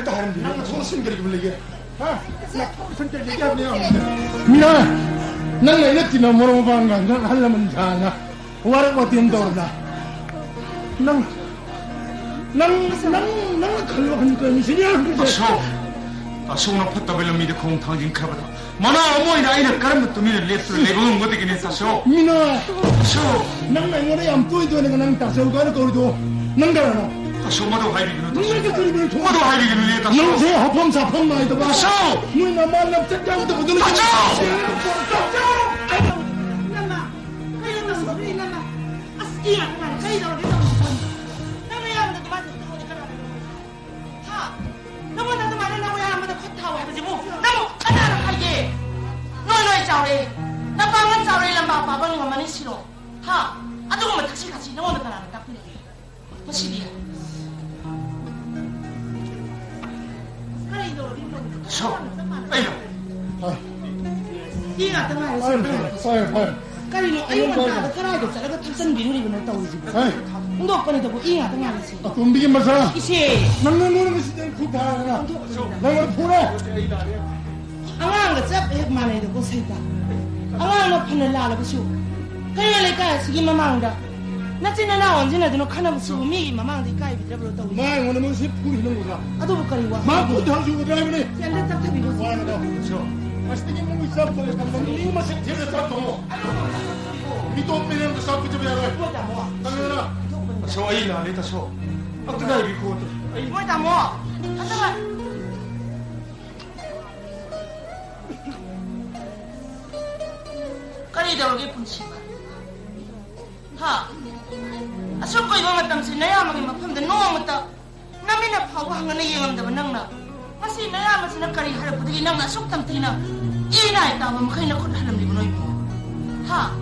그랬다 하는데 내가 손심들이 불리게 손들 얘기하네요 미나 nang na inat tinamuro bang nang halaman sana wala ko tindorna nang kalwahan ko siya taso na patabelang mi de kong tanging kabata mana amoy na ina karam to mi lepro lebong mo de kini taso mina taso nang na ngore am toy to nang taso ko ko do nang dara taso mo do hai bigno taso mo do hai bigno le taso nang se hapam sa pham mai to ba taso nu na ma lam chat jang to do taso Iya, kayo daw dito ko sa nang nayaman na tumato ko ni kana. Ha? Namo na tumato na nayaman na khothaw hai ba mo. Namo ana ra khaye. Noi chaw le. Na pangan chaw le lam ba ba bang ma mani siro. Ha? Adu ko ma taksi kasi namo na kana ta pili. Masidi. Kayo daw dito. So. Ayo. Iya tama. Fire. Karino ayo manta karago salaga tulsan binuri bina tawji ndo kani to iya tanga si kumbigi masa isi nanno no misi den kuta na nang pura awang chap ek mane do ko saita awang no phana la la bisu kayo le ka sigi mamangda na china na on jina dino khana bisu mi mamang di kai bi debro tawji ma ngone mo si puri no ga ado ko kari wa ma ku thang ju ga dai ne yanda tak tabi ko wa na so Pasti mo mo isap ko ka mo masih tira sa to Ito pinang sa ko tibi ara. Tangera. So ay na lita so. Ang tagay bi ko to. Ay mo ta mo. Ata ba? Kani daw gi punsi ba? Ha. Aso ko iba matang sinaya magi mapam da no mata. Nami na phawa hanga na yengam da nang na. Masi naya ma sina kari harap dagi nang na sok tam tina. Ina ita ma khay na kun halam di bonoy mo. Ha.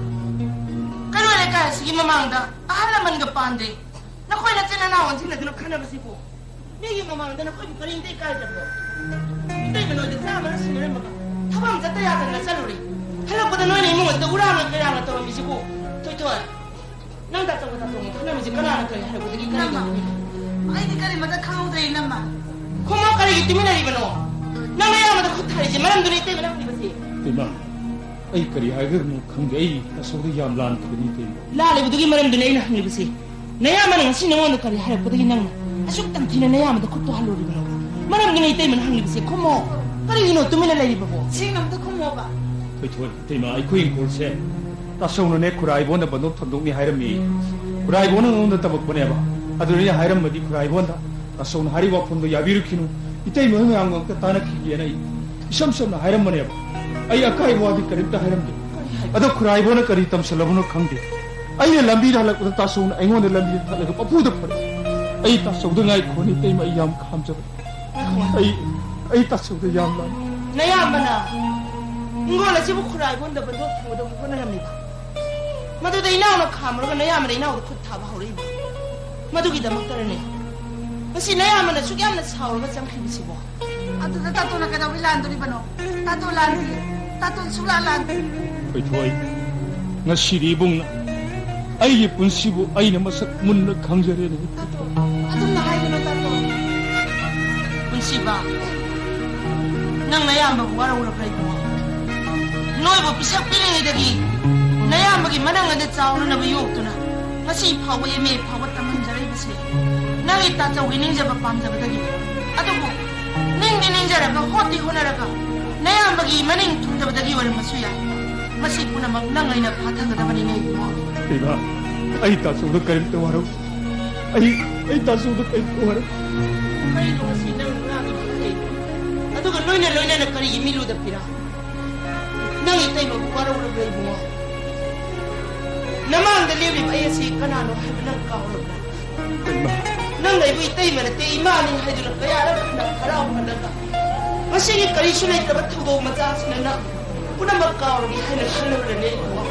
Kano le kaya sige mamangda, ahalaman ga pande. Nakoy na tinanawan sila ganap ka na ba sipo. Nigi mamangda nakoy bukaling day kaya jablo. Day manoy da sama na sinira maka. Habang tatayatan na saluri. Hala ko da noy na imo at uraman kaya nga tawa mi sipo. Toy. Nang tatong hana mi si kanana kaya hala ko dagi kaya nga. Ay di kali mata kau day naman. Kuma kali iti minari ba no? Nang naya mata kutari si maram doon ite manang di ba si? Diba? Ay kari agar mo kang ay tasuri yam lan kani te. Lale budugi maram doon ay nahang di ba si? Naya manang sinawan kari hala ko dagi nang. Asuk tam tina naya mata kutu halo di ba no? Maram gina ite manang di ba si? Kumo. Kari ino tuminalay di ba po? Sinam to kumo ba? Toy tema ay kuin kurse. Tasong ne kurai bonda banok tondok ni hairam mi. Kurai bonda ngonda tabak bone ba. Aduri hairam madi kurai bonda. Tasong hari wa pondo yabiru kinu. Ite mo ang ang katana ki yana. Isam na hairam bone ba. Ay akai mo adi karita hairam de. Ado kurai bona kari tam salabuno khangde. Ay lambi halak uta tasong ay ngon lambi halak papu da pare. Ay tasong da ngai khoni te ma yam kham jab. Ay tasong da yam lan. Naya mana. Ngola si bu kurai bonda bandok thoda bu bona ramni ba. Madu da inaw na khamro ga naya mana inaw da khut tha ba hori ba. Madu gi da maktarane. Masi naya mana sugyam na saw ma cham khib si bo. Ato da tato na kada bilando ni bano. Tato landi. Tato sulalan. Toy. Ngasiri bung na. Ay punsibu ay na masak mun na khangjare ne. Ato na hay na tato. Punsi ba. Nang naya ma wara wara play bo. Noi bo pisak piling dagi. Naya magi manang na chaw na ba yok to na. Masi phawa yeme phawa taman jare ba si. Nang ita chaw gining jaba pam jaba dagi. Ato bo. Ning jara ka hoti honara ka. Naya magi maning tum jaba dagi wala masuya. Masi puna mag nangay na patang na ba ni nay mo. Diba? Ay tasong da karim te waro. Ay tasong da karim te waro. Kari ko masi nang na ni. Ato ka loy na kari imilu da pira. Nang itay mo wala wala play mo. Namang delivery ba si kanano hay nang kauro na. Nang naibu itay man at imanin hay doon kaya alam na haraw ka na ka. Masigi kari sulay ka ba't hugaw mataas na na. Kuna magkauro ni hay nagkalaw na niya ko.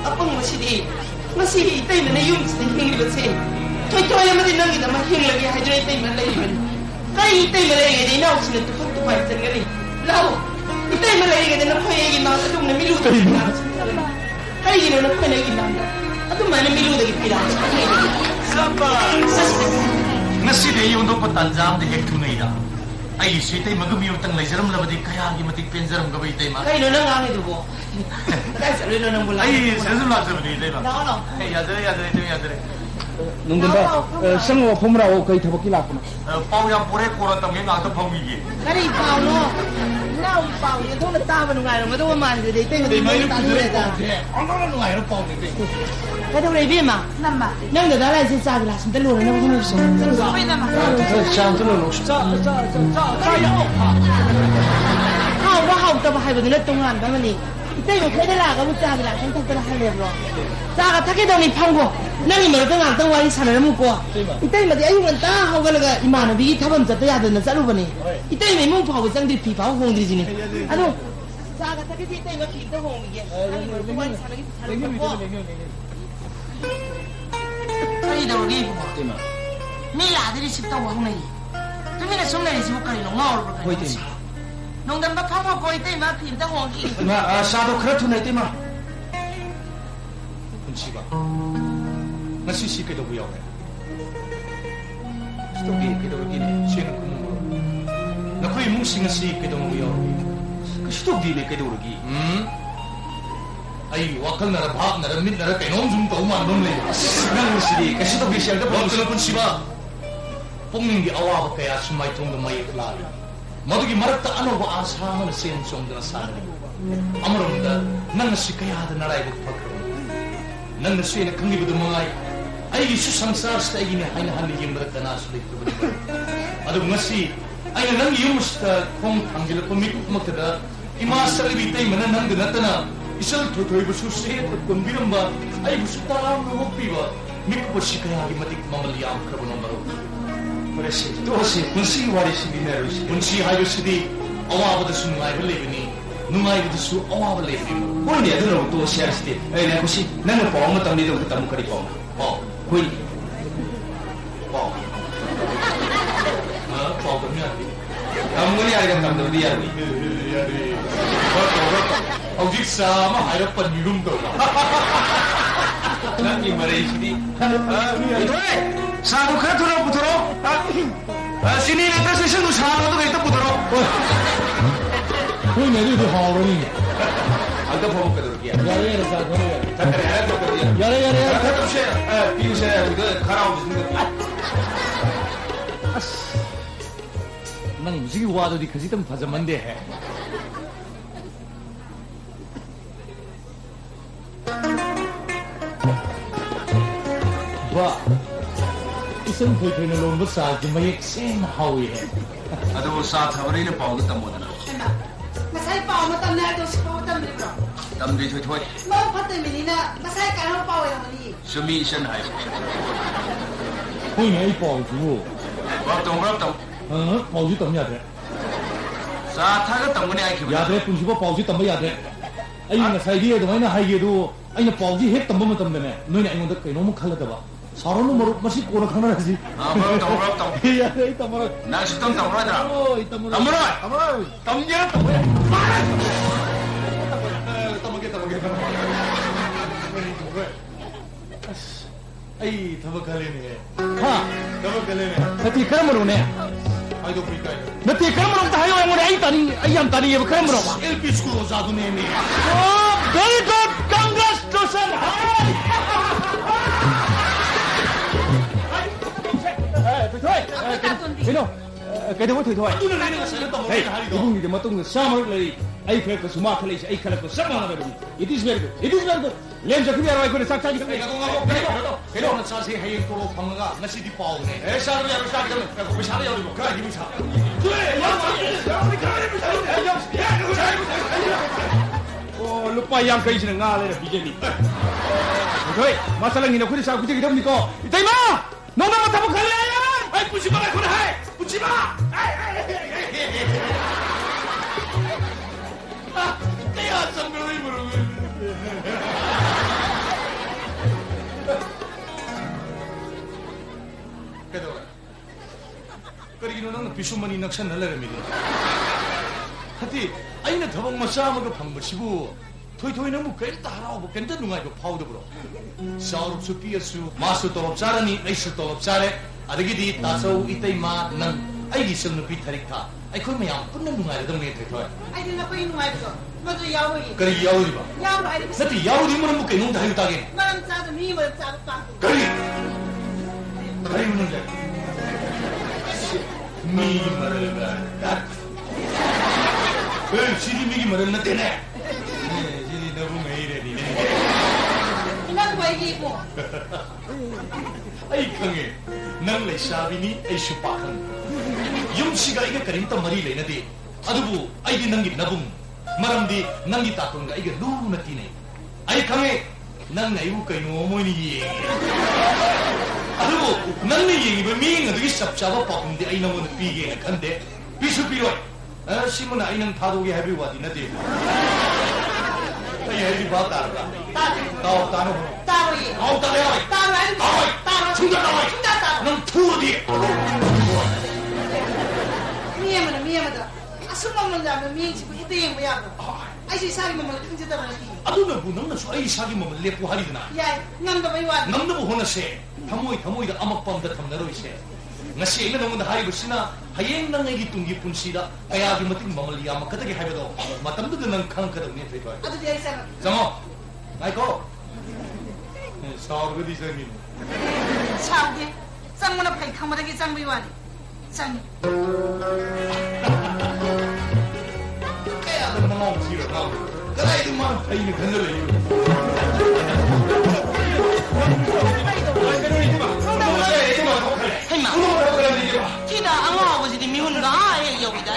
Apang masigi itay man na yung sa hingi ba siya. Toy naman din nang ina mahing lagi hay doon itay man laiman. Kaya itay man lagi na inaw sila tupag-tupag sa nga rin. Lao! Itay man lagi na nakuhay mga kadong na miluto. Kaya gino na kuhay na ginanda. Ato man na miluto na gipila. Sapa! ngasi de yondo patanjam de hek thunai da ai si tai magami utang leijaram labadi kaya gi matik penjaram ga bai tai ma kai no nang ang idugo kai sa rino nang bula ai sanzu la sabni dai ba no ai ya dare 농담다 생어 봄라고 거의 대박이 났구나. pau yang pore kora tam nge ngata phang gi kari pao no nau pao ye thong ta ba ngai ro ma do ma de de te ma ta lu le ta ang ga lu ngai ro pau de ka do le bi ma nam ma nang de da lai si sa la sim de lu le na ko so so bai nam ma 想这么弄，好吧好的吧还不能东岸吧你这有开的啦个不炸的啦真的还了不炸个他给到你胖过那你们跟俺等我一场的木过你对嘛的哎呦我大好个那个伊玛那比他们这样的那在路吧你你对没梦跑个真的皮跑红的呢啊都炸个他给对个皮都红的你们跟我一场的一场的过可以的我给你对吗？你俩的是到往哪里对面的兄弟是不可以弄好了不可以弄得把泡泡过一对嘛皮都红的那사도 그렇더네对吗？很奇怪。 ngasi si kedo buyaw na. Stogi kedo gini, siya na kumuro. Nakoy mong ngasi kedo buyaw. Stogi ni kedo rugi. Ay, wakal na rabhak na ramit na rakay nong zoom tauman nong le. Nang si kasi stogi siya ka bang kana pun siba. Punggi awa kaya sumay tong na may klari. Madugi marakta ano ba asahan na siyang siyang na sana. Amarom da nang si kaya da naray pagpagro. Nang si na kangi ba dumangay. Ay su samsar sta igini haina hanni yimbar kana su lektu bani adu ngasi ay nang yumusta khong thangjil ko mi kumakda ima sarbi tai mana nang natana isal thotoi bu su se kumbiramba ay bu su taram no hoppiwa mi ko shikaya gi matik mamal yam khabu number paresi to se kunsi wari si dinero si kunsi hayo sidi awa ba su ngai bele bini nungai bu su awa bele bini ko ni adu no to share sti ay na kusi nang pa ma tamni do tamu kari pa pa Hui. Wow. Wow kami ada. Kamu ni ada kan kamu dia ni. Audit sama harapan minum tu. Nanti mari sini. Itu satu kali turun putro. Sini nanti sesi tu sama tu kita putro. Hui ni tu hal ni. Ada apa kedua dia? Jari ada satu ni. Tak ada kedua dia. Jari. Kadang saya, piu saya itu karau di sini. Nang musik wado di kasi tam fajaman deh. Wah, isang koi na lomba sa jumayek sen hawi. ado sa thabari na pau ta modana masai pao ma tam na to pao tam ni bro tam di thoi mo phatte mi na masai ka no pao ya ni sumi shan hai Hui ni pao ju. rap tong Pao ju tam ya de. sa tha ga tam ni ai ki Ya de pun ju pao ju tam ya de. Ai na sai dia do na hai ge do. Ai na pao ju hek tam ma tam de ne. Noi na ai ngod kai no mo khala da ba. Sarono mo masi ko na khana ji. rap tong Ya de tam ra. na si tong ra da Oh, tam ra. tam ya Ay, tabak kali ni. Ha, tabak kali ni. Nanti kamu mana? Ay, do prikai. Nanti kamu mana tahu yang mana? Ay tadi ya kamu mana? LP school jadu ni ni. Oh, very good. Congratulations. Kino, kaya mo tuloy. Hey, ibang hindi matong summer lay. Ay kaya ko sumakali siya. Ay kaya ko sama na ba? It is very good. It is very good. Lem sa kanya ko na saksa kita. Kino na sa si hayin ko panganga na si di pao ne. Eh sa ro ya sa ka ko bisa ya ro ka di bisa. Oh, lupa yang kay sinangala na bigyan ni. Okay, masalah ini ko sa kuti kita ni ko. Itay ma! No na matapos kali ayan! Ay, pusi ba ko na hay! Pusi ba! Kaya sambil ibu. Kedua. Karigino nang pisumani naksan nalarami. Hati, ay na tabang masama ka pambasibu. Toy na mo kayo taharaw mo kanta nungay ko powder bro. Sa orop su piya su masu tolop sarani ay su tolop sare adagidi taso itay ma nang ay gisang nupi tarikta ay ko mayam punna nungai da me thai ai din na ko inu ai ko ma do yawo yi kari yawo di ba yawo ai din sati yawo di mo ke nung dai ta ge maram cha da mi ma cha pa kari kari mo nung mi maraga dat hey sidi mi gi maral na te ne sidi na bu ngai re ni ne ina ko ai gi ko ay khange nang lai sabini ay supakan yung siga iga karinta mari lai na di adubu ay di nangi nabung maramdi nangi tatong ga iga lulu na tinay ay khange nang naiwu kay mo ni yengi adubu nang ni yengi ba mi nga dugi sapsaba pa kundi ay namon pige na kande pisu piroy simuna ay nang tadogi habi wadi na di ay ay di ba targa tao tano tawo yi tao tao tawo ai tawo 충전 나와 넌 투어디 미야마다 아스먹는 자면 미행치고 이때에 뭐야 아이씨 사기 몸을 큰지다 버렸지 아두나 부능나 수 아이 사기 몸을 내고 하리드나 야 남도 뭐 와 남도 호나세 타모이다 아막밤다 탐나로 이세 ngasi ina nong hari busina hayeng nang igi tunggi punsida kaya gi mating mamali ama katagi habedo matamdu nang khang kada ne thai 아주 대사가 jamo naiko saurgadi sami 차우게 짱문아 파이 탕마다기 짱비 와리 짱 kaya nang mamong siro na kada itu man thai ni khandalo yu 티다 앙어 아버지디 미훈가 에 여기다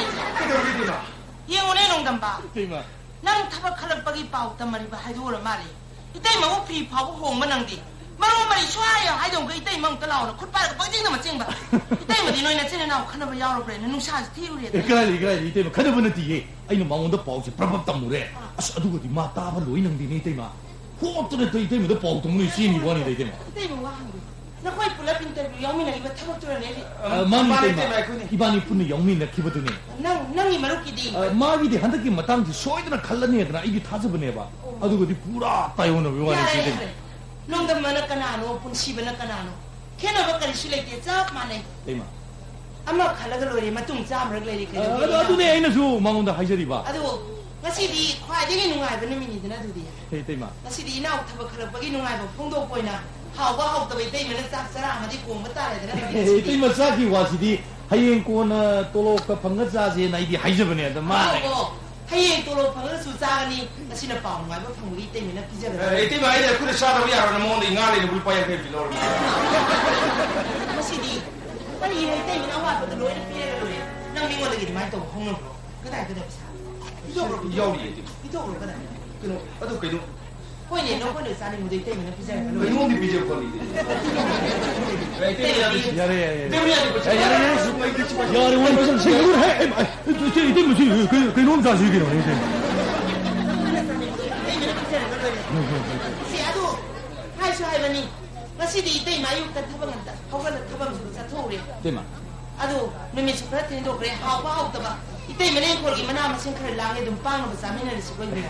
예원에 농담바 Tima. 난 타박 칼럭박이 빠웃단 말이바 하이도를 말이 이때 뭐 피 파고 홍만 낭디 마루 말이 좋아요 하이동 그 이때 멍 떠나오는 콧바닥 뻥징 넘어 찡바 이때 뭐 니노이나 찐에 나오 카나바 야로 그래 눈사지 티우리 Kali, Tima. Kada ba na tiye? Ay no mangon da pau si prabab tamure. As adugo di mata ba loi nang di Tima. Ho to na Tima da pau tong ni si ni wani Tima. 이때 뭐 와한디 나 거의 불랍 인터뷰 영민아 이거 타박 들어내리 Mani Tima. Ibani punni yongmin na kibadune. 낭이 마루끼디 Magi di handak ki matang di soidana khallani adana igi thajabane ba. Adugo di pura tayona wani si Tima. 농담 많아 까나노 분시바나 까나노 걔나 bakari 실레게 짭 마네 Tima. 아마 칼라가 로리 마뚱 짭을 레리 그 Adune ay na su mangon da haijari ba. 아도 ngasi디 콰이되게 누가이바 누미니드나 두디야 Hey Tima. ngasi디 이나우 타박 칼럭박이 누가이바 퐁도 보이나 하우가 하우다 왜 때문에 짭사라 아마디 공부 따라야 되나 Hey Tima saki wasidi hayeng ko na tolo ka pangat sa je na idi haijabane da ma. 하이에 또로 방을 수자가니 나시나 빠운 거야 방울이 때문에 비자가 iti ba ida kuda sa rawi aro na mo di ngali na bulpa yang kay bilor ngasi디 빨리 이 때문에 아와도 로이 피해가 로이 난 민고 되게 많이 또 홍는 거 그다 그다 비사 ido yawi iti 이쪽으로 그다 kino adu kino 보이네 너 보내 사는 무대 때문에 비자가 로이 kino di bija ko ni Yare. Yare Yare wani bisan sai gura hai. Sai idin mu shi kai nom za shi gina ne. 시아도 하이쇼 하이바니 ngasi디 이때 마유가 타방한다 하우가 타방으로 사토우래 Tima. 아도 눈이 supratendo 그래 하우가 하우다가 이때 맨에 거기 만나 마신 그래 랑에 좀 빵을 사면을 쓰고 있네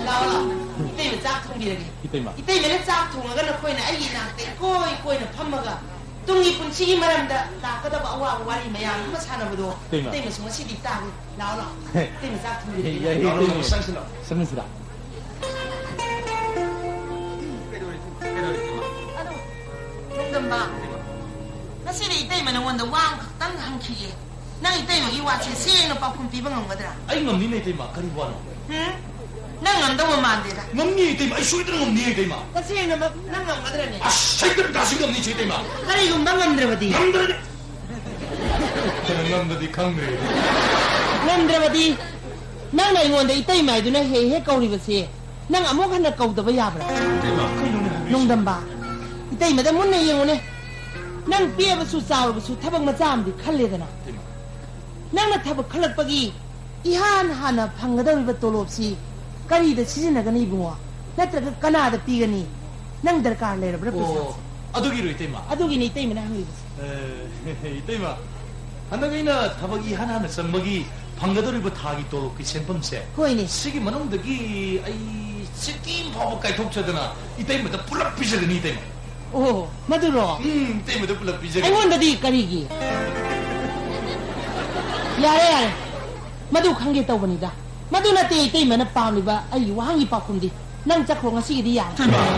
나와 이때 짝 통비라기 Tima. 이때 맨에 짝 통어가 코이나 아이 나한테 코이나 팜마가 뚱이 분치기 말합니다 나가다 봐 와 와리 매야 한번 사나보도 이때 무슨 거 시디 따고 나와라 이때 짝 통비라기 Tima. sansina Sanasira. 아도 농담 봐 ngasi디 이때 맨에 원더 왕 땅 한키게 난 이때 여기 와치 세는 빠품 비방한 거더라 ay ngam ni ne Tima kari wano 응? 난 안다고 만데다 ngam ni Tima ay soidana ngam ni Tima ngasi는 난 안가더라니 ah saidana dasi ngam ni Tima 아니 금방 만들어버디 남들이 남들이 강매 만들어버디 난 나이원데 이따이 마이두나 헤헤 까우리버시 난 아무 하나 까우더봐 야브라 농담 봐 이따이 마다 못내 영원해 난 삐어버수 싸우버수 타박 마자암디 칼레드나 난나 타박 칼락박이 이한 하나 방가다위버 돌 없이 까리다 시즌나가니 이붕와 나트라가 까나다 삐가니 난 dərkar 레르브라 오 아도기로 Tima 아도기니 이따이 마나 항리버시 Tima 하나가이나 타박이 하나하나 썸먹이 방가더리부 타기 또 그 senpamse 호이니 시기 만원덕이 아이 시kim 파복까지 독쳐드나 이때마다 불락 비서드니 Tima 오, 마두로. 때문에 불러 비자가. 아이원다디 까리기. 야래. 마두 관계 떠보니다. 마두나 때문에 밤이봐. 아이 왕이 바쁜디. 난 자꾸 ngasi기 야.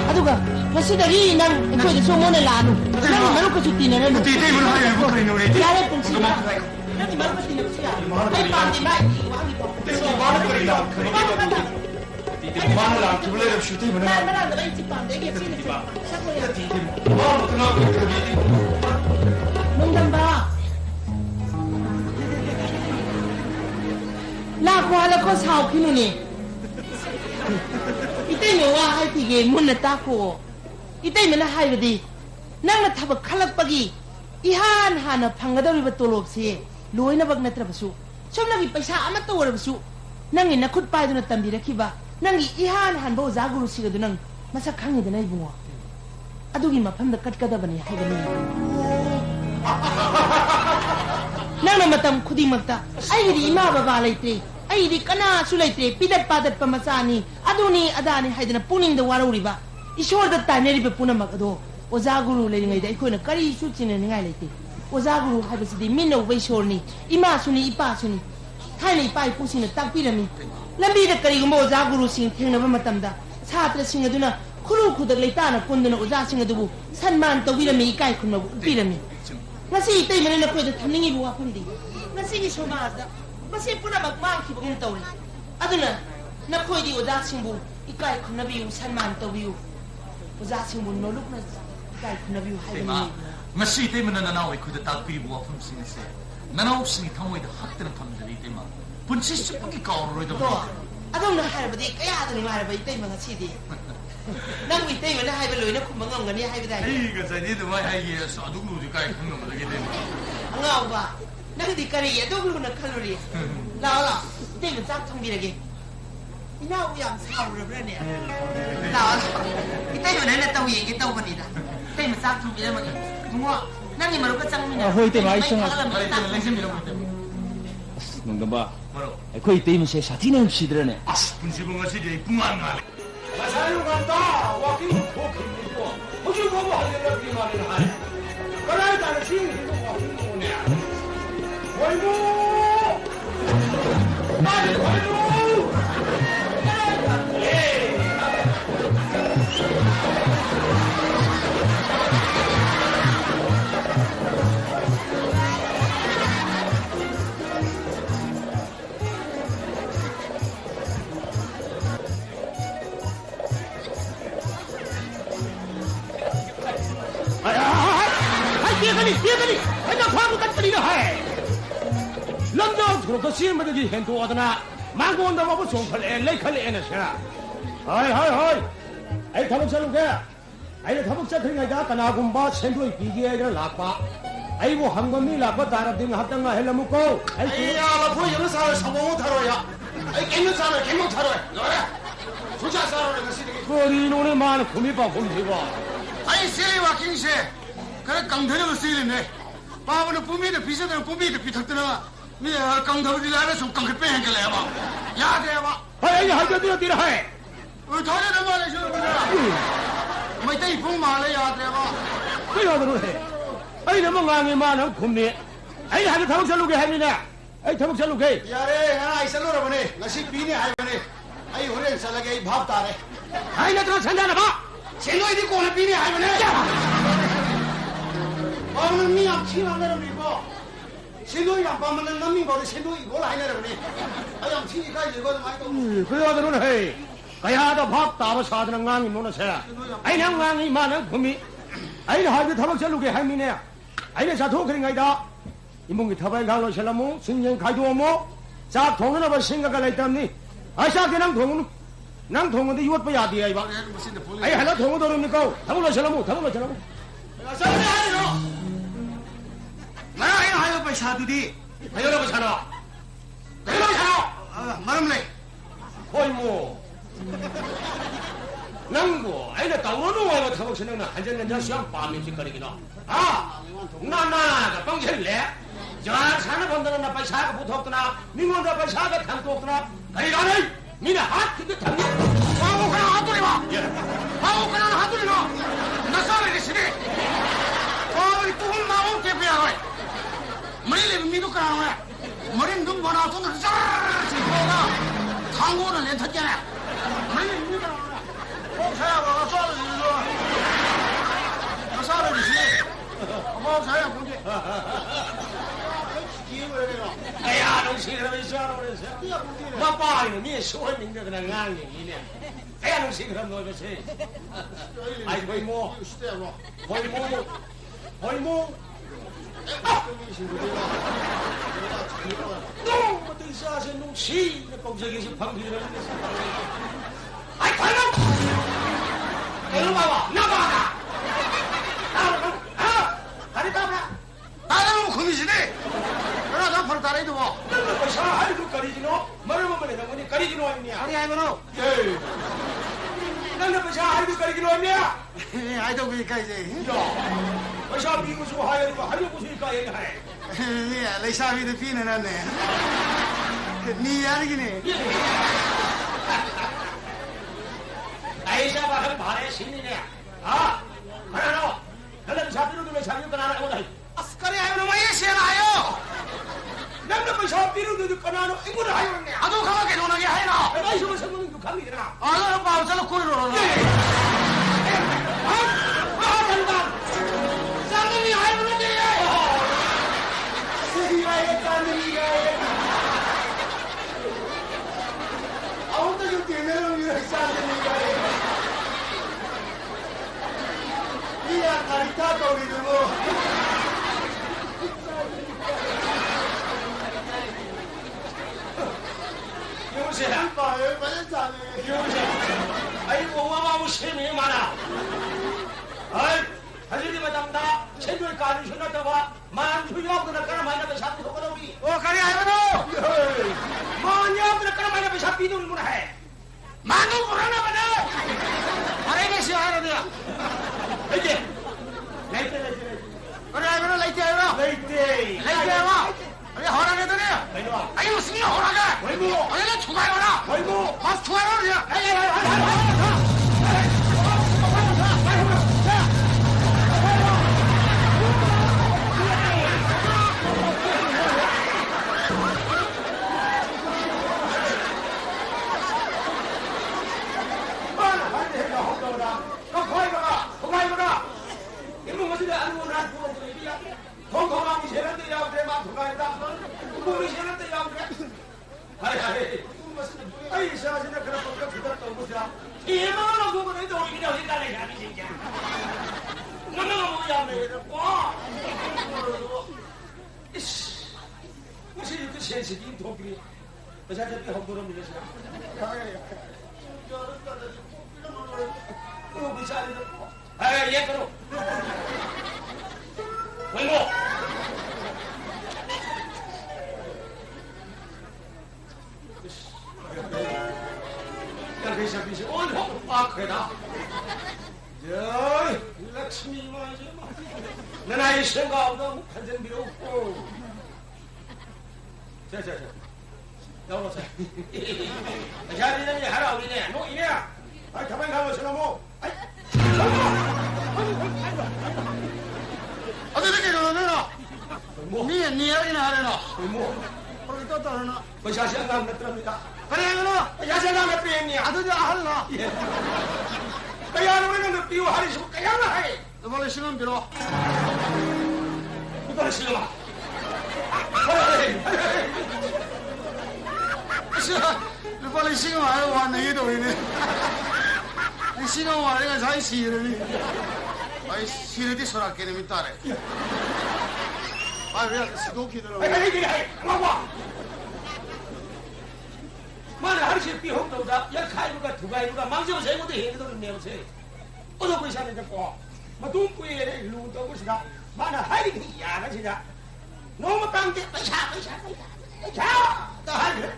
아두가 ngasi다리 난 이거에 소문을 나누. 난 마루카 주티는. 때문에 하려고 그래 노래. 야래 punsi. 난 마루카 주티는 야. 아이 밤디 마이 왕이 바쁜디. 때문에 말을 거리라. 때문에 말을 안 기불래 없이 때문에. 난 나이 집안데 이게 지는 봐. 뭐 그나 그렇게 농담 봐. 라고 하려고 사오키누니. 이때는 와 할티게 문을 닫고 이때는 하이버디 낭나 타박 칼락박이 이한 하나 방가더리바 돌없이 로이나 박 나트라바수 somnagi paisa ama to warabasu nangi nakut pai duna tambirakiba nangi ihan han bo zaguru siga dunang masa khangi dana ibungo adugi mafamda katkadabani haibani nangna matam khudimakta aigidi ima baba laitre aigidi kana su laitre pidat padat pamasani aduni adani haidana puningda warauriba ishorda taneribe punamak ado ozaguru leiringaida ikoina kari su chineningai laite ozaguru haibasidi minna weishorni ima suni ipa suni thainai pai pusina takpirami lambida karigumba ozaguru sing thengnaba matamda satra sing aduna khuru khudak leitana punduna oza sing adubu sanman tawirami ikai khunmabu upirami ngasi itay manana khoida thamningi bu wafamdi ngasi gi somajda masi punamak mangkhibagum tawri aduna nakhoidi oza singbu ikai khunnabiu sanman tawiu oza singbu nolukna ikai khunnabiu haibani ngasi tay manana nawe khoida takpiri bu wafam sinase nanaw sing thamoida hattana thamdari tema punsi sipagi kauroi da to adona harabadi kaya aduna harabadi tay mga sidi nang itay mana haiba loina khumangam gani haiba dai ai ga sani da mai ai ya sa duk lu kai khungam da ge dem ngaw ba nang di kari ya dog lu na kalori la la tay ma sak thongbirage inaw yam saurabra ne la la itay mana na tawi ge tawbani da tay ma sak thongbira ma mo nang imaru ka changmina hoy te mai sanga ai te lengsim biro mo te 농담봐 maro 거의 때문에 사티는 시들어네 as punsi bu ngasi de pungan ngale 사사유 간다 와킹 포킹이고 호주 보고 하려고 이 말을 하네 그래 나는 지금 와킹 오네 월고 빨리 월고 뛰어가니 그냥 화구 깜짝이야 하이 런던 그렇게 시험받기 hento하더나 망고 온다고 뭐 종칼 엘레칼 에너시야 하이 아이 타복자는 게 아이 타복자 그러니까 까나군바 센도이 비기에가 라파 아이 뭐 한건미 라파 다랍딩 합당가 헬라무고 아이 야 라포 여러 사람 성공을 타러야 아이 깻는 사람 깻는 타러야 너래 부자 사람을 같이 거리 노네 만 구미바 홈지바 아이 세와 킹세 그래 강대를 쓰이네 바보는 뿜이도 비서는 뿜이도 비탁드나 미 강대를 라는 좀 강게 빼는 게 내가 야 대봐 아이 할거 뛰어 하이 더는 말해 줘 mấy tay phun mà lấy à 대봐 cái gì đó thế ấy nếu mà ngang mà nó không nè ấy hai cái thằng xe lục hay nè ấy thằng xe lục cái 야래 나 이살로라 보네 나시 비니 하이 보네 아이 오래 살라게 밥 따래 ấy nó thằng 산다나 봐 쟤너 이디 꼬나 비니 하이 보네 아무는 미야 치나 내려리고 쟤너이랑 밤은 남민 거를 쟤너이 뭘 하이 내려보네 아양 치니까 이거 많이 또 그래야 되는 해 가야다 밥 따로 사드는 ngang 뭐는 새 ấy nó ngang mà nó không bị ấy hai cái thằng xe lục hay nè ấy là sao thôi cái ngày đó 이몽기 타바이 갈로 셀라모 승년 가이도모 자 동은 아버 생각을 했더니 아샤 그냥 난 동은데 이것 봐야 돼 이봐 아이 하나 동은 도릅니까 타불로 셀라모 사람이 아니로 나야 아이 하여 봐 사두디 하여라 봐 사나 내가 사나 말음래 호이모 낭고 아이가 따오는 와이가 타복 생각나 한잔 시험 밤에 짓거리기나 나나 빵jel래 저 사는 분들은 나빠 사가 붙었구나 민원도 나빠 사가 탐도 없구나 가리가네 미나 핫 근데 탐 바보가나 하더니 와. 바보가나 하더니 너. 나 사람이 시대. 바보리 뚜글 나온 대표야 왜. 머리를 미도가나 왜. 머리는 눈 보나 돈을 쫙 지고가 당고는 렌터잖아. 머리를 미도가나 왜. 사야 봐. 나 사람이 시대. 사야 공개.哎呀，东西他们说了，我这是，我爸呢，你说明这个那安宁一年，哎呀，东西他们那是，哎，回摸，回摸，回摸，啊，弄我对啥是弄气，那公司也是旁边人，哎，快点，哎，老爸爸，那爸爸，啊，哪里到了？ 나는 komis이네. 그러나 나 바로 따라해도 뭐. 너 샤하리도 가리지노? 말을 못하네. 너무니 가리지노 아니냐? 아니 아이고노. 예. 너는 샤하리도 가리지노 아니냐? 아이도 보니까 이제. 야. 샤 비고수 하야리고 하려 보시니까 얘기하네. 예, 레이사비도 피는 않네. 니 알기네. 아이샤 바람 바래 신이네. 아, 하나로. 너는 샤비로도 왜 샤비로 하나 오다. 아스카리 아이고노 뭐 예시나요? 너는 샤비로도 하나로 이거를 하요네. 아도 가만히 놓는 게 아니라. 내가 이거 생각은 그 감이더라. 아, 너는 바우자로 꼬리로. 간다. 쌍놈이 아이고노지. 스리라의 짠이가. 아무도 좀 되면 우리가 쌍놈이가. 이야 가리타 거리도 뭐. 여보세요. 봐요, 빨리 자네. 여보세요. 아이고 와마우 셈이 많아. 아이 하늘이만 담다 체조에 가는 신났다가 만주야 그나까나 많이 나면 샤피 속아다 우리. 가리 아이고노. 만야 그나까나 많이 나면 샤피 놀구나 해. 만두 불하나 봐도. 아래게시 하나도야. 이제 레이트 그래 아이고노 레이트 아이고노. 레이트 아이고. 아니 허락해더니. 이리 와. 아니 무슨 일 허락해? 아이고. 아니 나 추가해라. 아이고. 막 추가해라. 나의 생각보다 한전 필요 없고. 자. 나오노 자. 자리는 하라 우리네. 너 이네. 아 가만히 가면서 뭐. 아이. 어떻게 그러나? 뭐. 니 어디나 하려나? 뭐. 거기 또 떠나. 뭐 자세한 거 들었습니까? 그래 아이고노. 자세한 거 빼니야. 아도 저 할라. 예. 그야 우리는 비오 하리 좀 그야 하리. 너 원래 시간 빌어. 이거 싫어. 너 빨리 시간 와요 왔네 얘도 이네. 이 시간 와 내가 잘 시르니. 아이 시르디 소라케는 밑다래. 아 왜 시도키더라. 아이 와. 만에 하루씩 비홍도다. 야 가이루가 두 가이루가 망치고 세고도 해도 내보세요. 어서 보시는 잡고. 뭐 돈부에 일로 떠고 시다. 만에 하이리 야가 진짜. 너무 땅게 빠샤. 나 하이리.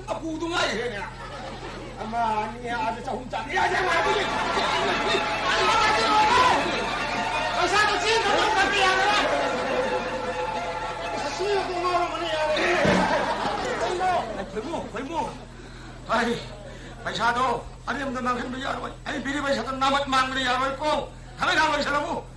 아 구동아 이래냐. 아마 아니 아주 저 혼자야 정말 아버지. 사도 지금 좀 바뀌야. 시간 동안은 뭐냐. 골목. 아이 पैसा도 아니 엄마 남편도 야로 아니 비리 पैसा도 남았 망그리 야로 있고 가면 가면 살라고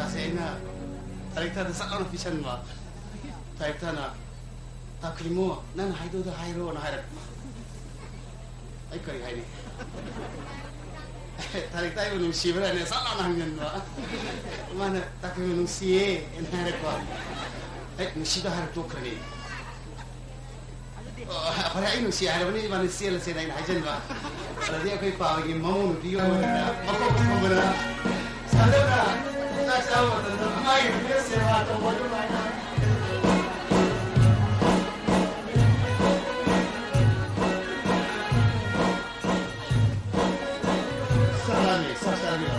Sena, tarik tadi sakar pisan ma, tarik tana, tak krimu, nan haido dah hairo na hairat, ay kari haini, tarik tayo nung sibra na sakar na hangyan ma, mana tak krimu nung siye na hairat ma, ay nung sibra hairat tu kari, apa ay nung siya hairat ni mana siya la siya na haijan ma, kalau dia kau pagi mamu nung dia mana, makok mana, salah na. Sama dengan main biasa atau bagaimana? Salami, salami.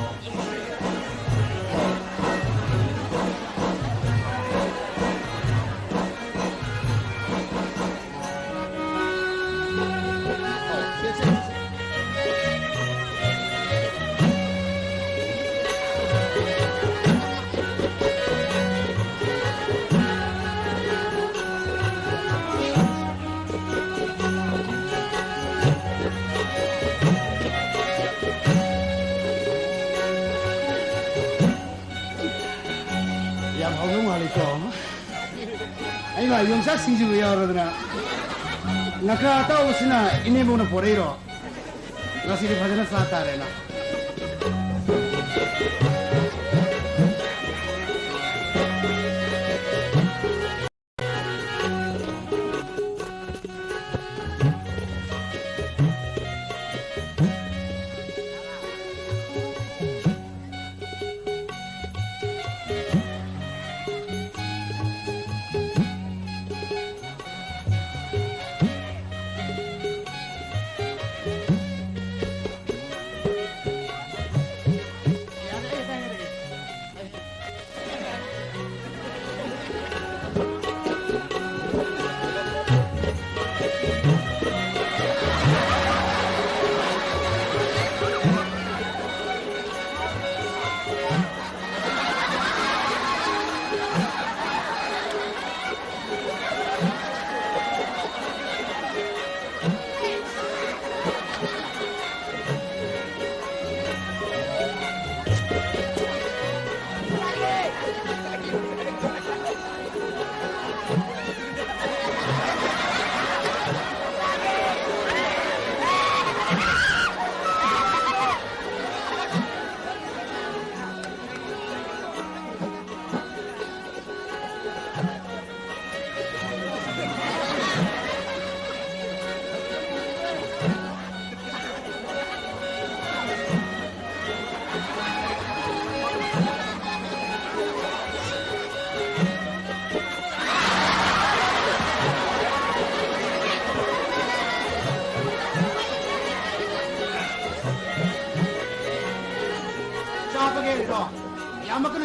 Ayah, yang saya sini juga orang tu nak tahu sih na ini mana porero, nasi di bhajan selatan ada na.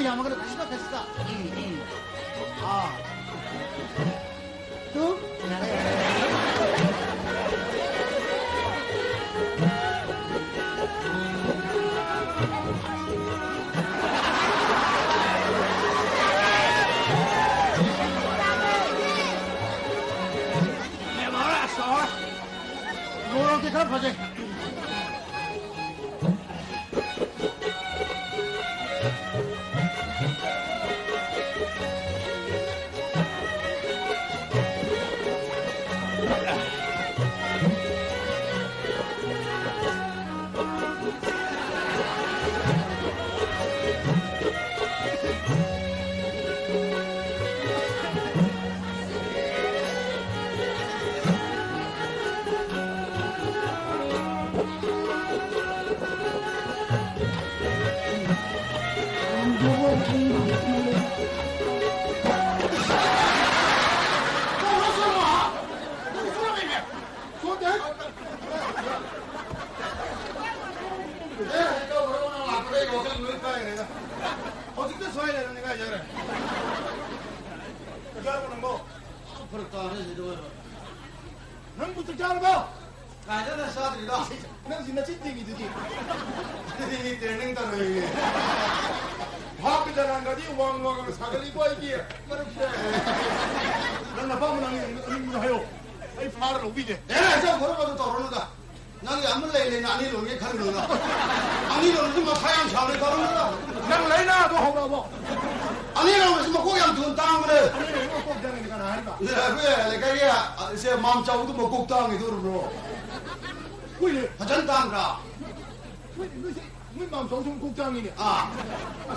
Yamakana kasih tak? Ah, tu? Memang asal. Orang kita apa je? 어떻게 소화해야 되는 거야, 저래? 그 사람은 뭐? 앞으로 또 안 해서 이러고. 넌 부터 잘봐. 가자나 사들이다. 난 진짜 찐ting이지. 이 트레이닝 따로 화학자랑 가지 왕왕을 사ገል이고 이게 그렇게. 난 밤은 하요. 이 파를 오비데. 내가 저 걸어가도 떠오르는다. 나게 안 물레이네 아니 롱에 가는구나. 아니 롱이 뭐 타양 샤오에 가는구나. 난 레이나도 하고 아니 롱이 뭐 고기 안 두는 땅 그래. 아니 이거 꼭 되니까 나 아니다. 그래 내가 이제 마음 잡고도 뭐 꼭땅이 들어. 왜? 하전 땅이라. 왜 마음 정성 국장이네. 아.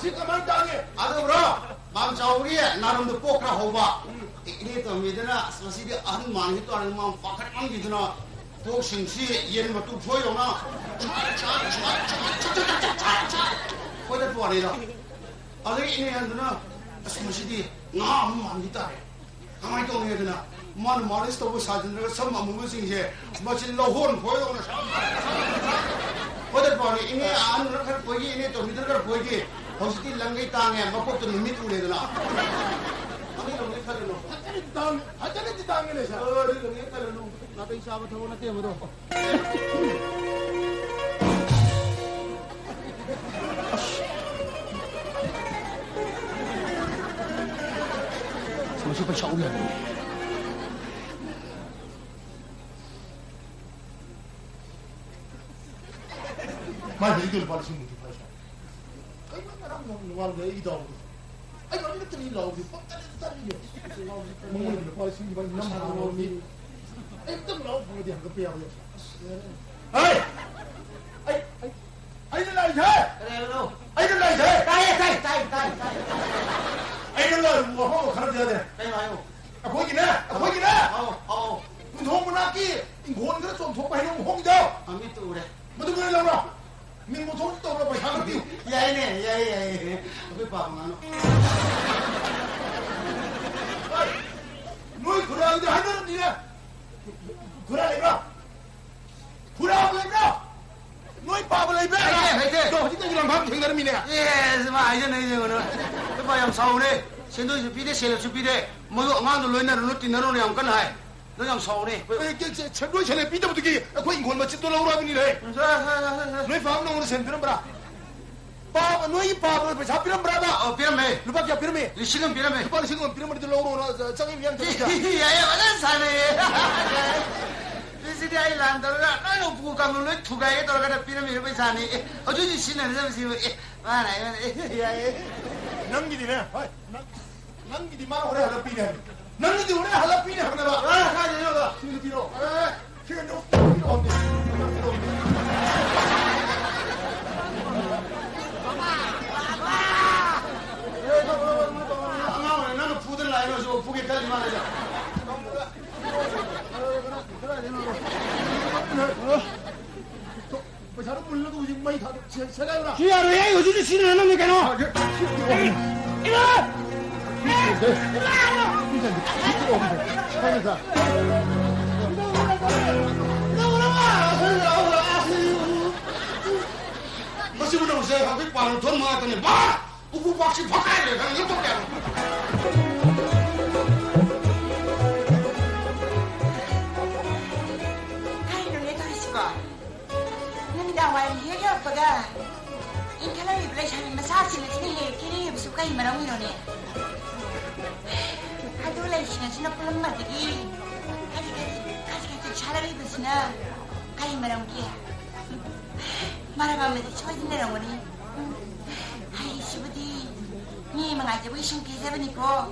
시까만 땅에. 아주 그럼 마음 잡으리에 나름도 꼭라 호바. 이래 또 믿으나 사실이 안 많이 또 아는 마음 파카랑 믿으나 독싱시 얘는 또 보여나. 거기다 또 아니다. 아주 이네 한드나 사실이 나무 많이 따래. 가만히 또 해야 되나. 많은 말이 스토브 사진을 선만 먹으신 게 마치 러혼 보여오는 거기다 또 아니 이네 안으로 갈 보이기 이네 또 믿을 갈 보이기 거기서 랑게 땅에 먹고 또 눈밑 우려 되나. 아니 롱이 칼로 하자는 땅에 내서. 롱이 칼로 나도 이 사바 타고 나 때문에 정신을 차오면 말 이걸 받으신 분들 하셔. 아이 나랑 뭐 내 이다 오고. 아이 뭐 이렇게 일 나오고 뻑다리 다리요. 먹는 거 받으신 분 너무 나오니. एकदम 나오 보디 한 거야. 아이. 아이 날 해. 그래요. 아이 날 해. 따이. 아이 날뭐 하고 가는 데야 돼. 따이 와요. 아 거기네. 아우. 운동 문학기 인고는 그래 좀 통과 해놓으면 홍이죠. 아미 또 그래. 뭐도 그래 나와. 민고 돈이 또 그래 향을 띄우. 야이네. 그 바보만. 너희 그래 하는데 하늘은 니네. 그래 이거. 그래하고 이거. 너희 밥을 입에. 화이팅. 너 어디까지랑 밥 생각하는 미네. 예, 마 이제는 이제는. 그 바양 사오네. 신도 비대 셀 비대. 뭐도 안도 로이나로 놓티 너는 양 건하이. 너양 사오네. 철로 전에 비대부터 기 거기 인골 멋진 돌아오라 하니네. 너희 밥 먹는 셈드는 거라. 밥 너희 밥을 잡히는 거라다. 비람해. 루박이야 비람해. 리시는 비람해. 루박이 지금 비람을 들러오러 정이 위한 되니까. 야야 완전 사네. 리시디 아일란드라 나는 부고 감을 투가에 돌아가다 비람이 이렇게 사네. 어쩌지 신은 점심. 와나 야야. 남기디네. 남기디 말아 오래 하다 비네. 남기디 오래 하다 비네 하나 봐. 가자. 뒤로 뒤로. 지금 뒤로 온대. 나는 부들 나이가지고 부게까지 말하자. 잘은 몰라도 지금 많이 다 세가요라. 기아로 해 요즘 신을 안 합니까 너? 마시고 오세요. 한국 바로 돈 모았더니 막 우구 박씨 바꿔야 돼. 그냥 이렇게 Ay, no le doy Nang dawan hiyo paga. In kala ibla siya masasi na sini kini busuka imarang ino ni. Adulay siya sina pulang matigi. Kasi charari busina kay marang kia. Maraba mati choy na raw ni. Ay subudi ni mga jabu siyang kisa ba ni ko.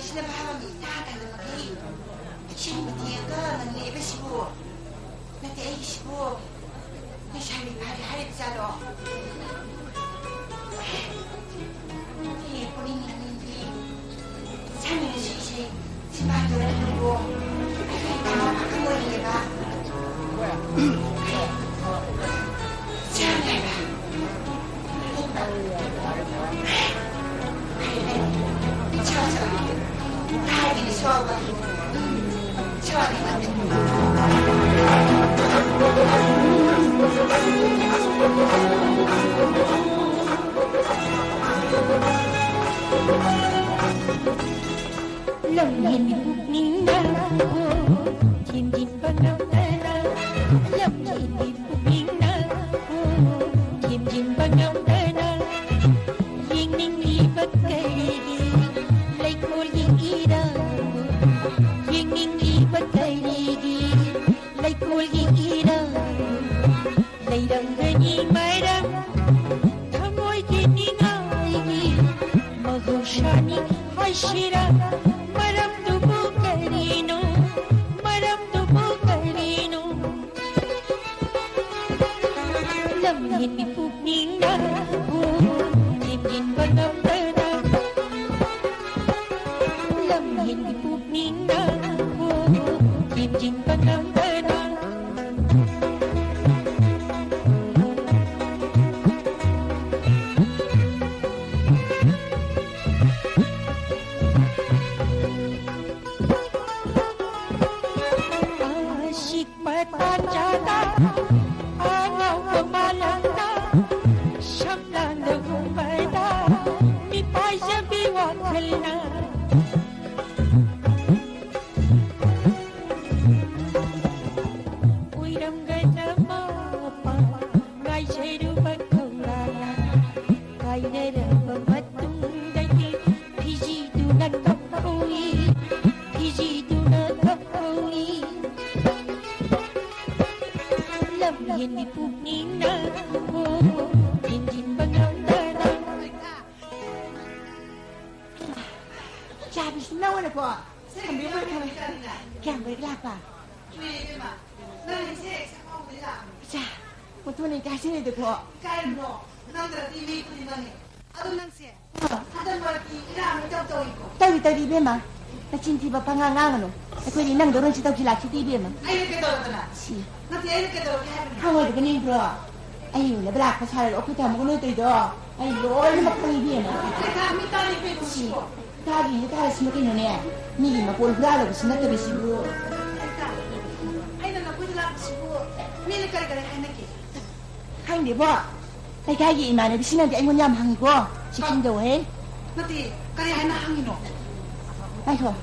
Sila bahwa minta kalau magi, sini dia ke mana ibu sibu, nanti ayah sibu, ni cari hari besar. Ni pun ini, sana ni si sebab tu orang tunggu, kamu ni ba? Jangan ba? Ini soal ini. 이 말람 더모이니 나에게 먹으셔니 하시라 말람도 부가리노 말람도 부가리노 lamhin pugning na himhin banamdana lamhin pugning na himhin banamdana asyik patanjata agaw kamalanda syaklan dagumbayda mipaysabi wakal na uiram gana mapa ngay seru pagkaulala kay naraba matundagi pijidu na kapawi pijidu na kapawi lamhin ni pugning na hindi bangamdana Sabi sa nawa na po. Saan kami mo kami? Kaya mo iglapa. Sa, mutunin kasi nito po. Kaya mo, nandra TV ko naman eh. Ano lang siya? Adan mo lagi, ilang tawin ko. Tawi bema. Nacinti ba pangangangan no? Ako rin nang doon si tawag sila si TV bema. Ay, nagkatawa ito na. Si. Nati, ay nagkatawa kaya. Hawag ka niyo bro. Ayun, nabalak pa sa harap. Okay, tama ko na ito ito. Ay, lord, makapangibig mo. Ay, kami tayo ito. Si. Tagi, tayo semakin niya. Mili, mapul bralo, kasi natabi siguro. Ay, pwede lang siguro. Mili kare-kare kayo naki. Hindi po. Ay, kaya imana, di sinandi ay ngunyam hangi ko. Si Kindo, eh. Nati, kaya na hangi no. Ay, ko.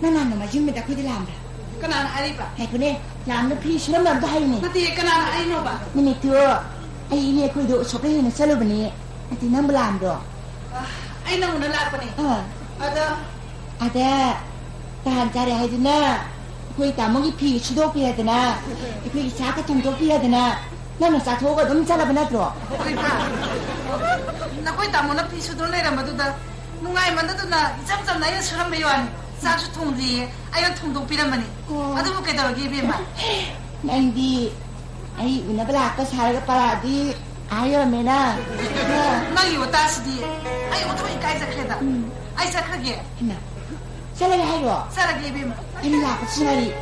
Nanano, majumit ako di lambra. Kanana ari ba? Ay, kune, lambra piso naman ba hayo ni? Nati, kanana ari no ba? Minito, ay ini ako do sobrang salo ba ni? Nati, nang lambra. Ay, nang unala pa ni? Ada. Tahan cari hay na. Ako itamong ipi, sudo pi hay na. Ako isaka tungdo pi hay na. Nang nasa toga, dum chala ba na tro? Ay pa. Naku itamong na pi sudo na ira maduda. Nungay man na na, isam-sam na yun suram bayon. Saksu tungdi, ayon tungdo pi naman ni. Ado mo kayo tawag ibi ma? Nandi. Ay, unabala ka sa harga para di. Ayaw namin na. Nang iyo, taas di. Ay, uto ikay sa kreda. Ay, sa krage. Hina. Sa lagi hayo? Sa lagi ibim. Ay, nilakot siya nari.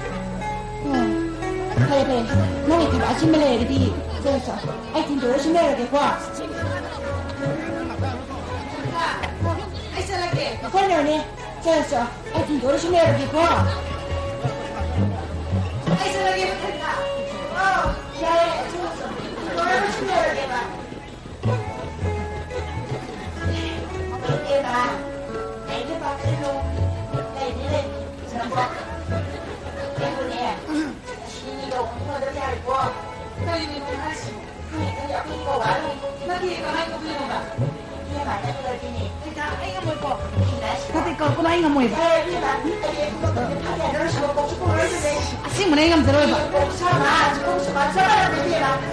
Kaya. Nang ikaba, asin malaya di. Sa. Ay, tindoro siya malaya ko. Ay, sa lagi. Kaya ni. Sa. Ay, tindoro siya malaya ko. Ay, sa lagi. Oh, siya. Orang semua lagi pak. Okey pak. Ini pak itu. Ini nampak. Ini ni. Sini dok. Mau dah cari buat. Tadi ni nasi. Ini aku bawa. Nanti kau nak beli apa? Ini mana tu lagi ni? Kita ayam mau buat. Nanti kau nak ayam mau buat. Asyik mana ayam terus pak? Sama.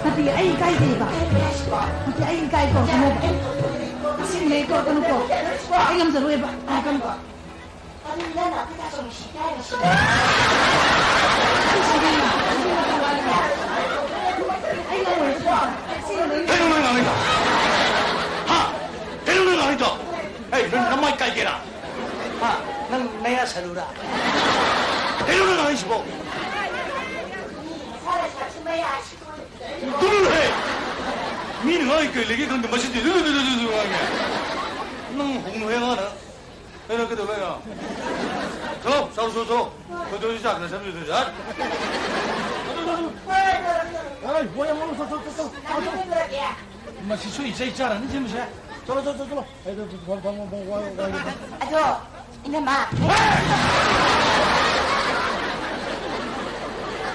Nanti ayam kaya dia pak. Nanti ayam kaya kau semua pak. Asyik mana kau kan kau? Ayam terus pak. Kan kau. Tapi bila nak kita semua siapa ni? Ayam mau buat. 대로는 아니다. 하, 대로는 아니다. 에이, 넌 남만 깔게라. 하, 난 내야 사루라. 대로는 아니시고. 누를 해. 미는 아이그 내게 건데 맛있지. 누르르르르르하게. 넌 홍노행하나? 내가 그때 왜야? 저, 사우소소. 그저 시작. 나 잠시 되자. 아이, 뭐야, 뭐, 엄마 시초 있잖아, 니 지금 새. 저러. 애들 Aduh, ini mak.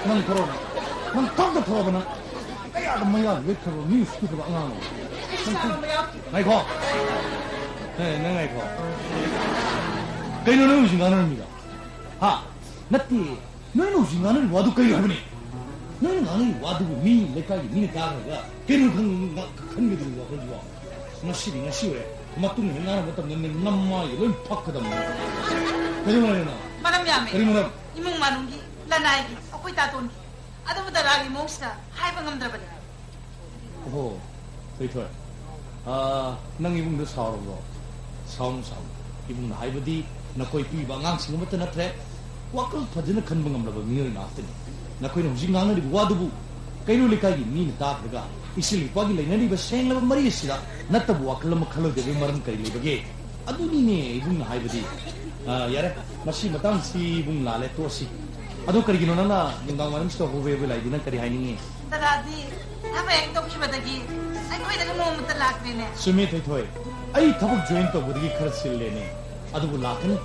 난 돌아오나. 난 땅도 돌아오나. 야, 뭐야, 왜 그러? 니 스피드 안 하노? 아이고. 네, 내가 아이고. 너희는 음식 안 합니다. 아, 나띠, 너희는 음식 안 하는 와도 거기 하더니. 너는 나는 와두고 미 내까지 미네 다가가 걔는 큰 게들이 와가지고 나 시래 막둥이 나는 어떤 넌 남마이 넌 팍하다 뭐 그리 말이나 마람 야메 그리 말아 이몽 마룽기 라나이기 어코이 따돈기 아도부다 라기 몽시다 하이방 감들어버려 오호 저이터 năng 이분 너 사오로 사움 이분 하이버디 나코이 피바 낭싱 것도 나트래 와클 퍼지는 큰 방감라고 미을 나왔더니 나코이는 혹시 낭을 와두부 kairu likai min ta daga isili pagi lai nani ba seng la mari sila natabu akalam khalo de maram kai le bage aduni ne ibung hai badi yare masi matang si bung la le to si adu kari gino na ngang maram sto ho be lai dinan kari hai ni dadadi thaba ek tok chi badagi ai koi daga no mut lak ne sumi thoi thoi ai thabuk join to budgi khar sil le ne adu bu lakani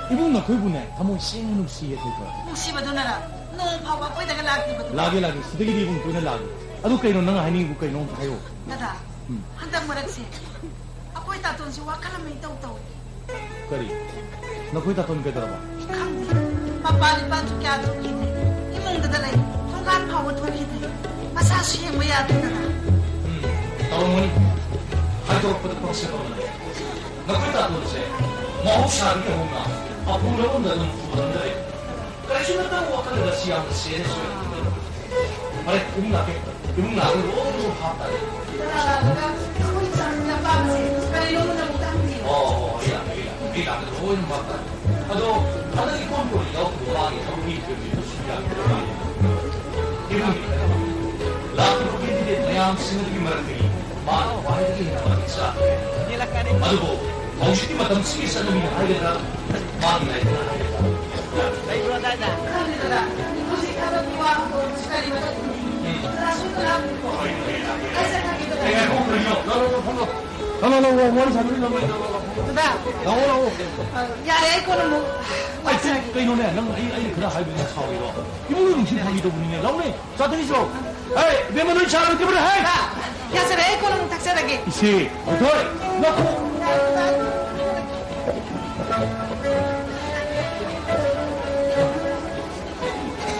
ibung na khoi bu ne thamo seng nu si ye thoi musi badunara no phawa koi daga lak ni badu lage sidagi ibung koina lage adu kaino nang hai ni bu kaino hayo dada handak marak se akoi ta ton si wakala mai tau tau kari na khoi ta ton ke dara ba khangdi papa ni pa chu kya chu ki ne imong dada lai thongkan phawa thoi ki ne masa shi mo ya dada tawmoni hai to pada proses ko na khoi ta ton se mau sari ke hona apu lo on da nang fu dai kari chu na ta wakala da siam se ne so mare ibung na ko ha ta dada koi sang na pa se kari lo na mo tang ni 이라 그런 거 같다. 아도 하늘이 꼼꼼히 옆으로 와게 정리 되는 수가 이런 라트로 기들의 다양한 신들이 말들이 많은 와이들이 나타났자. 아도 정신이 마땅 쓰기 사람이 하겠다. 많이 나이다. dada dada musi kada tuwa ko sekali macam ni langsung terang ko asa kaki dada 내가 꼭 그러요. 나는 원원 사람이 너무 dada 나오라고. ya ai ko no mo 아이 그 이놈네 넌 아이 그런 할비는 사오이로. 이모는 무슨 하기도 분이네. 나오네. 자들이 줘. 에이 내 문을 잘 이렇게 버려. 해. ya sere ai ko no taksa lagi 이씨, 어떨? 놓고.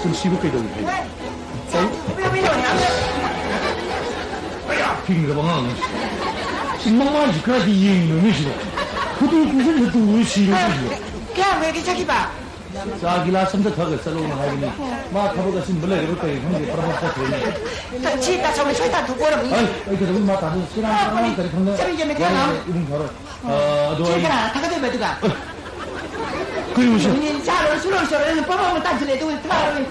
좀 씹을게 좀. 빙가 방아. 신망만 지켜야지 이행이는 싫어. 그도 무슨 또 싫어. kya me ki chaki ba 자, 길라 섬도 더 살로는 하기니. 마 타보가 신 벌레 이럴 때 형제 프로포즈 되네. chi ta chome choi ta thu ko ram 아이, 그 저기 마 다들 싫어하는 그런 건데. 저기 이제 메카나. 이분 걸어. 너 chekara ta ka de beduga 그리 오셔. ni cha lo su lo so le pa pa mo ta chile to ta lo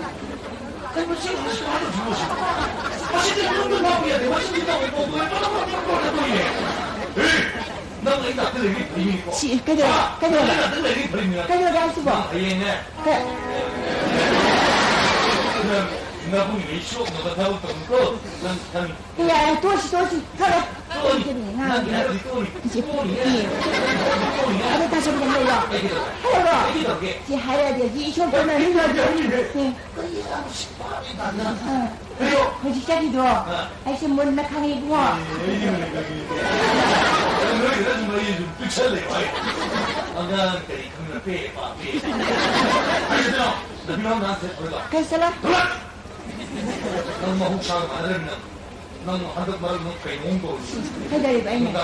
si cái điều cái ra su bo cái ya to si ta lo cái ni na chỉ ada ta so cái này rồi hay rồi chỉ hay là gì cho cái này nó rồi cái gì cái đó hay xem muốn nó khang đi qua cái sao là cái đây vậy này ta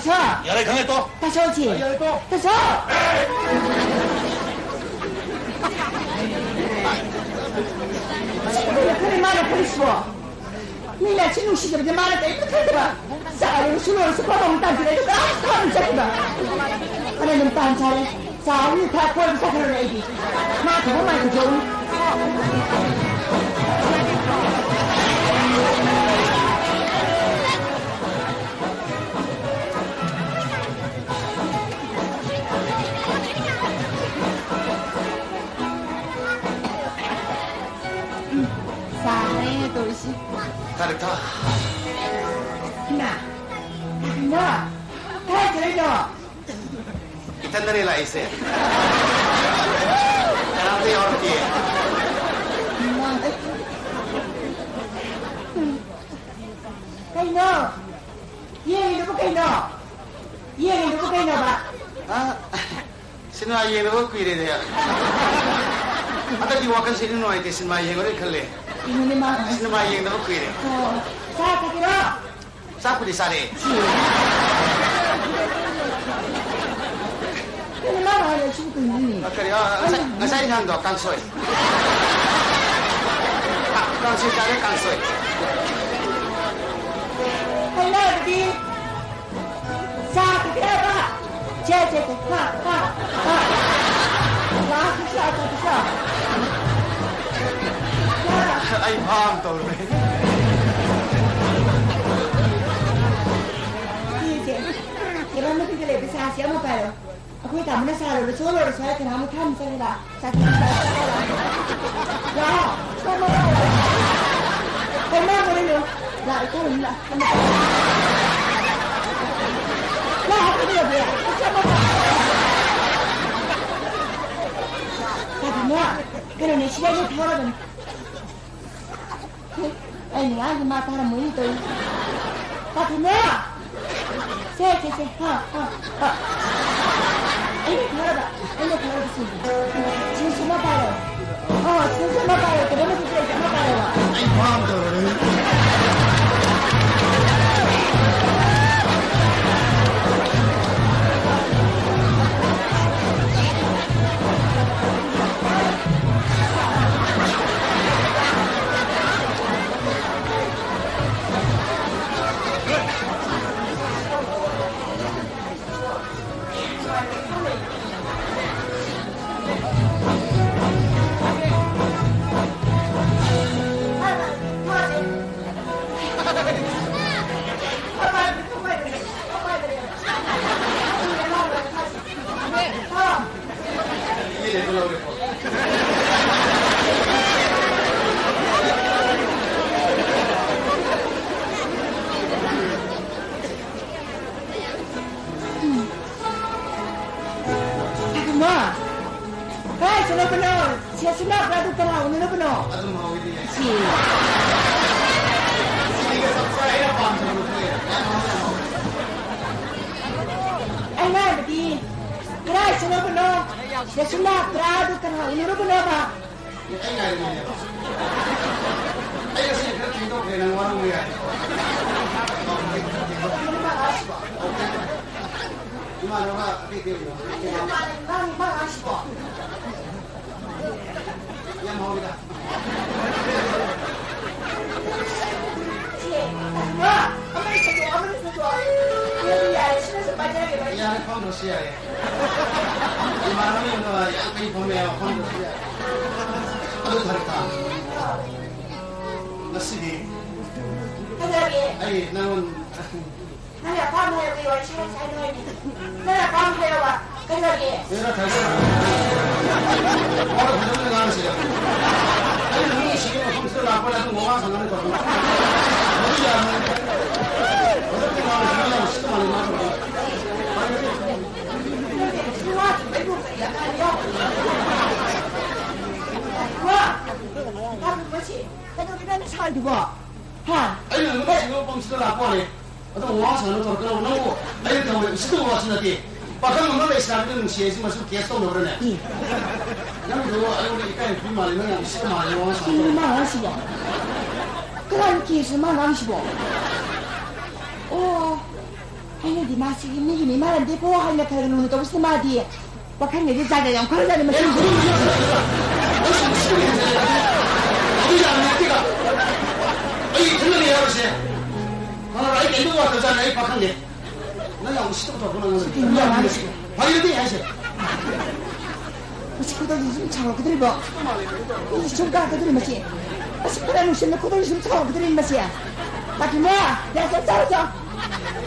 sao 야래 강에 또 ta sao chị ta sao 그래 말을 버리시고 니나 진우 시절 이제 말할 때 이렇게 해봐 사를 술을 습관하면 딴지래 깜깜 잡히다 하나님 딴차례 자 우리 다 구하면 사그런 애기 나 그거 말고 좋은 사랑해 도시 다르다. 나, 다 들려. 이탄다리 라이세. 나한테 어렵게. Cây nọ, yên nó có cây nọ, yên nó có cây nọ bà. 아, 신마 이행을 그 이래야. 아까 이 와kan 신이 노이데 신마 이행을 걸래. 이놈의 마. 신마 이행도 그 이래. 자, 가기로. 사쿠리 사래. 이놈의 마가 하려 죽고 있니? 아까리 사이 향도 강소이. 강소이 자래 강소이. Cây nọ đi. Sa cái đó bà. Chơi ha. Lá cái sao. 아이 밤 떠오르네. Chị ba mới cái lệ xa xíu mà phải rồi. Aku tak mana salah, betul loh saya kena makan saya dah sakit saya. Ya, sama. Kenapa boleh lo? Lah itu lah. Lah apa dia? Sama. Tapi nak, kalau ni siapa yang thora kan? Ini lagi mata orang mui tu. Tapi nak, saya, ha. Ini thora di sini. Cincin apa lo? Oh, cincin apa lo? Kenapa cincin apa lo? 아이 밤 떠오르네. 이게 내가 어렵고. Ma, hey, sino penuh? Siapa beradu penuh? Ini penuh. 아주 뭐 이래. Si. 이게 석사야 밤 떠오르네. Ay na, beti. Hey, sino penuh? Siapa beradu penuh? Ini penuh ba? 아이 나이네. 아이 선생님 그렇게 해도 되는 거는 뭐야? 이만호가 어떻게 되냐? Mang asbo. 야 먹이다. Si. Ma, amal satu. Ya, sino sa baca ke ba? 야 컴도 시야에. 이만호는 너 약간 보면 컴도 시야. 아주 다르다. 나시디. Kaya 아이 나는 Nana pam hai we wa chhe sai noi ni. Nana pam hai wa. Kaya 내가 달잖아. 바로 그전에 나는 시야. 아니 너무 시계가 컴퓨터 나빠라도 뭐가 상관이 없어. 어디야? 어떻게 나는 시계가 시도 많이 나고. Semua ibu saya kan yo. Wah. Kamu masih. Kau kita nak sai tu ba? Ha. 아니 너무 시계가 컴퓨터 나빠네. 어떤 뭐가 상관이 없어. 그럼 너무 아니 너 시도 왔으니까. bakal ngomong Islam itu mesti masuk kias tu orang ni. Yang itu orang ikan itu malam yang mesti malam orang sama. Ini mana sih ya? Keran kias mana sih bo? Oh, ini di masih ini malam dia pun hanya kerana nunggu tu mesti mati. Bahkan dia jaga yang kau jaga macam tu. 어디 가는 데가? 아이 들리네 아버지. 아, 이 개도 왔잖아 이 박한 게. 내가 시도부터 보는 거는 바이러디 해야지. 식구들이 좀 차고 그들이 뭐 이 좀가 그들이 뭐지 식구들은 신는 그들이 좀 차고 그들이 뭐지야 나도 뭐야 내가 싸우자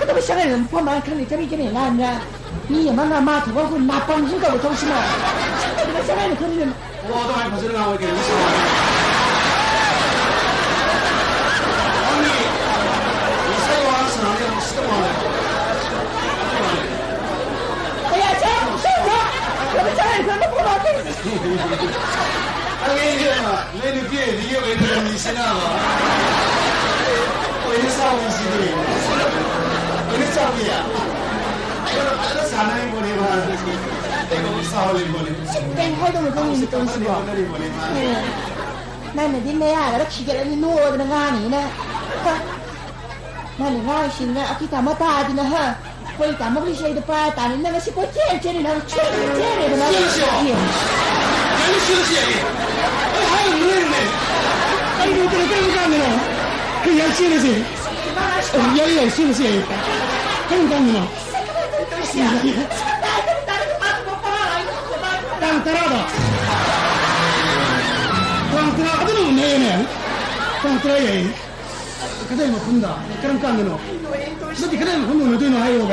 그들이 시간에는 보면 그런 점이 나냐 니 만나 마 두고 그 나쁜 생각을 조심해 식구들이 시간에는 그들은 너도 많이 벗어나 나오고 이렇게 있어. 아니 이 사이와 하는 사람이 시도 많아요. 야, 저 내 눈빛에 이게 왜 그런 미시나 봐. 왜 싸움이시니? 왜 싸움이야? 이거는 아주 사나이 보내만. 내가 싸움이 보내. 땡 활동을 거는 또 있어. 오늘이 보내만. 나는 니네야, 나 기계를 누워드는 거 아니네. 나는 나이신나 아끼다 못하지나 하. 거의 다 먹기 싫어도 봐. 나는 내가 싶고 제일 나는 제일 나. 싫어. 아니 싫으시야. 아유 그러네. 아니 이거 어떻게 가면 그 열심히지. 여기 열심히지. 행동이나. 땅따라다. 땅따라다는 뭐네? 땅따라야. 그다음에 뭐 본다. 그런 깡이노. 너희 그다음에 본다. 너희는 하요 봐.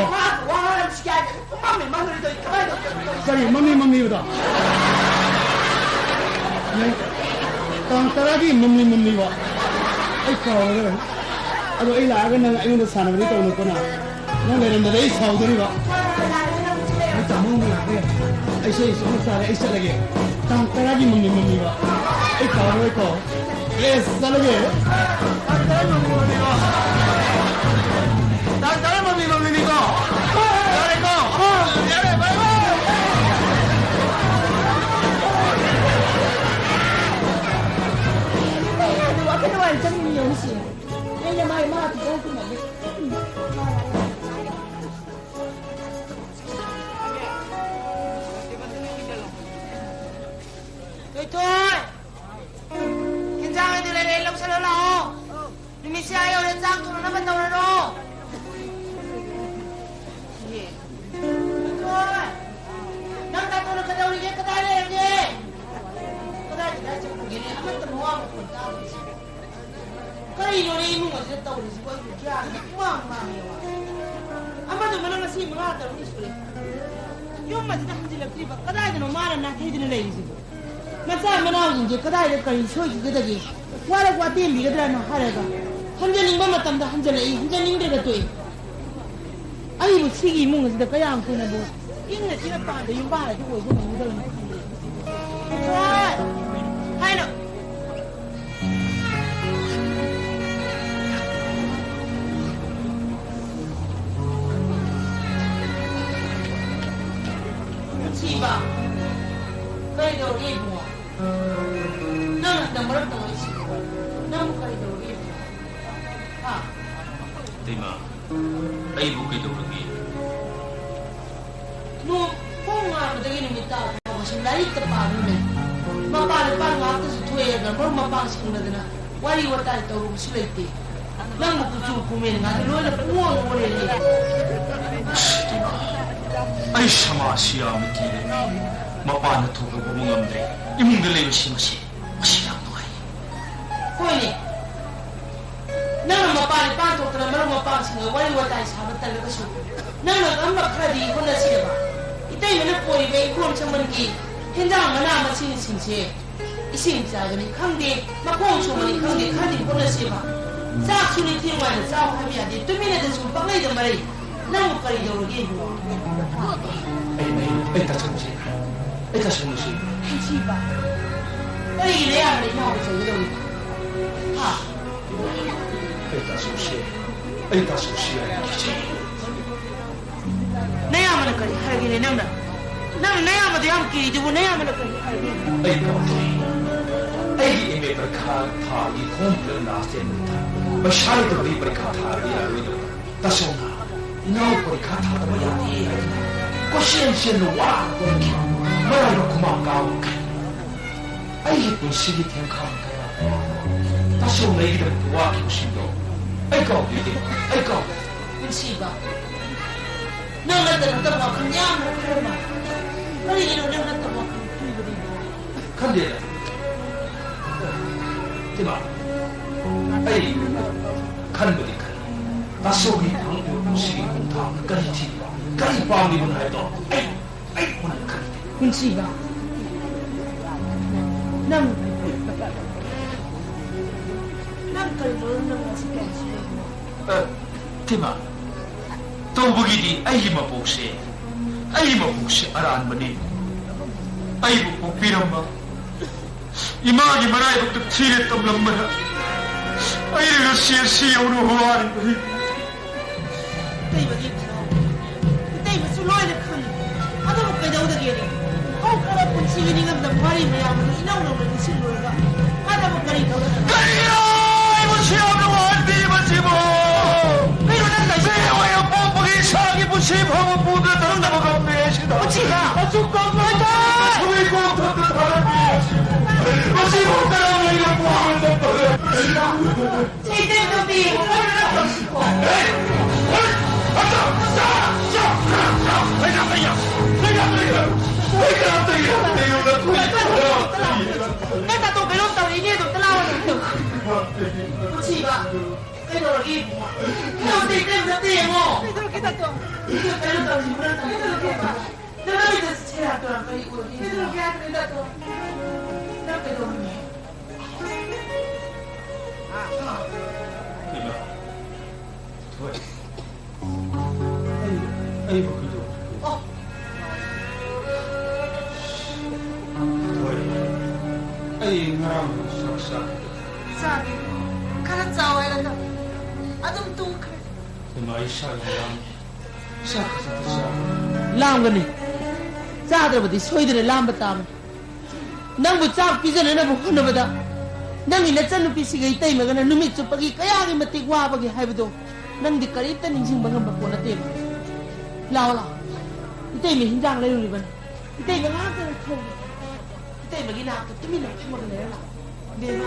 그래 맘미보다. 땅따라기 맘미와. 아이고 그래. 아도 이 나가는 이거는 사람들이 또 오는구나. 나는 내 사우들이 봐. 일단 먹는 거야. ऐसे बहुत सारे ऐसे लगे तरह की मम्मी का एक खाने को ऐसा लगे मम्मी को thôi hiện ra từ đây đến lúc sau đó nào đi mình xe yêu đến giang tụi nó bắt đầu rồi đó thôi đang ta tụi nó cái đầu đi cái tay này làm gì cái tay thì đã chụp cái này ăn tầm hoa một phần cao cái gì nó đi mua một cái tàu thì chỉ có cái kia mà nhiều à mà tụi nó xí mà tao đi xuống nhưng mà chỉ đang chỉ là cái cái tay thì nó mà là thấy thì nó lấy gì 맞아 맨날 이제 그다이를 거리 소기 그다기 와라고 왔대 미거들아는 하래가 한전인 거 맞담다 한전에 이 한전인들가 또 아이 뭐 시기 먹는 데 그냥 그냥 뭐 있는 지나 빠데 윤바라 주고 이제 미거들 와 하이노 치바 그래도 우리 너는 너무 어렵다고 했지. 너무 그래도 우리 아. 대마, 아이 보기도 그러기. 너 뽕아 되기는 믿다. 무슨 나이 때 빠르네. 마빠를 빠른 거 앞에서 토해가 뭘 마빠가 시킨다더나. 와리 왔다 또 무슨 있대. 난 먹고 좀 보면 나 너네 뽕 오래니. 대마, 아이 샤마시야 미끼네. 마빠는 두고 보고 없네. 이문들 내요 심시. Koini, nang mapani pato kana maro mapang singa wali watai sama talaga su. Nang nagamba kradi ko na siya ba? Itay mana pori ba ikon chaman ki hendang mana masin sinse. Isin sa gani khangde makong chumani khangde khadi ko na siya ba? Sa suni tirwa na sa kami ade tumina da su pakai da mari. Nang kari da rogi ho. Ay ta chanji. Ay ta chanji. Chi ba. Ay ile ya ni ma ko so do. 하. 에이다 소시야. 내야만 그리 하기는 넌 내야만 양 길이 두고 내야만 그리 하기는 에이 이메 버카 타기 콤플 나스텐다. 마샤이도 리 버카 타기야 로이도. 다소나. 나우 버카 타다 뭐야디. 고시엔시는 와. 뭐라고 고마워. 아이 부시기 텐카. 다시 오늘 얘기들 도와주고 싶도. 아이고, 아이고. 문치가. 너가 들었던 거 그냥 뭐 그러마. 빨리 이러려 했던 거 그리고. 근데, 대마. 아이, 가는 거니까. 다시 우리 방금 시기 공타 끝까지 튀기고. 까지 방리분 해도. 아이, 오늘 가는데. 문치가. 난 대마, 또 보기디 아이마 복시 아란 머니. 아이고 복비란마 이마기 말아이부터 티를 떠블란마라 아이를 시오는 호하는 거리 이때이 이때이 술로이를 큰 아도 그대우되게 가라 본시기니 감다 말이 뭐야면 이나오는 실로가 가다 보니 아이야 이거 시험을 완비 마시고 이러는다 세워야 뽀뽀기 상이 부심하고 모두 다른다고 감내시다 어찌가 죽건마다 소위 공터도 다른 마시고 따라오는 이거 뭐하면 덮어요 제대로비 내가 또 배웠다고 얘기해도 떠나오는데 치가 그대로 이거 어디 때문에 떼고 그대로 기다려 이거 배웠다고 지금 그대로 해봐 내가 이제 제가 또 아까 이거 그대로 해야 된다 또 이렇게 도는 아이고 그죠 아이 나랑 싹싹 싸게 가라 싸워야 된다 아좀 뚱 그래 마이 샤이랑 싹싹 람거니 짜들어버디 소이들의 람바땀 낭부 짝 삐져내나부 혼나보다 낭이 내짠누피시가 이따이 먹으나 누미 쭈빠기 까야기 마띠 와바기 하이브도 낭디 까리따 닝싱방은 바꾸나 떼봐 라오라 이따이 미 힌장 레유리바니 이따이 미 하나를 통 이따이 미 기나도 뚜미나 피먹은 내라 내봐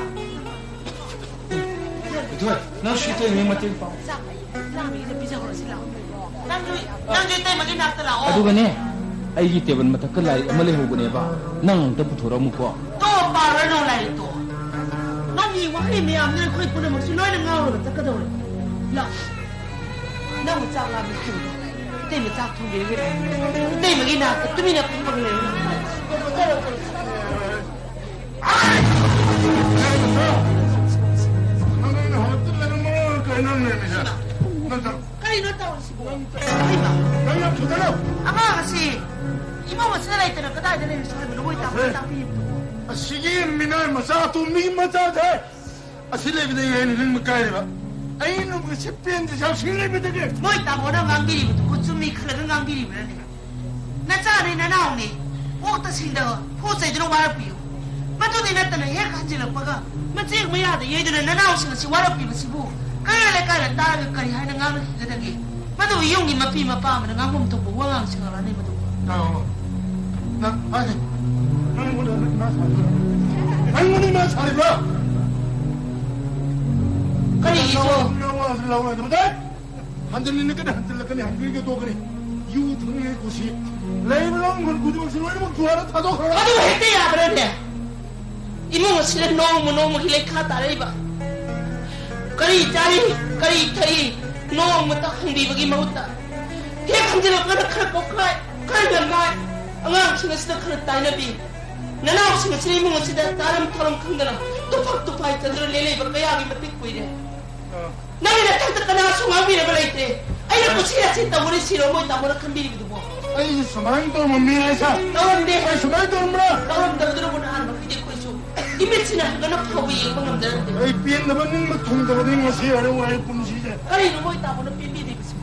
나 슈테 맹마팅 빠 람이 이제 삐져버렸지 라오 낭주 이따이 미 기나도 라오 아두가네 아이기 때문에 마타 끌라이 아말레 호고네바 낭 더부터라무고 또 빠르 놀라이 또 이 와리 미암들 거의 보내 먹지 너희는 가오로 닦아더래 라 너무 짝라면 키우고 때문에 짝퉁 게게 때문에 기나 뚜미나 팍팍을 내요 까리 넣었다 오시고 아마 아가씨 이모가 지나라 있더라 그다음에 내는 사람이 누구 있다고 딱 비입도 시기 미날 마사 또 마사 돼 아실레비데 얘는 뭐까리바 아이는 그 십변데 잘 실레비데 뭐 있다고 나 강길이부터 고추미 그런 강길이부라네 나 짜리 나 나오니 옷도 신다 포세들은 와르비요 맞도니 나타나 해 간지를 빠가 맞지 뭐야도 얘들은 나 나오시는 시 와르비고 시부 까래 따라가까리 하는 강을 기다기 맞도 이용이 마피 마빠면 강범도 뭐 왕앙싱을 안 해봐도 나 아니 할머니만 살이봐 그래 이소 한들리니까 한들리니까 한들리게 또 그래 유통의 곳이 레이블랑 걸 구조실 왜냐면 두하나 타도 그래 아주 했대야 그러네 이모가 실은 너무 길에 카다래봐 그리 짜리 그리 타이 너무 딱 흥비버기 먹었다 걔 간지러 그렇게 그러면 안강신을 쓰다 그렇다 따이나비 나나오신을 쓰다 이모가 쓰다 다른 털은 큰거나 뚜팍 있던들 레레이버 그야기 맞듣고 이래 나이나 탁탁하나 송하비를 그랬대 아이고 치야 쳤다 우리 싫어 뭐 있다 뭐라 큰 비리기도 뭐 아이 수많은 또 미래사 나온데 아이 수많은 또 뭐라 나온다 들어보나 하는 거 그게 거이쇼 이메치나 하거나 파고 얘기만 하면 되는데 아이 삐엔다버는 뭐 통다버는 것이 어려워 할 뿐이지 아니 뭐 있다 뭐는 삐삐리고 싶어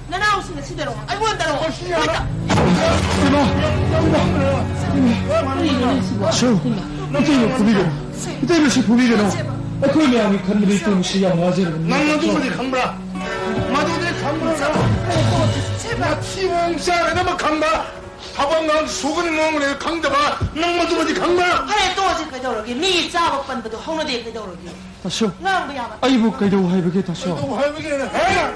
나나오신을 시대로 아이고 한다로 뭐 있다 이때이 부비게 이때이 시 부비게 너 그러면 아니 간들이 이때이 시야 맞으는 나도 어디 강브라 마도 어디 강브라 나 티몽샤에다 막 강바 하방강 속은 놈을 강다봐 낭마도 어디 강바 하래 또 어제 그대로기 미 짜고 뻔도 홍로대 그대로기 다시오 나무야 아이고 그래도 하이브게 다시오 또 할머니는 해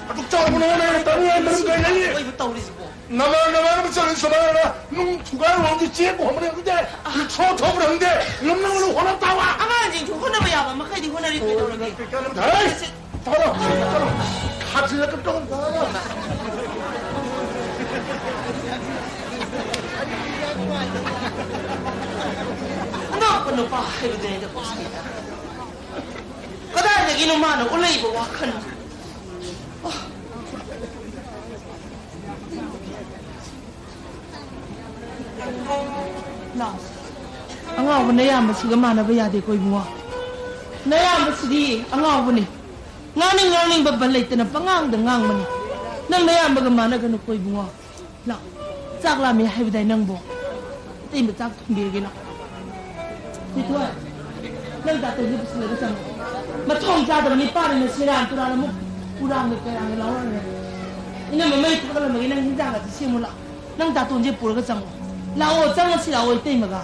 아주 짜고는 하나 땅이 안 되는 거야 아니 어이부터 우리 집고 나만 저기서 말하라 놈 두가를 어디 찌고 하면 근데 초톱을 한데 놈놈을 화났다 와 아마 이제 혼나봐야 막 하이디 혼나리 그대로기 에이 따라 같이 약간 조금 따라 너 봐, 이거 되는데 보십니다. 그다음에 이놈만은 원래 이거 와큰. ꯑꯉꯥꯎꯕ ꯅꯌꯥꯝꯕꯁꯤꯒ ꯃꯥꯟꯅꯕ ꯌꯥꯗꯦꯀꯣ ꯏꯕꯨꯡꯉꯣ ꯅꯌꯥꯝꯕꯁꯤꯗꯤ ꯑꯉꯥꯎꯕꯅꯤ ꯉꯥꯡꯅꯤꯡꯕ ꯕꯟ ꯂꯩꯇꯅ ꯄꯉꯥꯡꯗ ꯉꯥꯡꯕꯅꯤ ꯅꯪ ꯅꯌꯥꯝꯕꯒ ꯃꯥꯟꯅꯒꯅꯨꯀꯣ ꯏꯕꯨꯡꯉꯣ ꯂꯥꯛ ꯆꯥꯛ ꯂꯥꯝꯃꯦ ꯍꯥꯏꯕꯗꯥꯏ ꯅꯪꯕꯣ ꯑꯇꯩꯕ ꯆꯥꯛ ꯊꯣꯡꯕꯤꯔꯒꯦ ꯂꯥꯛ ꯊꯣꯏ ꯅꯪ ꯗꯥꯛꯇꯔꯁꯦ ꯄꯨꯁꯤꯜꯂꯒ ꯆꯪꯉꯣ ꯃꯊꯣꯡ ꯆꯥꯗꯕꯅꯤ ꯄꯥꯔꯤꯅ ꯁꯦꯔꯥꯟ ꯇꯨꯔꯥꯟ ꯑꯃꯨꯛ ꯄꯨꯔꯥꯡꯒ ꯀꯌꯥꯡꯒ ꯂꯥꯎꯔꯛꯑꯦ ꯏꯅꯝꯃ ꯃꯩ ꯊꯥꯒꯠꯂꯝꯃꯒꯦ ꯅꯪ ꯍꯤꯟꯖꯥꯡꯒꯁꯤ ꯁꯦꯝꯃꯨ ꯂꯥꯛ ꯅꯪ ꯗꯥꯛꯇꯣꯟꯁꯦ ꯄꯨꯔꯒ ꯆꯪꯉꯣ ꯂꯥꯛꯑꯣ ꯆꯪꯉꯁꯤ ꯂꯥꯛꯑꯣ 이때마가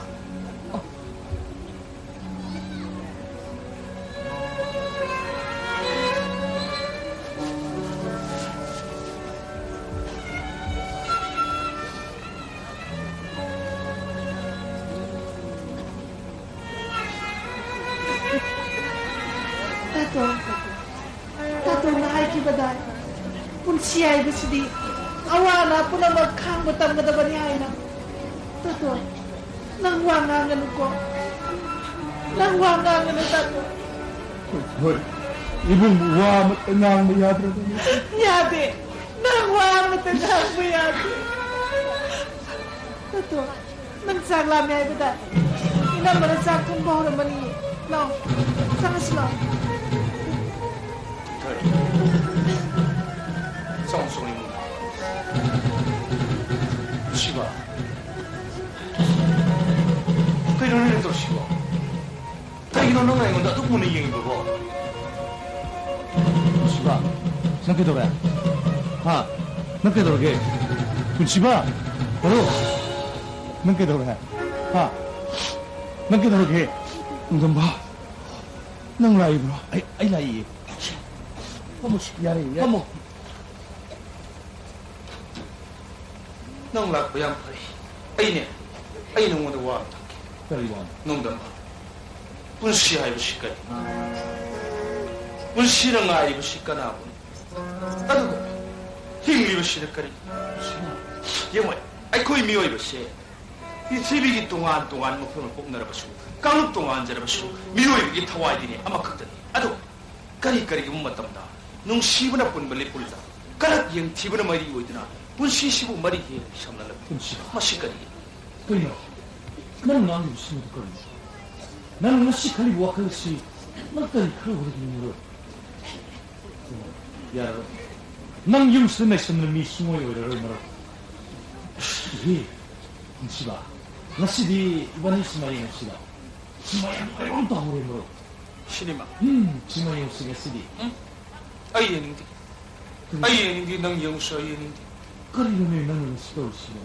tato na haikibada pun siya ibasidi awana pun ang magkangutang madabani ay na tato nang wangangan ko nang wangangan na tato Hoy, ibong wa matangang mo yadra yabe nang wang matangang mo yabe tato nang saglami ay bada ina marasak kung bahura mani no sama sila 성송이 뭐 시바 그 이런 애들 시바 자기 너는 거 이건 나도 보는 얘기 보고 시바 넘게 돌아 아 넘게 돌게 그 시바 바로 넘게 돌아 아 넘게 돌게 좀 봐. nang laibro ay lai vamos yari vamos nang lak bayam pai ai nung mo wa kari wan nung dam bun si ai bu sikai bun si nang ai bu sikana bu adu hing bu si kari yemo ai koi mi oi bu si 이 세비기 동안 목표를 뽑느라고서 강업 동안 저러고서 미로이기 타와이디니 아마 극단이 아도 까리까리 못 맞답니다 농 시분아 분 벌리 불자 까락 영 티브나 말이 오이드나 분 시시부 말이 해 샴날라 분시 마시까리 그이나 나는 나는 무슨 거리 나는 무시 칼리 와클시 나까리 그러고 있는 거 야, 난 용스네 선는 미스모요 이러는 거 이 분시바 Nasidi iban Ismail sila. Ismail ang tawag mo. 신이마. Ismail sila sidi. Ay hindi nang 영수 ay hindi. Karino na nang sila sila.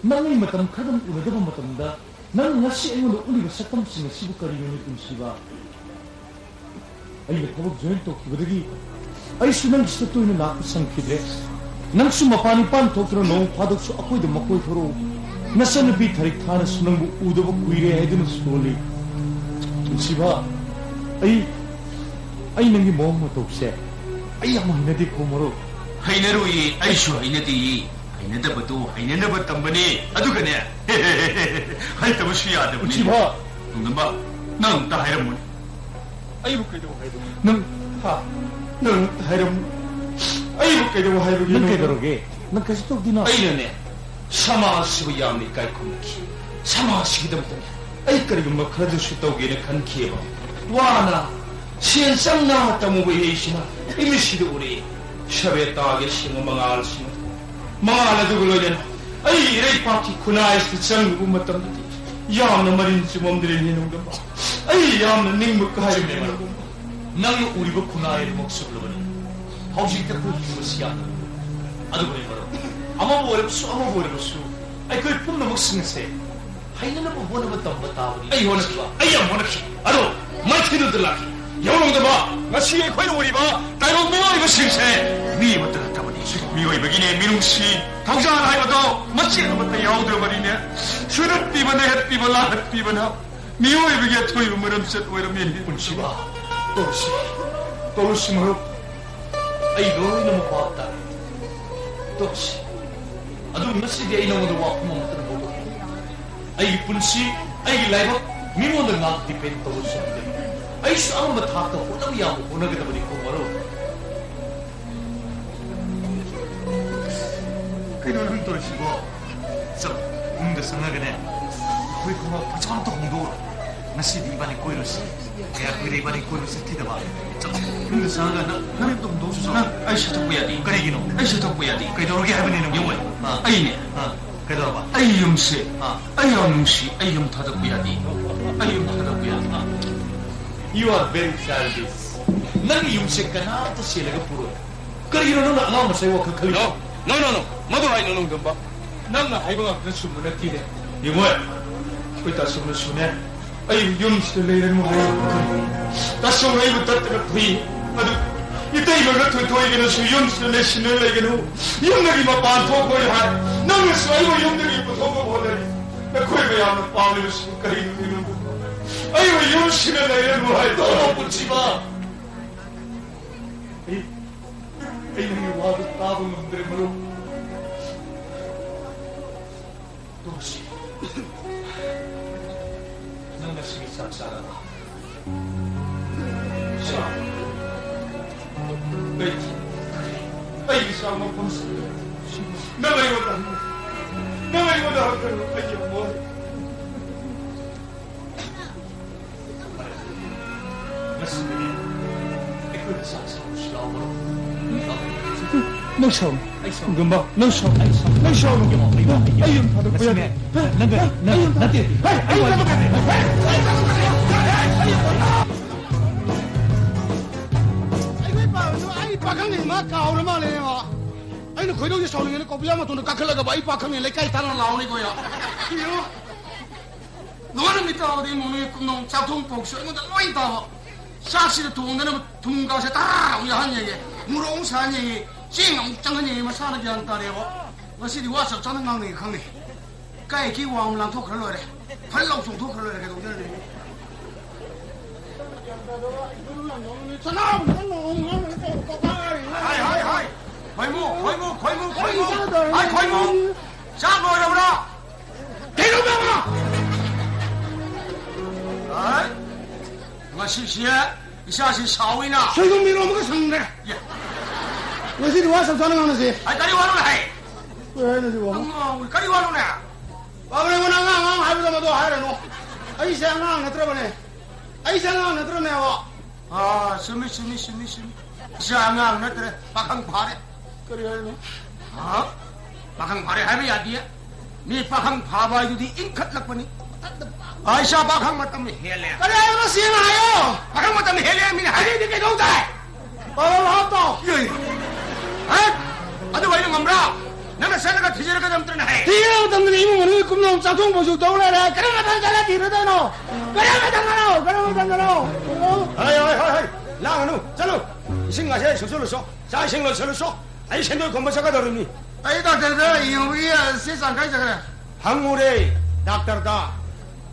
Nangay matam kadam una daw matamda. Nang nasi ay mo uli sa tam sila sibu karino ni Tunsiba. Ay nagpapag join to kibadagi. Ay sunang gusto to ina nakusang kidre. Nang sumapani pan to pero nung padok so ako'y damakoy toro. Nasaan na bitarik na sunang uda ba kuire ay din suli. Tunsiba, ay nangi mo matokse. Ay ang hinadi ko maro. Hay naruyi, ay siya hinadi. Hay nadabato, hay nanabatambani. Ado ka niya. Hay tamo siya adabani. Tunsiba, nung ba, nang tahiram mo. Ay mo kayo hayo. nang tahiram. Ay mo kayo hayo. Nang kayo daroge. Nang kasi to di na. Ay na niya. 사망하시고 야미 깔끔하기 사망하시기 때문에 아이까리 좀 막하도 싶다고 얘네 간 기회가 와나 시엔상 나왔다 뭐고 예시나 이미시도 우리 샵에 따게 심어 망할 심어 망할래도 그러냐 아이 이래 파티 쿠나이스 정부 못담디 야는 말인지 몸들이 해놓은 거 아이 야는 닝먹고 하지 말고 나는 우리 그 쿠나이를 목숨을 버리 하우식 때 그 힘을 아도 그래 바로 아마 보려보수 아이 그걸 뿜는 먹으면서 하이는 뭐 보는 것도 안 봤다 우리 아이 원하기 아이 안 원하기 아도 마이트도 들라기 영웅도 봐 마시에 거의 우리 봐 나이고 미워 이거 실세 미워 들었다 보니 미워 이በ기네 민웅씨 당장 하나 해봐도 멋지게 못해 영웅들 버리네 수렵 비번에 햇 비번라 햇 비번하 미워 이በ기야 토이 음물음셋 오이러면 운치봐 또시 뭐로 아이 너희 너무 고맙다 또시 aduh mesti dia ino mo waktu mo terbodoh. Ay punsi, ay laibot, mimo na nga dipento sa atin. Ay saan matata ko nang yawo ko na kita balik ko maro. Kaya nung to sibo. So, kung da sana gane. ꯑꯩꯈꯣꯏ ꯈꯨꯡꯒꯪ ꯐꯖꯕ ꯑꯝꯇ ꯍꯣꯡꯗꯣꯛꯎꯔꯣ ꯉꯁꯤꯗꯤ 이번에 꼬이러시 ꯀꯌꯥ ꯀꯨꯏꯔꯦ 이번에 꼬이러시 ꯊꯤꯗꯕ ꯆꯪꯗ ꯆꯪꯉꯒ ꯅꯪ ꯑꯝꯇ ꯍꯣꯡꯗꯣꯛꯎꯁꯨ ꯅꯪ ꯑꯩ ꯁꯠꯇꯣꯛꯄ ꯌꯥꯗꯦ ꯀꯔꯤꯒꯤꯅꯣ ꯑꯩ ꯁꯠꯇꯣꯛꯄ ꯌꯥꯗꯦ ꯀꯩꯗꯧꯔꯒꯦ ꯍꯥꯏꯕꯅꯤ ꯅꯪ ꯌꯦꯡꯉꯣ ꯑꯩꯅꯦ ꯀꯩꯗꯧꯔꯕ ꯑꯩ ꯌꯨꯝꯁꯦ ꯑꯩ ꯌꯥꯝ ꯅꯨꯡꯁꯤ ꯑꯩ ꯌꯨꯝ ꯊꯥꯗꯣꯛꯄ ꯌꯥꯗꯦ ꯑꯩ ꯌꯨꯝ ꯊꯥꯗꯣꯛꯄ ꯌꯥꯗꯦ You are very childish. ꯅꯪꯒꯤ ꯌꯨꯝꯁꯦ ꯀꯅꯥꯝꯇ ꯆꯦꯜꯂꯒ ꯄꯨꯔꯣꯏ ꯀꯔꯤꯒꯤꯅꯣ ꯅꯪꯅ ꯑꯉꯥꯡ ꯃꯆꯥ ꯋꯥꯈꯜ ꯈꯜꯂꯤꯅꯣ No. ꯃꯗꯨ ꯍꯥꯏꯅꯣ ꯅꯣꯡꯗꯝꯕ ꯅꯪꯅ ꯍꯥꯏꯕ ꯉꯥꯛꯇ ꯆꯨꯝꯕ ꯅꯠꯇꯦꯅꯦ ꯌꯦꯡꯉꯣ ꯑꯩꯈꯣꯏ ꯇꯥꯁꯧꯅꯁꯨꯅꯦ ꯑꯩꯕꯨ ꯌꯨꯝꯁꯤꯗ ꯂꯩꯔꯅꯨ ꯍꯥꯏꯔꯛꯄꯅꯤ ꯇꯥꯁꯧꯅ ꯑꯩꯕꯨ ꯇꯠꯇꯅ ꯐꯨꯏ ꯑꯗꯨ 이따이로가 토이기는 수용수를 신을 내기는 용력이 막 반토고야 할 너는 수아이고 용력이 부서고 보다니 나 코에가 야는 빠르는 신까지 있는 거 아이고 용신을 내는 거 할 또 붙지마 이 형이 와도 따분 놈들의 물어 도시 너는 신이 싹싸라 أي سامو خمس نما يودا أي أمور نسمي يكون ساس شلامر نشوم جنبا نشوم أيام هذا بيا نتي पाखंग मा काउर माले मा आइनो खोइदो जे साउलिङले कपिला मा तोनो काखलगा बाई पाखंग ले काइ ताना लाउने गयो यो नोन मिता ओदि मोनु कुनो चाथुङ पोक्सो इमो द लोइ ताव सासी द तुङदन तुङ गासे ता उया हान्ये मुरोङ सान्ये जिङ अङ चंगने मा साना ज्ञान तारेबो मसिदि वास चंग नङने खंने काइ कि वाम लां थोख खलोरे फल लौ सुङ थोख खलोरे के दोजने 하이 거이무 자 뭐라고라 대로병아 아이 누가 시시해 이샤시 사위나 설동민은 뭐가 상래 예 왜시 와서 자는 거는지 아이 까리 와노네 왜 이러지 뭐 우리 까리 와노네 바브레 원앙 하면서 뭐 하려노 아이 생각 나 들어보네 아이 생각 나 들어네 와 스미 생각 나 들어 박항 파래 그래 하려노 박항 파래 하면 야디야 니 박항 파바이두디 인컷락보니 아이샤 박항 맞다면 헬래 그래 하려노 시행하여 박항 맞다면 헬래 미니 하리 되게 동대 바로 예 아들 왜 이런 겁라 나는 생각가 뒤지르가 담들나 해 뒤지르가 담들나 이모는 꿈놈 짜통 보시고 떠올라라 그러면 당자라 뒤르다노 그러면 당가노 하이 라가노 자루 이생가세 소소로서 자생로 소로서 아이 생도 건버서가 더르니 아이 닥터다 이용이야 세상 가자 그래 항물에 닥터다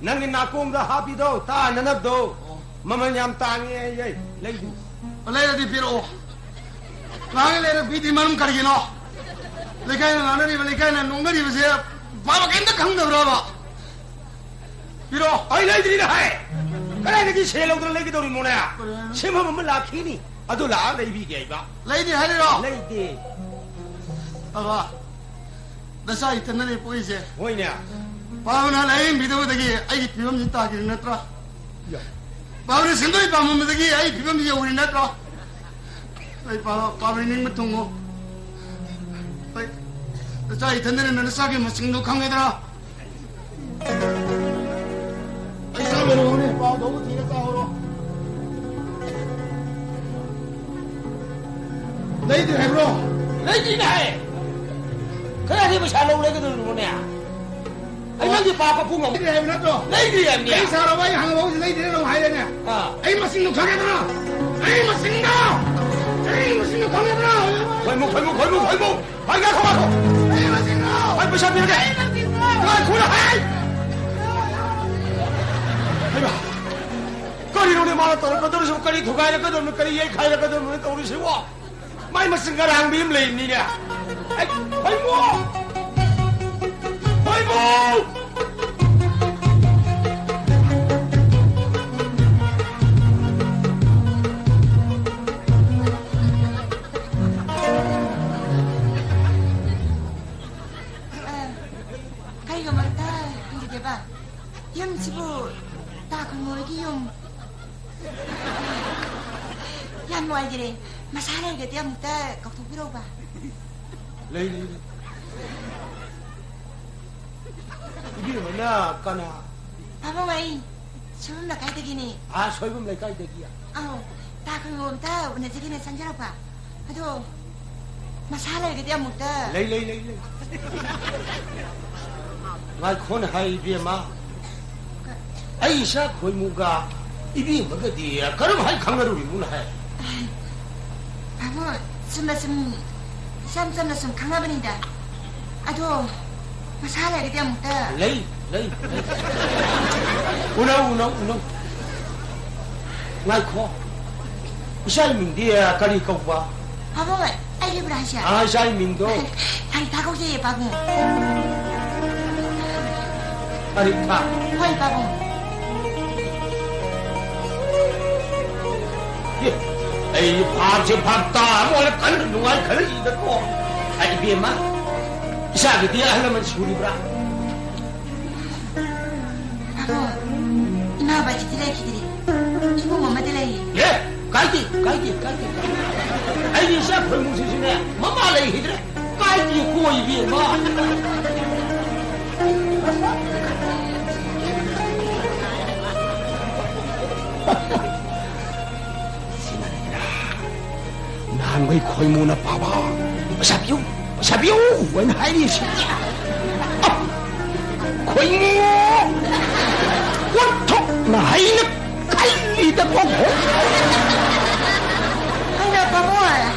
nangi nakum da happy do ta nanab do mama nyam tangi ye leidi leida di piro nangi leida bidi manum kargino लेकिन नाना नहीं बोले क्या ना नोंगर ही बसे बाबा कहते कहाँ दबरा बा पिरो आई नहीं दिली ना है करे नहीं कि शेल उधर लेके तो रिमोने आ शेम हम लाखी नहीं अदो ला नहीं भी गया बा लेदी है लो लेदी बाबा दशा इतना नहीं पोई से वही ना बाबा ना नहीं बिदो दगी आई पिरम जिता की नत्रा बाबा ने सिंधु पामु में दगी आई पिरम जी उड़ी नत्रा आई बाबा नहीं मत तुंगो 자 이때는 너는 싸게 멋진도 강해더라 이 싸면 오네 와 너무 뒤에 싸우러 레이드 해브로 레이드나 해 그래 니뭐 잘 나오래거든 뭐냐 아이 nanti papa punga 레이드 해브나 또 레이드 해브냐 이 사람 와이 항 먹으면 레이드 해놓으면 하야 되냐 아이 멋진도 강해더라 아이 멋진도 강해더라 걸목 아이 가서 Ay, pues ya mira. Ay, cura, ay. Ay ba. Kari no ne mara tor ko tor so kari thugai la ko tor kari ye khai la ko tor ne tor se wa. Mai ma singar hang bim le ni ne. Ay, ay mo. Ay mo. 이거 다 그모에게 좀 얀 모아이기래 마사를 그때 못다 걱정 빌어 봐. 레이 이게 뭐냐 까나 바보가이 술나 가야 되기니. 아 소금 레이 까야 되기야 아우 다 그모다 오늘 저기는 산자로 봐. 아도 마사를 그때 못다. 레이 말 콘 하이 비마 아이샤 고이무가 이비 뭐가디야 그럼 하이 강나루 이문 해 바보 숨 쌈쌈 강아버린다. 아도 마사를 그때 못다. 레이 우나 말 코 이샤이 민디야 까리 까봐 바보가 알리브라 하시야. 아 이샤이 민도 다리 다고기에 바보. 까리 타 허이 바보. 에이 밥다 뭐래 가는 동안 가는 이거 아니 비마 이샤게 디야 하려면 수리브라 바보 이마 아버지 기들이 이거 엄마 들래. 예 가이디 아이 이샤 벌무시시네 뭐말래 히드래 가이디 고이 비마 난왜 고이무나 봐봐 샤비오 웬 하이리 신이야 고이무 원통 나이는 깔리다 보고 하나 바보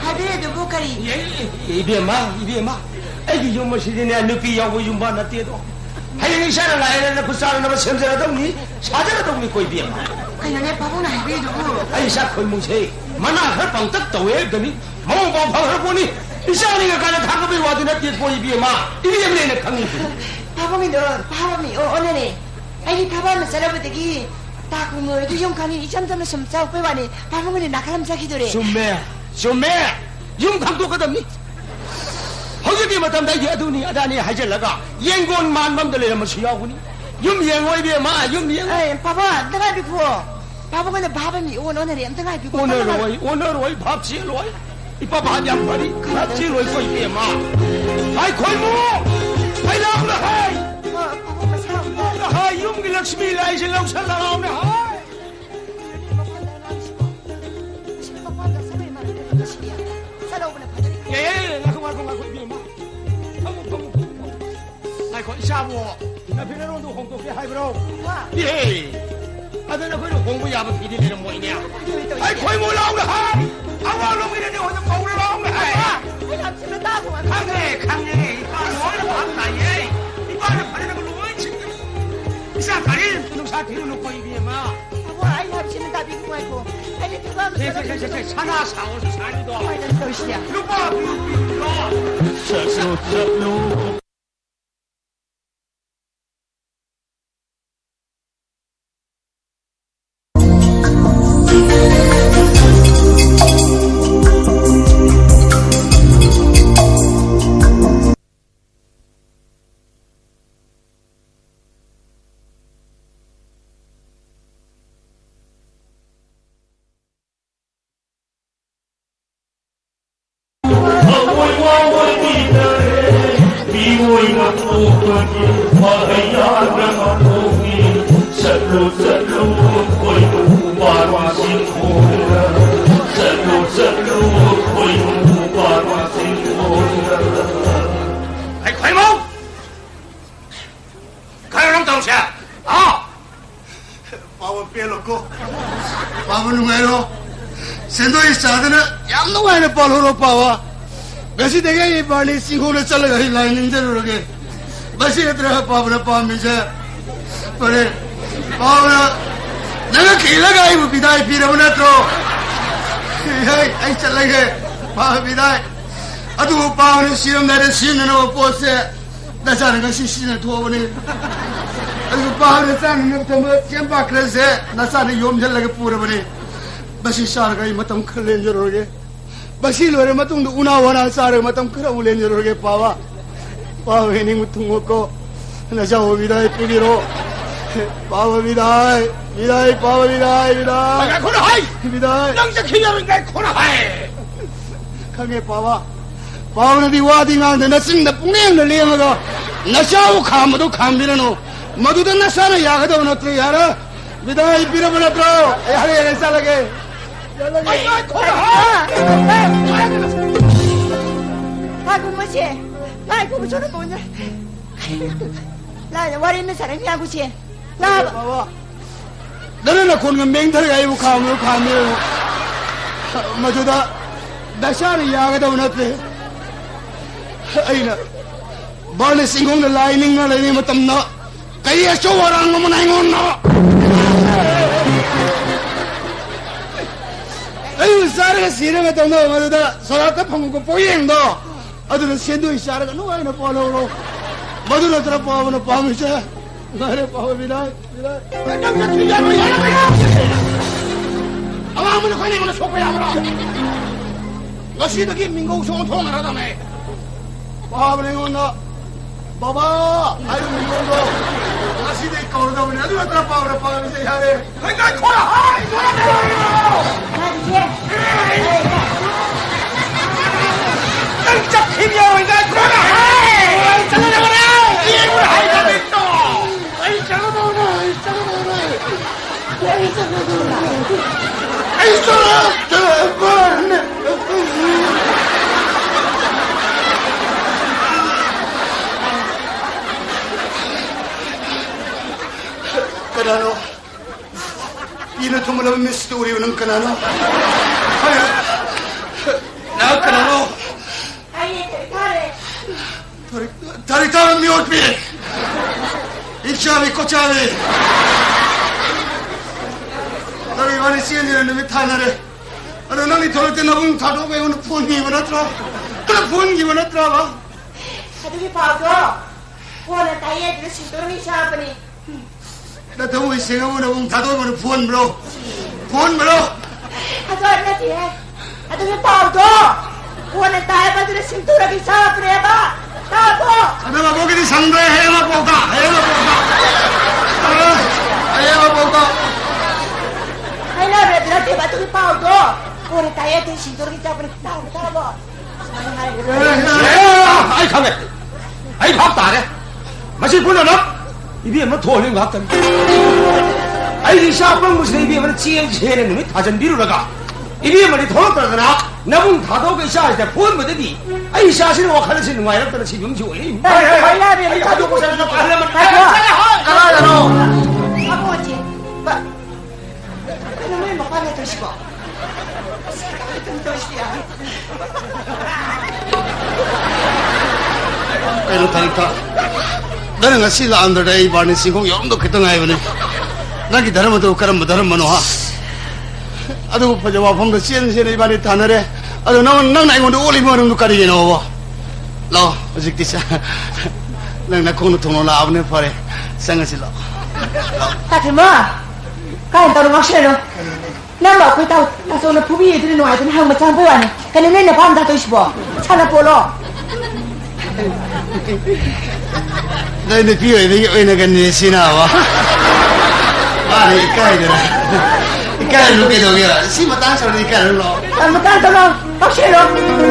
하드레도 보카리. 이비마 애기 좀 시리네 늦게 야고 윤바나 때도 하이리 샤라 나이는 그 사람은 sem세라더니 사자라더니 고이비마 아니 바보나 하드레도. 아이샤 고이무세 만나 헐빵 떡도에 더니 몽방 방을 이샤니가 가는 다급이 와드나 뒤에 고이비마 이비엠네는 강이지 바보미 오늘에 아니 가봐면 살아보더기 다 그모 그 용칸이 이참참을 좀 싸우고 빼와니 바보미 나가람 사기더래. 좀매 용강도 거든니 허기비 못함 다 여두니 아다니 하질라가 영곤 만맘들레면 수야구니 염영오이비마 염영 에이 바보 내가 비고 바보가 바보미 오늘에 엄청나 비고 오늘 밥 지로이 이 바바 한 양파리 밥 지로이 고이비마 아이 골무 아이 나오나 하이 바보가 사온다. 하이 용기 락스미 라이실라우 살라오네 하이 예, 나고 이비마 아이고 이샤보 나 비례로도 홍도게 하이브로 예 아들 그는 공부 야부 비리는 뭐이냐 아이 거의 몰라오네 하이 아와로 비리는 어디 거울 나오네 하이 남친은 따고 강해 이빨 뭐를 봤나 예 이빨을 버리는 걸로 왜 친구니 이사 다리 누사 뒤로 놓고 이비마 바보 아이 남친은 다 비고 말고 아니 들어가면 사나 사오서 사니도 아이는 것이야. 루파 cer로 아이 과이모 가요랑 동시야 바보 빼놓고 바보 누구예요? 센도이 사드는 양 누구예요? 발로로 바와 몇이 되게 이 빨리 시골에 잘라가 이 라인인 대로 그러게 맛이 들어가 바보나 바미제 그래 바보나 내가 길러가 이거 비다이 비려보나 또 아이 잘라게 바보 비다이 아두 바보는 시험 내려 시는 거 보세 나 자는 것이 시는 도와보니 아이고 바보는 싸는 것부터 뭐 잼바 그래세 나 싸는 용절라게 뿌려보니 맛이 싸르가 이 마땅 클렌 저러게 맛이 노래 마땅 우나와나 싸르가 마땅 크라울렌 저러게 바와 바보 해닝 무퉁 먹고 나 자오 비다이 뿌리로 바보 미다이 미다이 바보 미다이 미다이 내가 고나하이 미다이 낭자 키냐는 내 고나하이 강에 바바 바보는 디 와딩한테 나 싱다 뿡냉을 리어가 나 샤우 카모도 감비는 모두도 나 사는 야가도 너트 야라 미다이 비라버나 트로 야래 살라게 아이 고나하이 아구 뭐지? 아이고 저는 뭐냐? 나 와리 있는 사람이 아구지? 나 바바 너는 나 고는 맹탈이 아이고 감비는 모두다 나 사는 야가도 너트 아이나 balne singong na lining na lining matam na kaya siya warang mo na ingon na ay sara ka sira ka tawna maduda sara ka pangu ko poyeng do aduna sendo isara ka no ay na polo ro maduda tra pawa na pawa siya ngare pawa bilay nang sa kinya mo yan awa mo na kanya mo na sokoya mo ngasi dagi minggo song thong na dame pawa na ingon na baba ayo ingon do ngasi de kaur da mo na aduna tra pawa siya yare 내가 고나하이 아구지? 낭자 키냐는 내 고나하이 잘라내거라 이걸 하이가 됐어 아이 잘라내거라 아이 잘라내거라 Kanano? Ina tumalaw mi story ng kanano? Ay, na kanano? 아니 가래. Tarik-tarik mi otpi. Ikshami kochami. Dari wani siya nila na mitanare. Ano nang itolite na bung tado ko yung phone gi manatra. Tala phone gi manatra ba? 아두기 봐도 오늘 다이에 그 신도를 샤버니. Na tawo isiga mo na bung tado mo phone bro. Phone bro. 아두 안 뒤에 아두기 봐도 오늘 다이에 그 신도를 샤버니 봐. 봐도. Ano ba ko kini sangre hema poka. Hema poka. 하이나 베드라티 바두기 봐도 오늘 다이에 그 신도를 샤버니 봐. 아이 강해 아이 밥도 안해 마실 분은 없 입에 뭐 돌린 것 같던데 아이 샤방 무슨 입에 뭐 지행체는 놈이 다전 미루다가 입에 뭐니 돌 떨어져나 나붕 다도게 샤할 때 보는 거 되니 아이 샤시는 wak하는 시는 거야 이렇다는 지금 지원이 아이 가도 보자 좀 하려면 가라가라 아버지 그놈을 못 받아 드시고 Pero talita. Dahil nga sila under day barni singkong yung do kita ngayon ni. Nagi daram to karam mano ha. Ado pa jawab hong siyan ibani tanare. Ado nang ingon do uli mo nung kari gino wa. Lo, ojik tisa. Nang nakong tuno la abne pare. Sanga sila. 하지마 가인 따로 막시로 나마 그다 나서는 부비들이 놓아든 항마 참 보아니 근데 내내 밤다 또 싶어 차나 보러 Dahil na piyo, ay naganyan sinawa. Pare, ikay na. Ikay na kayo kaya. Si matang sa rin ikay na. 잘못한 사람 확실로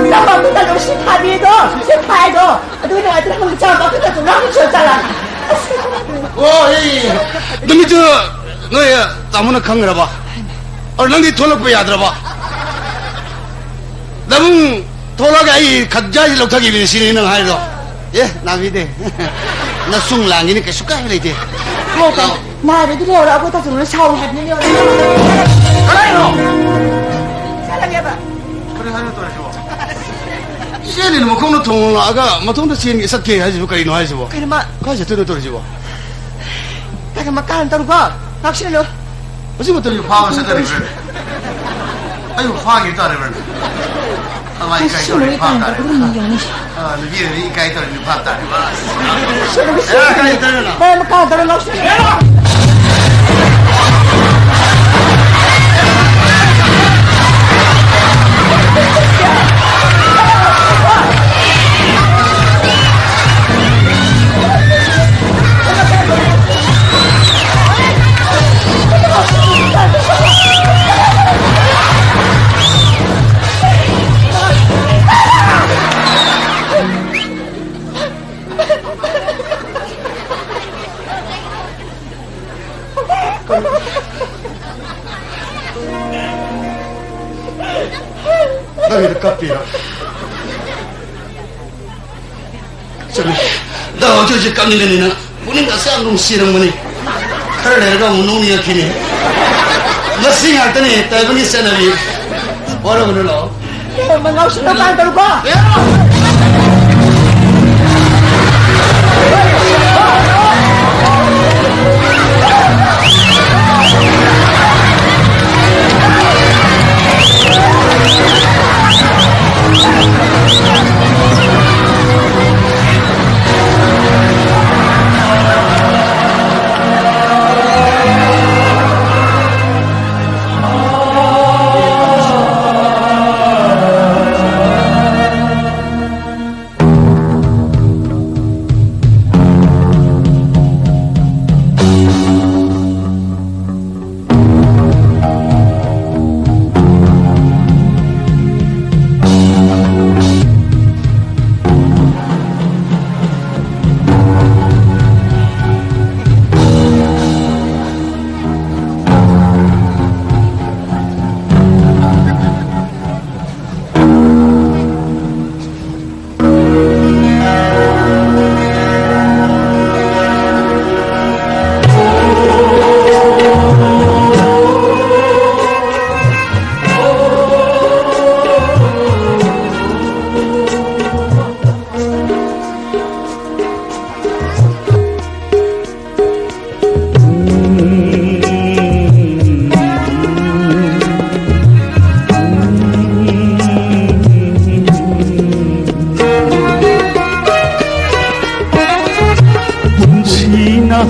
나마 그다 좀 시파비도 시파이도 누구 나한테 한번 잡아 그다 좀 나무 쳤잖아 Oh, eh. Dami to, noya, tamo na kang raba. Or nang di tolak pa yad raba. Damong tolak ay kadjay logtagi binisini ng hayro. Eh, nabide. Nasung lang ini kesuka hilite. 그러니까 나를 들여오라고 다 정말 샤워하는 요 Kalayo. 사랑해봐 Kare hayo to rajo. Siya ni mo kung no tong aga, matong na siya isat kay haji kay no haji bo. 그러면 Kasi to to rajo. 잠깐만 까는 따르고 확실로 Kasi mo to yung pawa sa tari. Ayo fagi tari ber. Amay kay to 확실로 yung pawa 까는 tari. 따르고 민경이 Ah, nabi ni kay to yung pawa tari. 확실로 kaya tayo na. 나 까는 따르고 확실로 너희들 깝비라. 저기, 나 어쩌지 깜니래니나. 우리가 쌍둥 씨는 뭐니? 칼을 내려가 운동이야, 키니. 나 생할 때니, 딸분이 세나리. 뭐라고 그러노? Mengawsin na pantal ko!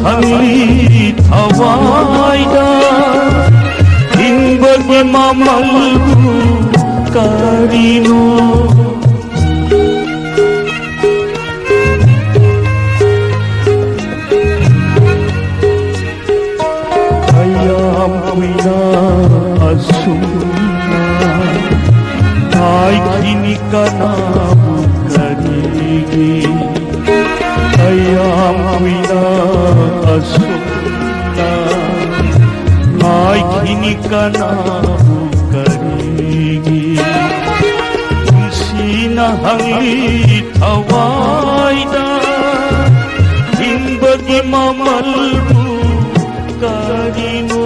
hangli thawaida hinbagi mamalgu karino ayam puina asuna ai kini kana karigi ayam puina asuna ai kini kana karigi sina hangli thawaida hinbagi mamalgu karino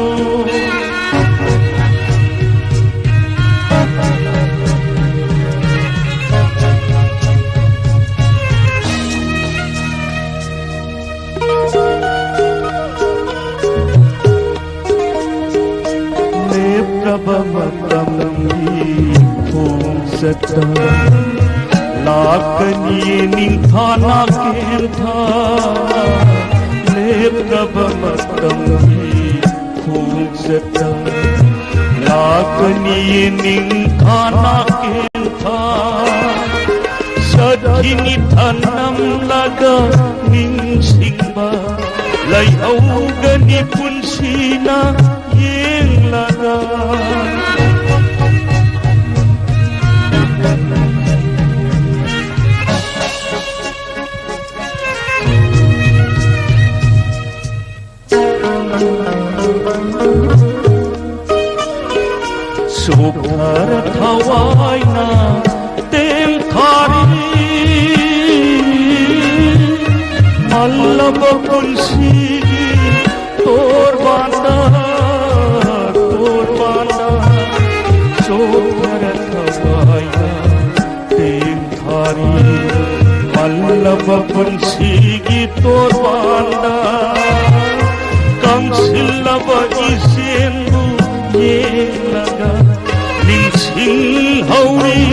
Matamni pungsata lakani ninthana kentha leprabha matamni pungsata lakani ninthana kentha sadhini thanam laga ningsingba laihawgani punsina yeng laga Subhar thawaina tem thari mallab kunsi tor banda Subhar thawaina tem thari mallab kunsi tor banda kamsilab isendu ye laga Ningsing hauri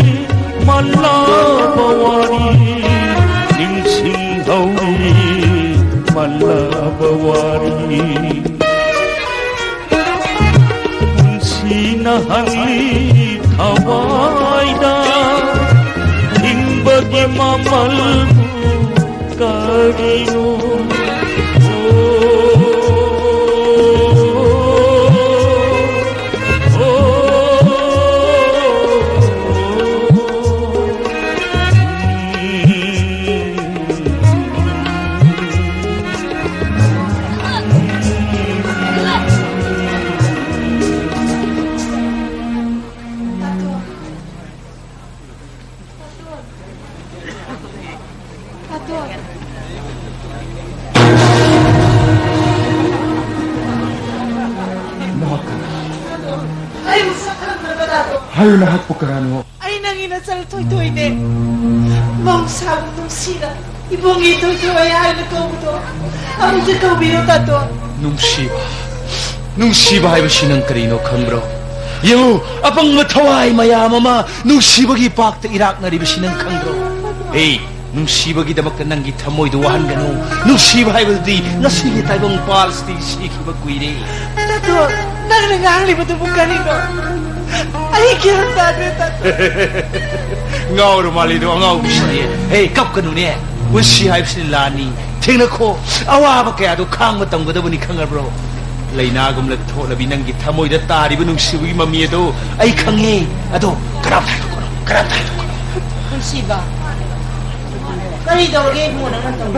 malabawari Ningsing hauri malabawari Unsina hangli thawaida Hingbagi mamalbu karino 하유나 학복가라노. Ay, nang inasal toy-toy ne. Mong sabong nung sila. Ibong itoy-toy ay nagkamuto. Ang ikaw binota to. Nungsiba haibasinan karino kambro. Yo, apang mataway mayamama nungsibagi pakta irak na ribasinan kambro. Hey, nungsibagi damak na nang gitamoy duwahan gano. Nungsiba haibadi nasigi tayo bang palsti siki bagwiri. Tato, nang nangangali mo ito mong kanino. Ay, kirata tato. Ngaw rumali do ngaw bisaya. Hey, kap kanu ne. Wasi haibasi lani. Tingna ko awa ba kaya do kang matang gada bani kangar bro. Lainagum la thola binangi thamoy da tari bunung sibugi mami do ai khange ado karap thai ko Kunsiba. Kari dawage mo nang nang.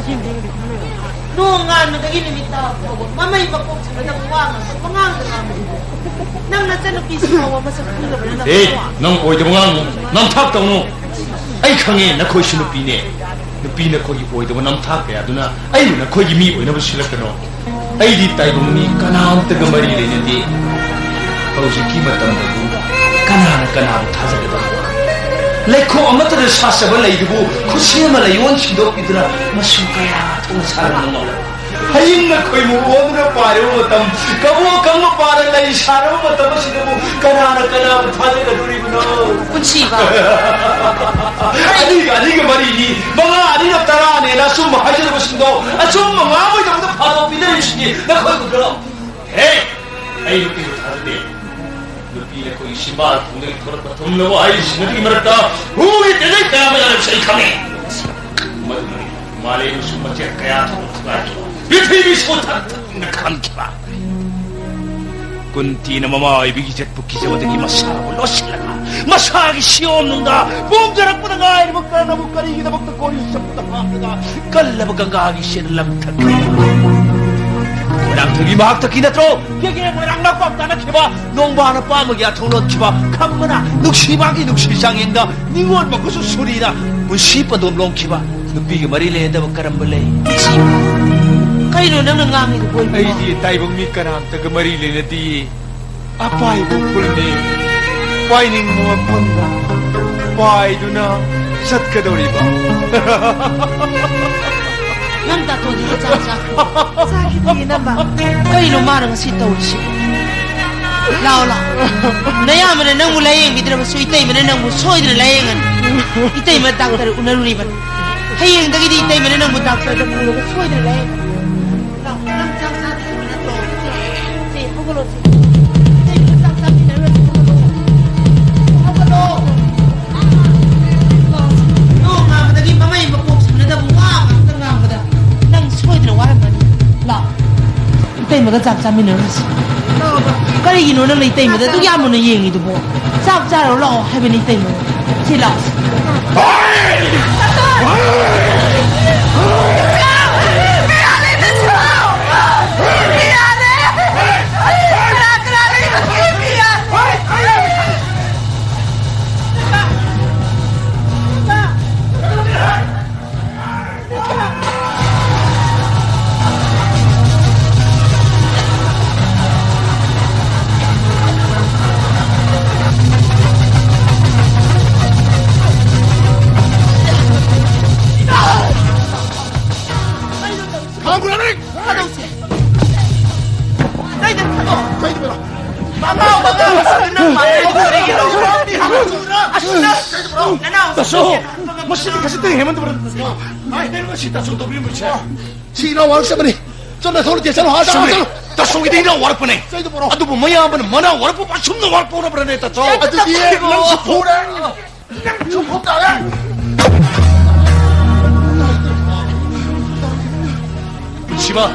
No nga no dagi nimita ko. Mamay bakok sa nang wangan. Mangang nga mo. Nang na tan pisi mo wa masak ko na. Eh, nang oi de mangang nang thak taw no. Ai khange na khoi sinu pi ne. Nupi na khoi oi de nam thak ya aduna ai na khoi gi mi oi na busilak no. Ai di tai bung ni kanam ta gamari le ne di. Hauji matam da kanana kanam thaja da. Lekho amata da sasaba lai du khushi ma lai yon chido idra masu kaya thong sar no. Hayin na khoi mu on na pare matam kabo kam pare lai sar matam sidu kanana kanam thaja da duri no. Kunsiba. Ani ga mari ni banga ani na tara ne na sum hajar basindo asum ma mo da phado pidai shi na khoi ku do. Hey, ai lupi thade. Lupi ne koi simba thunde thor pratham lo ai shimati marata hu ite dai kama na sai khame. Male nu sum che kaya thwa. Bithi bi so thak na khan kiba. Kunti na mama ibigi jet pukki jawadagi masara lo silaka. Masagi siom nunda bum jarak pada ngai ni bukan na bukari kita bakta kori sabta pakda kalla baganga gi shen lam thak. Orang thagi mak tak kina tro ge orang na pak ta na khiba nong ba na pa ma ya thonot khiba khamna nuksi ba gi nuksi sangenda ningon ba kusu surira musi pa dom long khiba nupi ge mari le da karam balai. Kaino nang nangangi ko boy. Ai di tai bang mi karam ta gamari le na di. Apai bukul ni. Pai ning mo punda. Pai du na sat ka dori ba. Nang ta to di sa sa. Sakit din naman. Kaino marang si tawsi. Laula. Nayama na nang mulayeng bidra ba suitay man nang musoy na layengan. Itay man doctor unaruni ba. Hayeng dagi di itay man nang doctor da mulo ba soy na layengan. Tay mà cái chặt mình nữa cái gì nó lấy tay mà tôi nghe một người gì đó chặt chặt nó lo hay bên tay mà chỉ lo Taso, masih dikasih teh heman tuh berarti. Ay, ini masih taso tuh beli macam. Cina war siapa nih? Contoh soal dia salah ada. Taso ini dah war pun nih. Aduh, pemaya mana war pun pasum nih war pun berani taso. Aduh dia, nang sepurang, nang cukup dah. Siapa?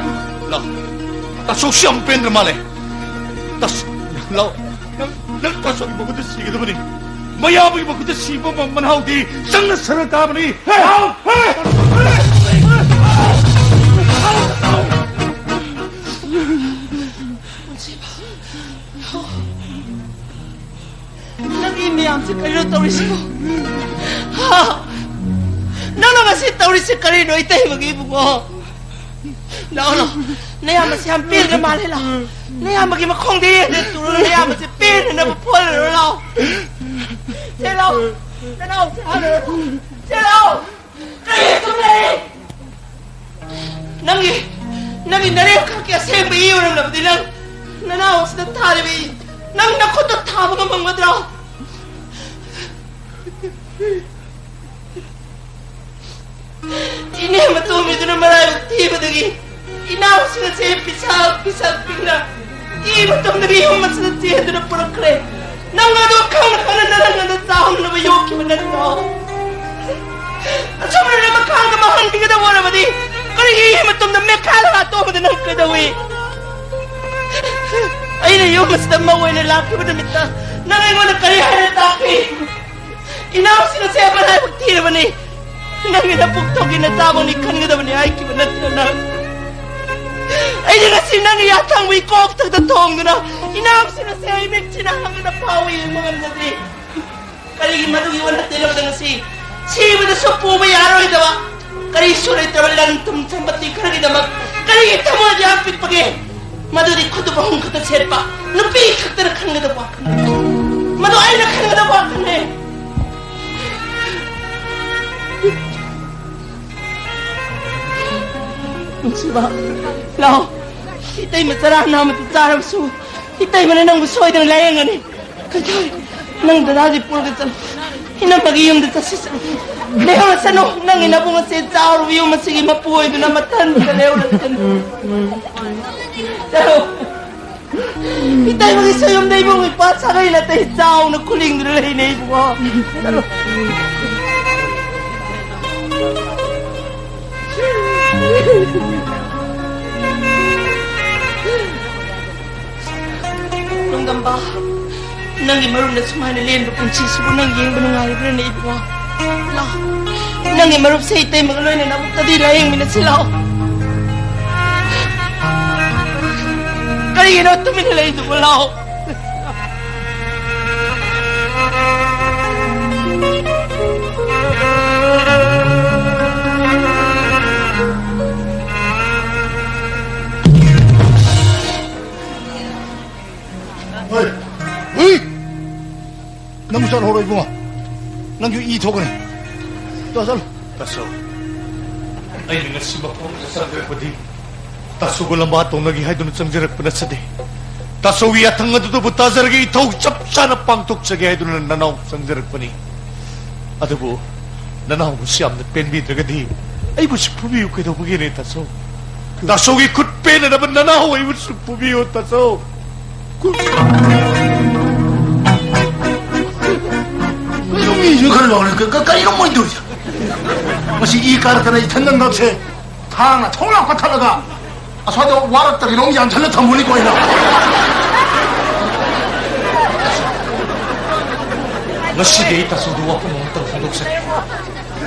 Lah, taso siapa pender malah? Tas, lah, nang taso ibu kita sih gitu nih. Maya ibu kita sih bawa manhau di sangat serta nih. Nag-email si Karino Torresco. Ha! Nang naman si Torresco Karino, itay mag-ibig mo. Laolo, naya masih hampir ke mana lah? Naya bagi makong dia, dia turun naya masih pin, naya berpol lah. Celau, celau, celau, kaya tu ni. Nangi nari kaki asing bayi orang nak berdilang. Nana sudah thari bayi, nang nak kau tu thapa ngam madrau. Ini betul itu nama tiba lagi. Inaw sudah saya pisah pingla. Ini betul nabi Muhammad sudah saya itu nak perang kere. Nang ada kang tahun nak yoki benar tau. Asal mana nak kang kemahan tiga dah orang badi. Kali ini betul nak mekal atau betul nak kedawi. Ayah Muhammad sudah mau ini laki betul minta. Nang ingin nak kari hari tapi. Inaw sudah saya benar bukti bani. Nang ina puktok ina tamo ni kan ngada bani ay kibanat na. Ay nga sinang yatang may kop tagtatong na. Inam sina sa imig sinahang na pawi yung mga nagri. Kaligin madugi wala tilaw na si. Si mo na supo may araw ito ba? Kaliso na ito lang tumsambati ka rin naman. Kaligin tamo na diapit pagi. Madudi ko ito ba hong kataserpa. Lupi kakta na kang nadawakan. Madu ay na kang nadawakan eh. Siapa? Lau, kita ini macam nama tu cara musuh. Kita ini mana nang musuh itu layangan ni. Kacau, nang darah pul kacau. Ina bagi yung dito sisa. Leho sa no, nang ina bunga sa tao yung masigi mapuoy doon na matan ka leho na kan. Pero, kita ini bagi sayom na ibong ipasakay na tayo tao na kuling doon na ibu. Pero, nung gamba nang imarun na sumana liyan kung sisubo nang iyong banungayo na ibo lah nang imarup sa itay magaloy na namok tadi layang minasilaw kaya ginawa tuminalay ito walaw Namusan horoy bunga. Nangyu ito ko ni. Tasal. Taso. Ay nga si Bako sa sanggar pa di. Taso ko lang batong nagihay doon sa sanggar pa na sa di. Taso wiyatang nga doon po tazar gay itaw sapsa na pangtok sa gihay doon na nanaw sa sanggar pa ni. Ato po, nanaw mo siyam na penbid na gadi. Ay mo si pumiyo kayo daw magiging taso. Taso ikut pen na naman nanaw ay mo si pumiyo taso. 이거 그러려고 그러니까 이건 뭔 소리야? 뭐시 이 가르쳐라 이 텐던 덕세 타나 통락과 타다가 아서도 와랐더니 농지 안 잘렸다 물리고 있나? Masih ita so dua pemontong fundok sa.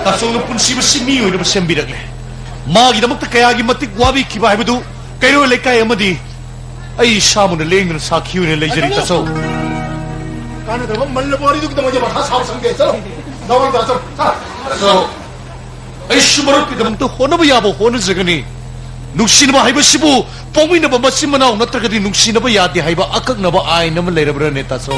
Taso ng punsiba si Mio ina masembirag le. Magi na magtakayagi matik wabi kiba bedu. Kayo le kaya madi. Ay shamu na leng na sa kiyo na lejeri taso. Kana daw malabori dug na mga saw sanggeso. Nawal taso. Taso. Ay sumarot kita mong to hono ba yabo hono zagani. Nungsi na ba haiba sibu. Pongmi na ba masimanaw na tagadi nungsi na ba yati haiba akag na ba ay naman lairabra ne taso.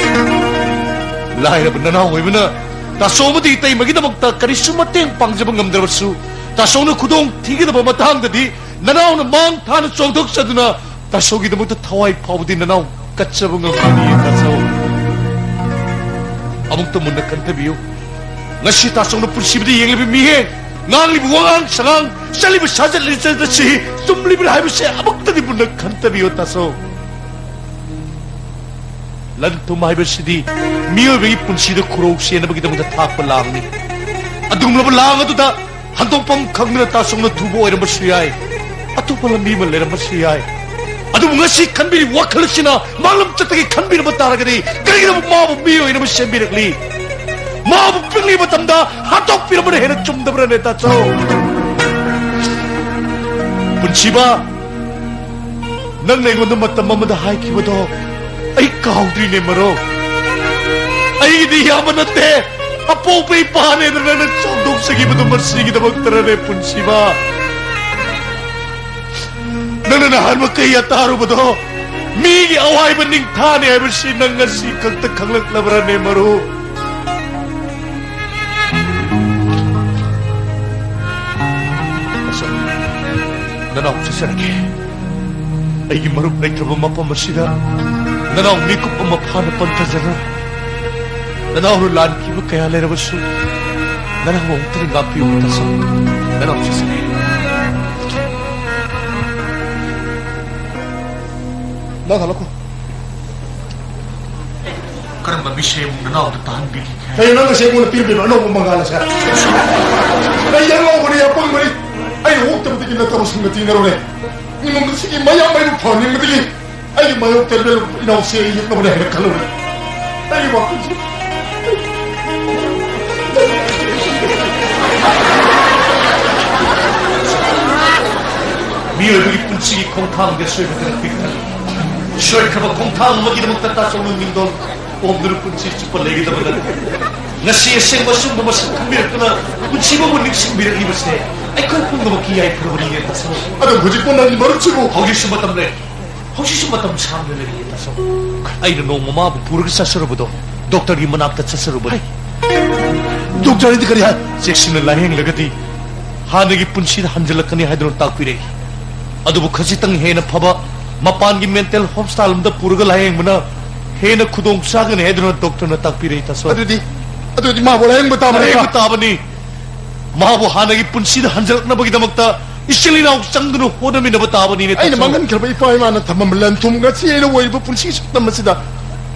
Lahir na na hoy na taso mo di tay magina magta karisumate pangjabang ngamdrasu taso no kudong tigi na ba matang dadi nanaw na mang tan chongdok sa duna taso gi mo ta thawai pawdi nanaw katchabang ngami taso among tumun na kantabiyo ngasi taso no punsibdi yang lebih mihe ngang libu wangang sangang salibu sajat lisan si tumlibu haibu se among tadi pun na kantabiyo taso lan tumay ba sidi miyo bagi punsi do kurok siya na bagita mga tak palang ni adung na palang ato da hantong pang kang na tasong na tubo ay na masiyay ato pala mimal ay na masiyay ato mga si kanbiri wakal sina malam tatagi kanbiri matara gani kaya na mabab miyo ay na masiyay binakli mabab pingli matamda hatok pinamana henat chumdabra na tato punsi ba nang naingon na matamamadahay kiwa do ay kaudri ne maro ay di yaman nate apo pay pahane na nagsondok sa giba do marsigi na magtara ne punsiba 너는 할머니야 따로보다 미리 아와이번 닝타네 해볼시 낭가시 각다 강락라브라 내 마루 그래서 너나 없으시라게 아이기 마루 브레이크로 마파마시다 너나 옥니쿠 뻔마 파나 뻔타잖아 너나 오늘 난 기분 가야 내려보수 너나 옹트린 가피 못해서 너나 없으시네 나 달라고. 그럼 미시에 나오도 단 비기. Kaya nang kasi muna pirbi ba no mangala siya. Ay yan mo ko niya pang mali. Ay huwag tayo tigil na tapos ng tinaro ne. Ni mo sige maya may pa ni mo tigil. Ay mayo terbel inaw siya yun na muna kalo. Ay wa. 미열들이 분치기 공타한 게 수행되는 빅터. 슈얼카바 공타한 먹이도 먹다 쏘는 민돈 옴들을 분치 쭈뻘 내기도 보다 나시에 생것은 뭐 상미랬구나 분치고 닉신비를 입으세 아이 그건 너무 기아에 풀어버리게 했다서 Ada bujikon na ni maruchigo. 혹시 숨었담래 혹시 숨었담 상면을 했다서 아이는 너무 마부 부르기 사스러보도 독터리 문학다 차스러보도 Doktor hindi kariya. 섹시는 라행 레가디 하늘이 분치 한절락하니 하이드로 딱비래 아두부 커지땅 해나 파바 마판기 멘탈 홈스타일음다 부르가 라행 문화 해나 구동사근 해드는 독터나 딱비래 있다서 Ado di mawala yung bata 아이 mo. 그따바니 마부 하늘이 분치 한절락나 보기다 먹다 이실리나 옥상드는 호남이 나봤다바니 Ay naman ka ba ipa man at mamalantum nga siya na way ba punsi sa masida.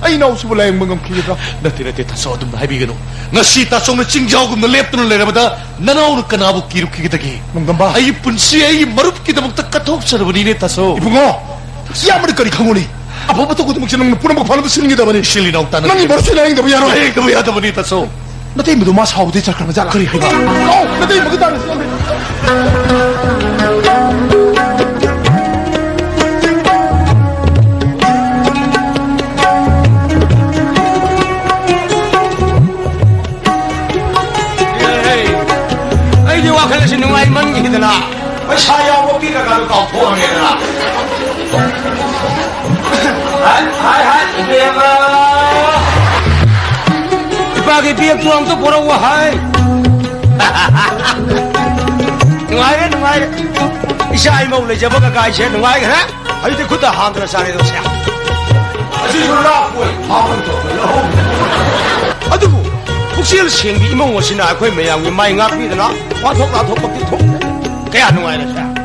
Ay na usbo lang mga kiyata. 나한테 다서 어둠 하비게노 나 시타 속는 찡자오금 너 랩도는 내려보다 나나오는 까나부 기룩히기다기 뭔가 아이 분시 아이 마릅기다 먹다 까톡서러버리네 다서 이bungo. Siya mo kari kanguni. Apo ba to ko tumok sinong puna magpano ba siningi da bani. 실리나 옥다는 Nang ibar sila yung dabayaro. 아이 그거 야다보니 다서 Natay mo do mas hawde sa kama jala. 그리 해봐 Oh, natay mo kita na. 아이디 와칼레시 누가이 만기더라 샤야 먹기가 가도 포함이더라 하이 이배가 이빠게 비에 주황도 보라고 하이 누가이 이샤이 먹을래 저버가 가이세 누가이 그래 아이디 그다 한드라 사례도 샤 아주 졸라 보이 아두고 혹시 생기 이몽 옷이나 거의 매양이 많이 납니다나 와톡 먹기 톡 그야 누가이 그래 담아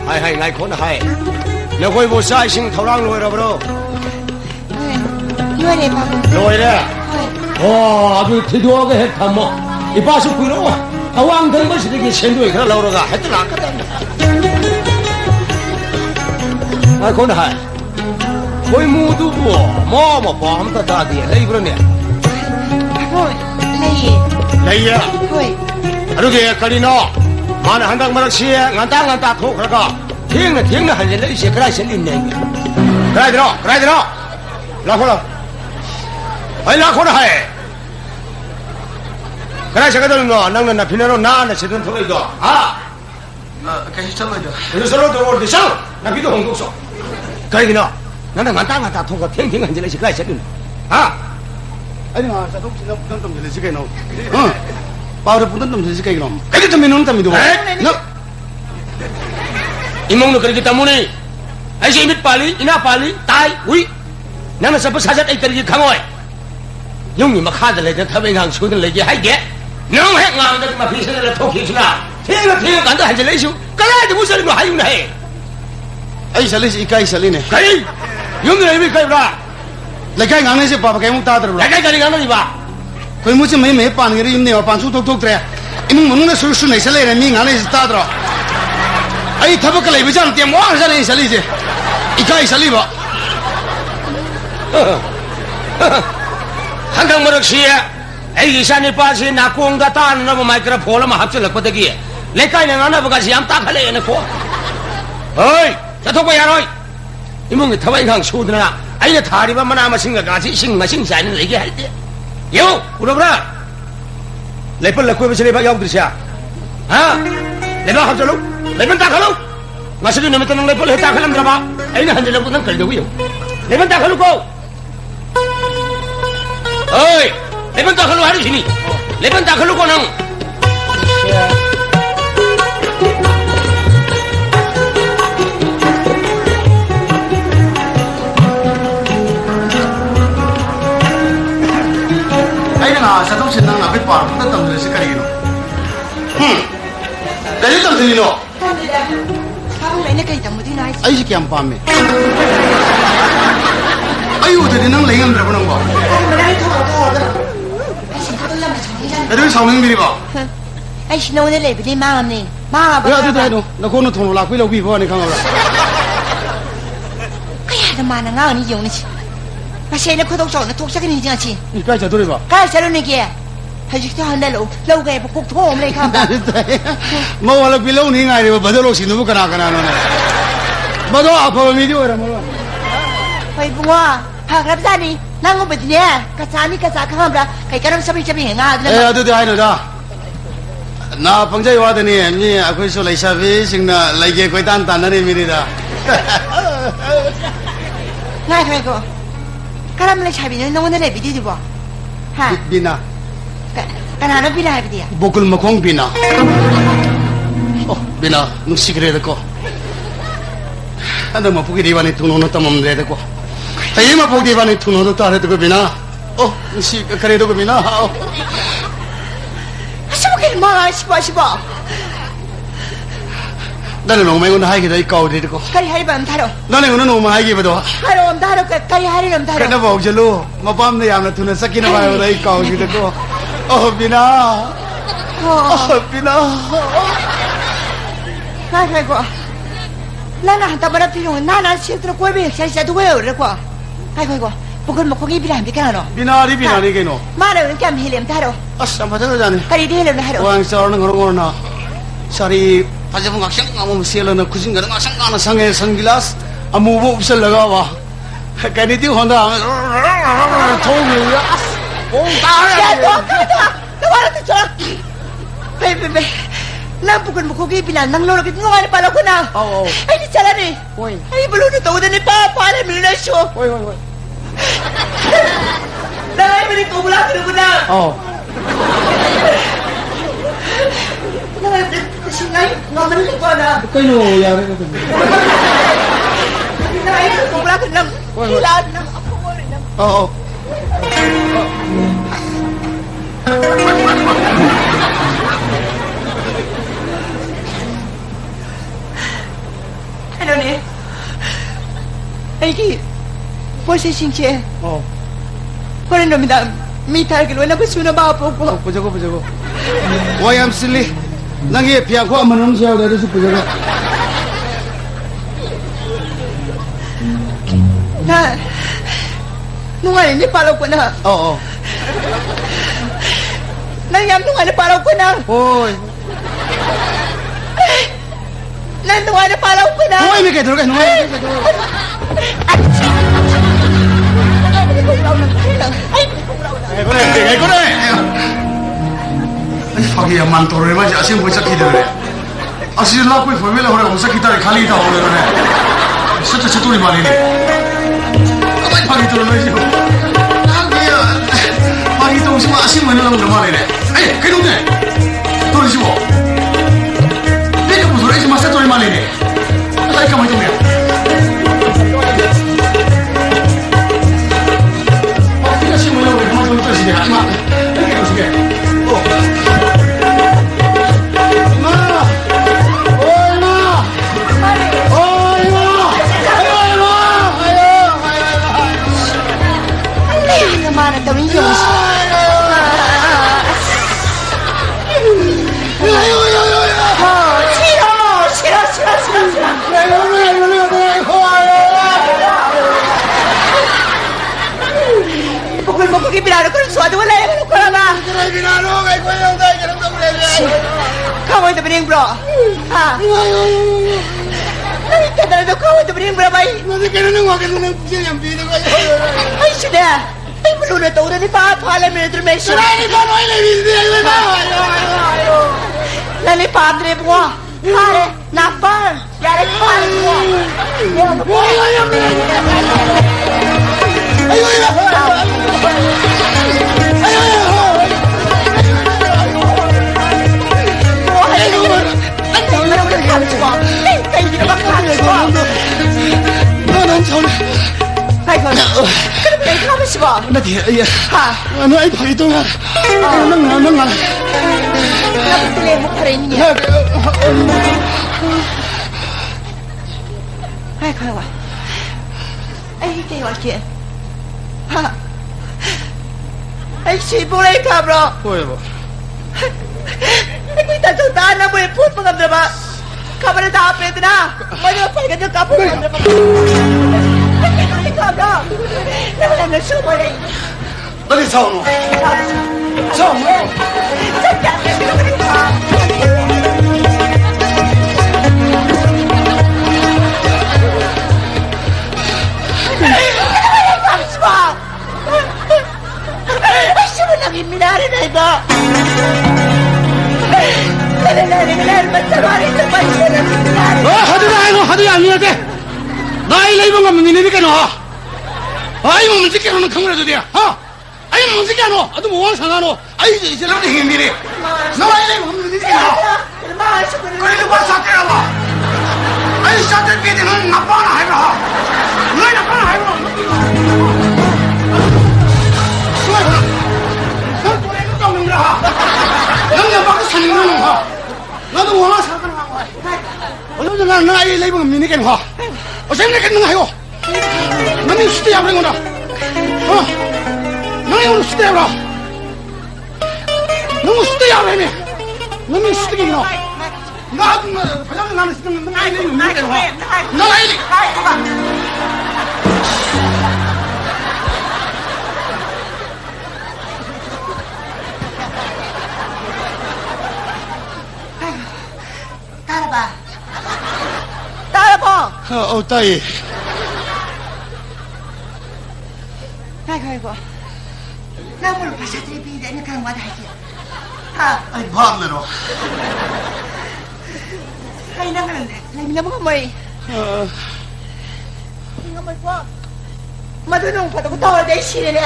하이 나이 콘 하이 너 거기 뭐 사이싱 토랑 로이라 브로 Luare babu. 로이래 아주 대도하게 했다 뭐이 바수 구이로 아왕 된 것이 되게 sendo에 그래 라우라가 했더라 아까다 아이 콘 하이 거의 모두 뭐 밤다 다디 레이 그러네 Hoy, layi. 레이야 Hoy. 아르게 까리노 마나 한당 마락시에 간다 톡 그러가 tingna halil la ise krai sen inne krai dro la khola ai la khola hai krai se kadal no nang na phinaro na sedun thogai do Kasi sama do. 그래서 서로 더 어디 상 나비도 홍독소 그러기나 나는 간다 톡가 팅 한질 ise krai sen Ay nga sa tok sila pun tom jeli sikay no. Power pun tom jeli sikay no. Kaya tom minum tom itu. No. 이몽노 그렇게 때문에 아이제 이미 빨리 이나 빨리 다이 우이 나는 서버 사자 애들이 강호해 용이 막 하들래 저 타베강 소들 내게 하게 너무 행하는데 막 비서를 토끼주나 태가 간다 한줄 내시오 까라지 무슨 거 하유나 해 Ay sali si ikay sali ne. 가이 용들 이미 가이라 Lagay nga nasi papa kay mong tatro. 내가 가리 가는 이봐 Koy mo si may pan ngiri yun ne pan su tok tre. Imong munung na su na sali ne mi nga nasi tatro. Ay tabak ka lay bijan tiam wa sali sali je. Ikay sali ba. 한강 머럭시에 애기 산이 빠지 낙공가 따는 뭐 마이크로폰을 막 합질렀거든요 내가 그냥 안 해보가지 얌 딱할래 해놓고 어이 자 독바야 너이 이몽이 타바이강 소드나 아이가 다리만만 아마 생각하지 싱마싱사는 얘기할 때 요 울어보라 레벨 레코에 버시레바 야우드시야 아 레벨 합절로 레벨 다칼로 마시도 놈에 떠는 레벨 해 다칼람 들어봐 아이는 한 절로 보는 걸려고요 레벨 다칼로 고 어이 레벨 다칼로 하르시니 레벨 다칼로 고는 사동 신랑 앞에 바로 붙었던 분이 색깔이기노. 내리 좀 들리노. Sao lại nó cây tầm một tí này? 아이 새끼 안 밤에. 아이고 저리 năng lấy ngâm 들어보는 거. Mà đây thôi rồi. Anh xin tôi làm cái gì 애들 성능들이 봐. Anh xin nói này bị ma làm nè. Ma 야, 저도 해도 나 그거는 돈을 낳고 이러고 이거하니 강하라. cái gì mà nó ngang đi dùng này. Mà xe nó có đâu nó thuộc chắc cái gì chứ? 이까지 저 돌이 봐. Cái xe nó kia. Hay chứ hắn đây lâu ngày một cục thô này không? 뭐 원래 빌려오니 가지고 버들로 신는 거 가나 너네. 뭐도 아파 미디어라 뭐. Phải bùa, hàng làm ra đi, năng không bị gì nè, cái giá không ra, cái làm sao bị chấp nhận à? 에, 저도 하이노다. 나 방자에 와더니 니 아쿠이소 레이샤비 싱나 라이게 거의 단단하네 미리다. Ngay thôi cô, cái làm này chạy bị nó này bị đi đi bỏ, hả? 비나. cái nào nó bị lại bị đi à? 복을 먹고 비나. 비나 නු시 그래 듣고. 안데 뭐 보기 리반이 두노는 또 몸에 듣고. 이마 보기 리반이 두노도 또 안에 듣고 비나. 시 그래 듣고 비나. Sao cái mà 싶어. 나는 오메고는 하이기도 있고 듣고. cái hay bầm thay rồi, 나는 오늘 오메 하이기도. hay rồi thay rồi, cái hay rồi thay rồi. 그나 보절로 마밤에 야나 두는 삭기나 봐요. 있고 듣고. 비나. 비나. Ngay thôi cô, là nó ta bắt đầu nó sẽ tự quay về sẽ tự quay rồi cô. Ngay thôi cô, bukan mau kau bilang bikin ano? 비나리 비나리 게노. Mana orang jam hilim thay rồi, 아싸 자네. cái đi hilim thay rồi. 왕 싸우는 거는 사리 파제분 각상 아무 시엘나 쿠진 가는 각상 가는 상에 선글라스 아무 없을래가 와. 까니디 혼다. 통이야. Ya tu, tu mana tu cakap? Bebe, nak bukan mau kau bilang nang lorong itu ngan pala ko na. Ay di jalan ni. Ay belum tu tahu dah ni pa le mila show. oi. Dah ay beri kau bulan tu na. Nang ay singai ngaman ni ko na. 그이노 야래 그. Nang ay kau bulan tu nang. Hilat nang aku boleh nang. Ano ni? Ay ki, posisi singce. Kau ni minta minta kalau nak bersuna bapa ko. 보자고. 와얌 실리. 나게 비하고 한번 넘셔야 되는 수 보자고. Na, nungan ni palaw ko na. Nangyam nungan ni palaw ko na. oi. Nungan ni palaw ko na. oi 미게 들어가. 그래. 파기야 만토를 맞지 아신 뭐 잡히더래. 아시 라고 포밀라 그래 무슨 기타를 갈리다 오래네. 진짜 제돌이 말이네. 가만히 파기 들어놓지. 나기야. 파기 동심 아신 뭐 하는 말이네. 아이 그놈네. 돌이지 뭐. 내가 무슨 소리 마세 돌이 말이네. 아이 가만히 좀 해. 파기가 심으려고 그만 좀 떠시네. 이마. 이렇게 보시게. Mana tahu ni Yus. Pukul mo pergi bilang aku sesuatu wala yang aku nak. Kamu itu bening bro. Nanti kata tu kamu itu bening bro baik. Ay sudah. Ay meluna to udah ni pala minute meso. Sirani ba no ile video na. Lali padre buah. Hare napar. Yare padre buah. Ayo. 너는 저리. 아이고. 그래 가면 싶어. 나 뒤에 예. 하. 너 아이 파이 동안. 넌 나 그때 목살에 있니? 아이고. 아이 이게 어떻게? 하. 아이 시보레 가브로. 뭐야 뭐. Aku tak tahu tak nak boleh pun pengam dia pak. Kabar dia tak apa itu dah. Mana apa yang dia kapur pengam dia pak. Kau dah. Nama nama semua ni. 너희 싸우노. 싸우노. Sebenarnya ni ibu. 하도 안 돼. 나이 레이번 가면 니네니까 너. 아이 뭐 문제 깨놓는 강물에도 돼. 아이 문제 깨놓. 아도 뭐 상하노. 아이 이제 사람들 힘들이. 나이 레이번 가면 니네니까 너. 그래도 뭐 사태라 봐. 아이 사태 비대는 나빠나 해봐. 너희 나빠나 해봐. 너 또래도 깎는 거야. 영양 받고 사는 거는 거. 나도 원하 살거나 하고. 어제 나 아이 레이번 가면 니네니까 너. 어제 내가 는 하요. 너는 수대 잡는 거다. 너는 오늘 수대 잡아. 너는 수대 잡으면 너는 수대기 너. 나 화장 나는 수대 너 아이 내가 못 내가. 너 아이. 따라봐. 따라봐. 따이. 아이고. 나 오늘 바사들이 비대니 그런 거 하지. 하. 아이 밤내로. 아이 나가는데. 나 뭐가 뭐이. 이거 뭐. 마두는 받고 더워 내 시래네.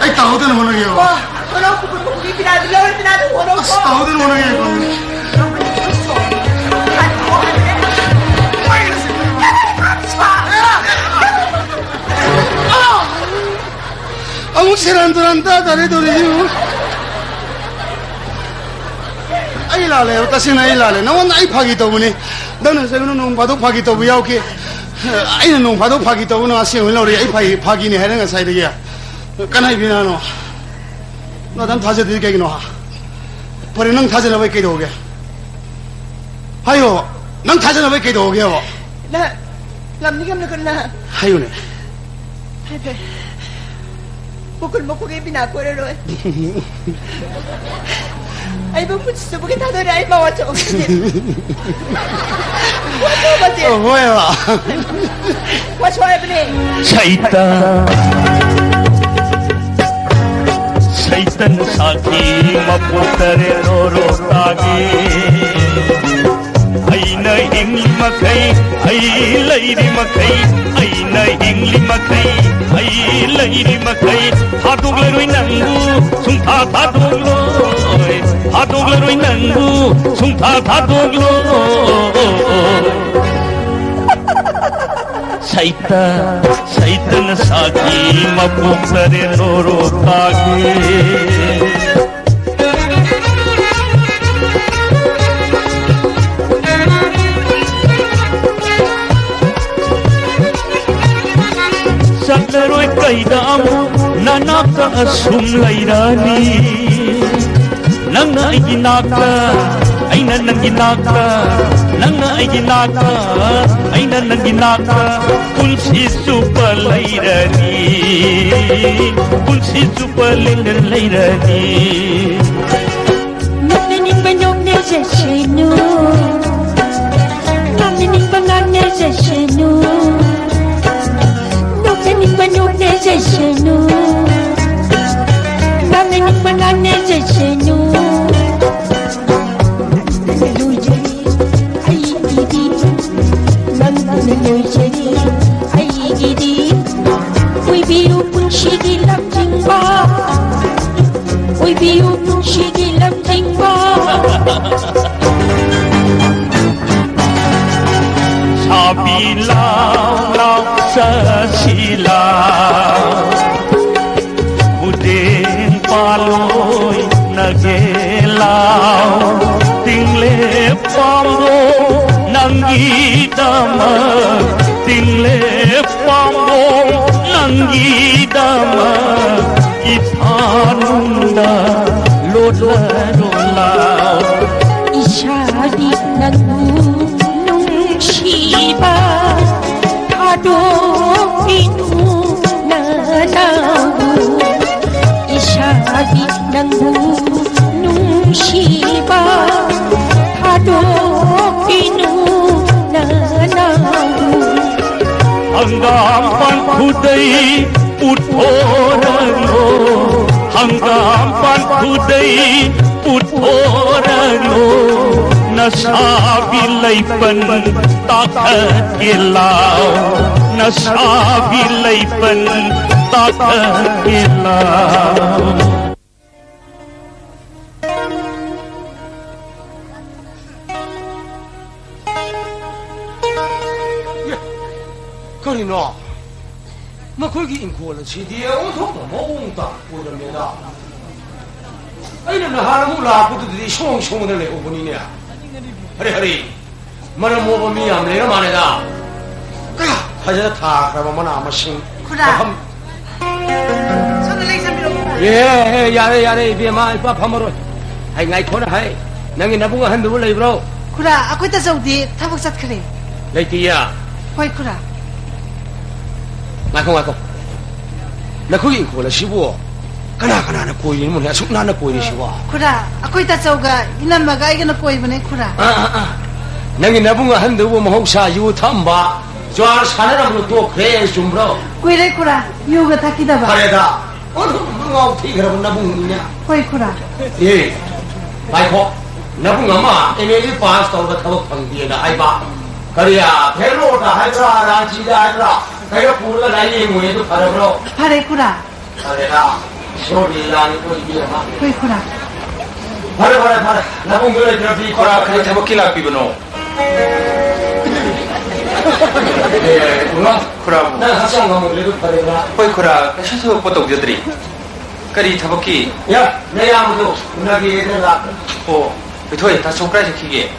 아이 따오드는 원하게요. 와, 너는 그거 비비라도 너는 원하고. 따오드는 원하게요. 아무 사람들한테 다래도리요. 아이 라래, 다시는 아이 라래. 나만 아이 파기 때문에 너는 세우는 놈 봐도 파기 때문에 이렇게 아이는 놈 봐도 파기 때문에 아시는 우리 아이 파기네 하는 거 사이드야. 까나이 비나노. 너담 다져 들게 기노. 버리는 다져나 왜 깨도 오게. 아유, 넌 다져나 왜 깨도 오게요. 나 남니가 뭐 그러나. 아유네. 하여튼 목을 먹고 개비나 꼬려로. 아이 뭐 붙이서 보게 다들 아이 마와줘. 와줘 뭐야? 와줘 해보니. सैतन साथी मपुतरे रो तागे ऐन हिंगली मखै ऐ लैरी मखै ऐन हिंगली मखै ऐ लैरी मखै हादोग्लरोइ नंगु सुंथा थादोग्लो हादोग्लरोइ नंगु सुंथा थादोग्लो सैतन साथी मपुतरे रो तागे Saklaroi kaidamu nanaka asum lairani Nangna iginaka aina nanginaka Nangna iginaka aina nanginaka Pulsi super lairani Pulsi super lairani Nagnining banyong nezeshenu Nagnining bangang nezeshenu Nagnining banyong nezeshenu 사비랑 락사시라 우딘 팔로이 나게라 띵레 팜보 낭기다마 띵레 팜보 낭기다마 이파눈다 로라로라 이샤리 난무 농시바 파도비누 나나우 이샤리 난무 농시바 파도비누 나나우 한가한 부대이 웃어라노 한가한 부대이 웃어라노 나사빌레이픈 따뜻길라오 나사빌레이픈 따뜻길라오 그러니까 뭐 거기 인코는 시디에 온통 먹은다 보름이다. 아이는 하나도 라고들이 숑숑을 내고 보니냐. 허리 뭐는 먹으면 미안해요 말이다. 그래 하자 다 그러면 아마싱. 그래. 손을 내서 예 야래 비마 이빠 파머로. 아이 나이 코나 하이. 나게 나보고 한 두번 레이브로. 그래 아고 있다 저기 타복 sat그래. 레이티야. 거기 그래. 나고 나 거기 인코는 시부. 가나가나 보이는 문 해서 나나 보이는 시부. 그래 아고 있다 저가 이남마가 이거는 꼬이버네 그래. nangi nabunga handu wo mohoksa yu thamba jwar sanara mu to kre sumbro 꼬이래 그래 요가 타키다 봐. pareda onu ngau thi gra nabung nya 거기 그래. ye bai kho nabunga ma MA pass taw da thawak phang di da ai ba kariya phelo da hai ra ra chi da ai ra kaya pura lai ni mu ye to phara bro 파래 그래. pareda shori la ni ko di ma 거기 그래. phara nabung gole tra bi 코라 그래 타박기라 비브노 ye uno 코라 na hasang ngam le to pareda 호이 코라 셔서 보통 저들이 까리 타박기 ya ne ya mu to unagi ye la 오 비토에 다 손가락 시키게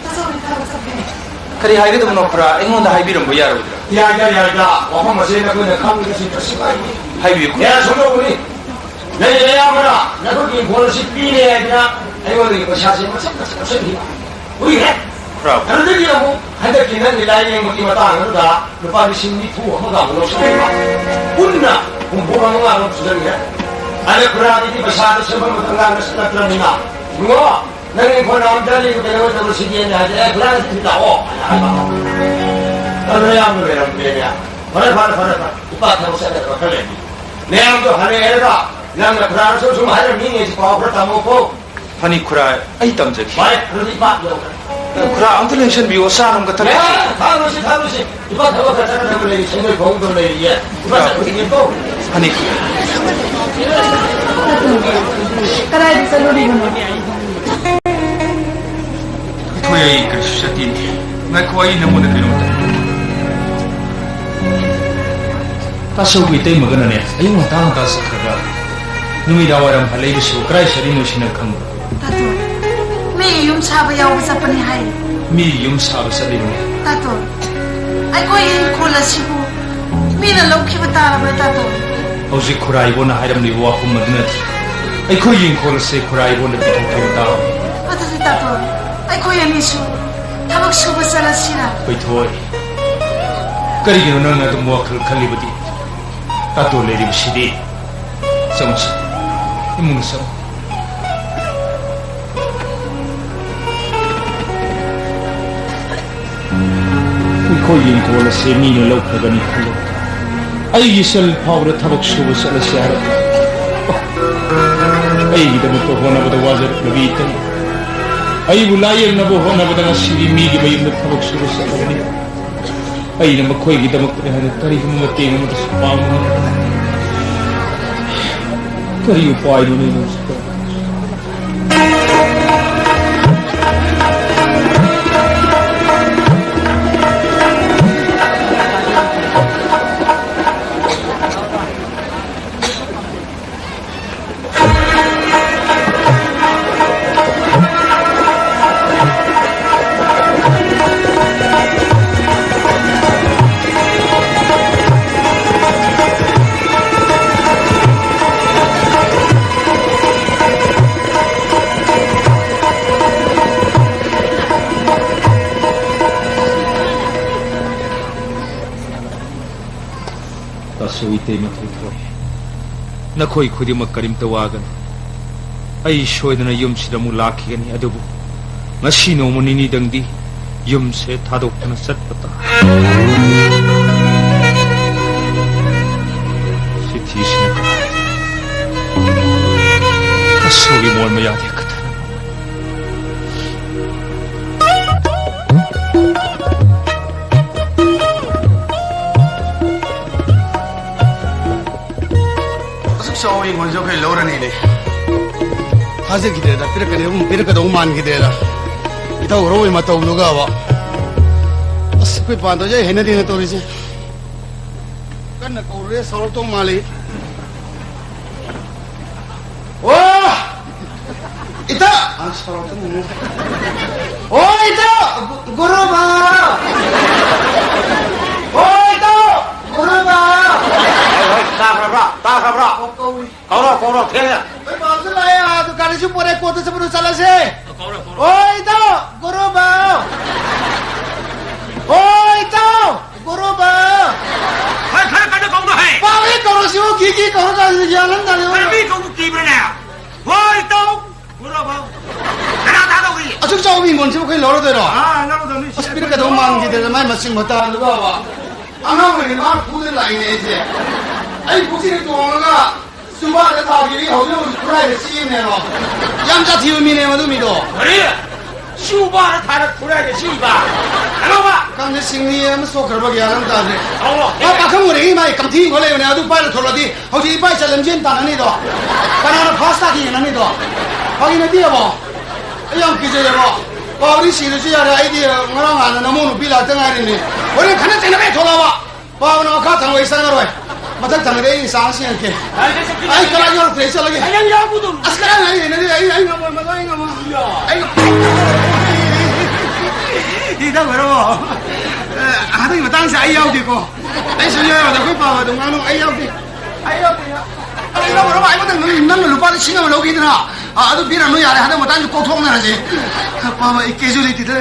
까리 하이게도 뭐 코라 앵몬다 하이비는 뭐 야로 야야야야 와만 마세나 그네 감기 진짜 시바이 하이비 코 야 소로군이 내야 뭐라 나도 이 보너시 삐네 그냥 아이고 이거 샤시 뭐 샤시 우리 해 코라 다른데기라고 한대 기는 일라이에 뭐 이마 땅으로다 누가 신이 투어 하다 뭐 소리가 운나 공부하는 거 아는 주전이야 아니 그러니 이 샤도 세번 못 한다는 것을 들었나 누가 나는 그 남자리 그 내가 저거 시기에 나지 그러니 듣다고 너야 뭐 이런 게야 봐라 오빠 타고 살아서 그래 내 암도 하는 애다 나는 그러서 좀 하려 미니지 봐 그렇다 먹고 하니 코라 아이 땀저기 말 그러지 마 코라 앙틀레이션 비오 싸는 거 타박기 다루시 이봐 타고 살아서 그래 생을 공도 내리에 이봐 그게 또 하니 까라이 bisa lori 토야이 그리스샤틴 나 거의 너무나 되는다 다시오고 이때 먹으네 아이고 다음 다시 가가 누미다와람 할레이비시고 크라이셔리 노시는 칸 tato me yum saba yaw sa pani hai 미 юм사브 살리노 tato ai ko in kola sibu mi na lokhi bata ba tato hauji khuraibo na hairamni wafum madunati ai ko yin kolse khuraibo na bitokta atasi tato ai ko yani su tabak suba sala sira koi thoi karigino nang na dum wakal khalibadi tato leri bishidi samsa imun sam ko yin kolse mi na lokagani khalo ai yisal phawra thabak suba sala sira ai gidamto hona bada wajar nabi tan ai bulayir nabo hona bada ngasiri mi gi bayim thabak suba sala ni ai na makhoi gidamak ne hana tari hum mate ngam tas pam kari upai no ne 다소 이때의 맡을 토해. 나코이 코디막 가림ta wagan. Ay soidana yumsida mu lakigani adubu. Ngasino mo ninidangdi yumse tadokna satpata. Sitisna ka. Kasogi mo mayadi ka. Sawing on joke lower ni le. Hase gide da pir ka do man gide da. Ita ro ma to luga wa. As koi pa do je hena din to ri je. Kan ko re sor to mali. Oh! Ita! Ang sor to mo. Oh ita! Guru ba! Oh ita! Guru ba! Ta khabra kau ro thel Oi baus la ya tu kali su pore ko to sabru sala se Oi to guru ba Oi to guru ba khai ka kau na hai ba wi ko ro su ki ko da ya nan da le bi kau ki bre na hoi to guru ba ana ta do gi asuk chau mi ngon su ko lo ro de ro na ro do ni aspir ka do mang gi de mai ma sing ma ta lu ba ba ana ngi ma pu de lai ne je ai pu si de to nga su ba de ta gi ho yo ku rai de si ne ro yam cha thi mi ne ma du mi do ari shu ba ta da ku rai de shi ba alo ba kam ne sing ni am so kar ba ya nan ta de alo ba khang re mai kam thi ngo le ne adu pa le tholo di ho di pa cha lam jin ta na ni do pa na phasta ki na ni do ha ni di ba ayam ki je ba ba ri si de ji ya de ai di ngara nga na mo nu pi la tang ai ni wo ne khana chen na kai thola ba ba na kha thang wei sang ro ma thak thang re sang si ke ai kala yor tre cha lagi ai ya bu do askara ai ne ai nga mo ma ai nga mo ai đi đâu rồi đâu à tôi mà tăng sẽ ai yêu thì cô anh suy nhớ là cái bà đồng ăn ai yêu thì ai đâu rồi vậy mà thằng nó lụp vào xin mà lâu kia nữa à tôi biết là nó nhà này hắn mà tăng cho cô thông này là gì bà mà cái gì thì thế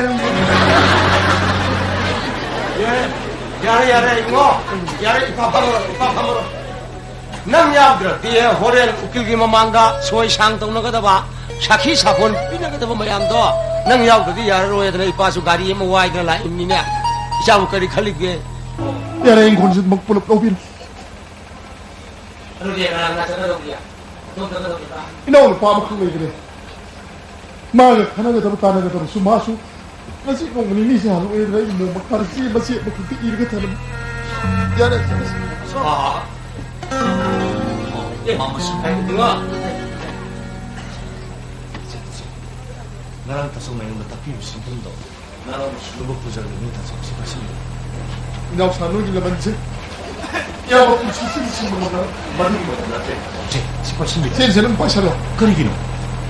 야래 이거 야래 파파로 남야들 뒤에 호렌 웃기기 만만가 소위 상동 나가다 봐 사키 사본 비나가다 봐 마ям도 남야들 야래로 애들 이 파수 가리에 뭐 와이들 라 임니냐 이자부 거리 칼리게 야래 인곤 좀 먹불 오빈. 그러게 나 저러기야 너 저러기다 ina wani pa maka mai gire ma ga kana ga tabbata na ga su masu nasi ko ngani ni sa halu rai mu makar si basi ba ki irga tanam ya da 아 예 마무스 파이 등아 나랑 다소 매는 거 답이 없이 분도 나랑 수고 부자를 니 다소 시바십니다 ina sa no gila man je ya ba ku si si mo na ba ni mo na te 시바십니다 sen sen pa shala 그러기는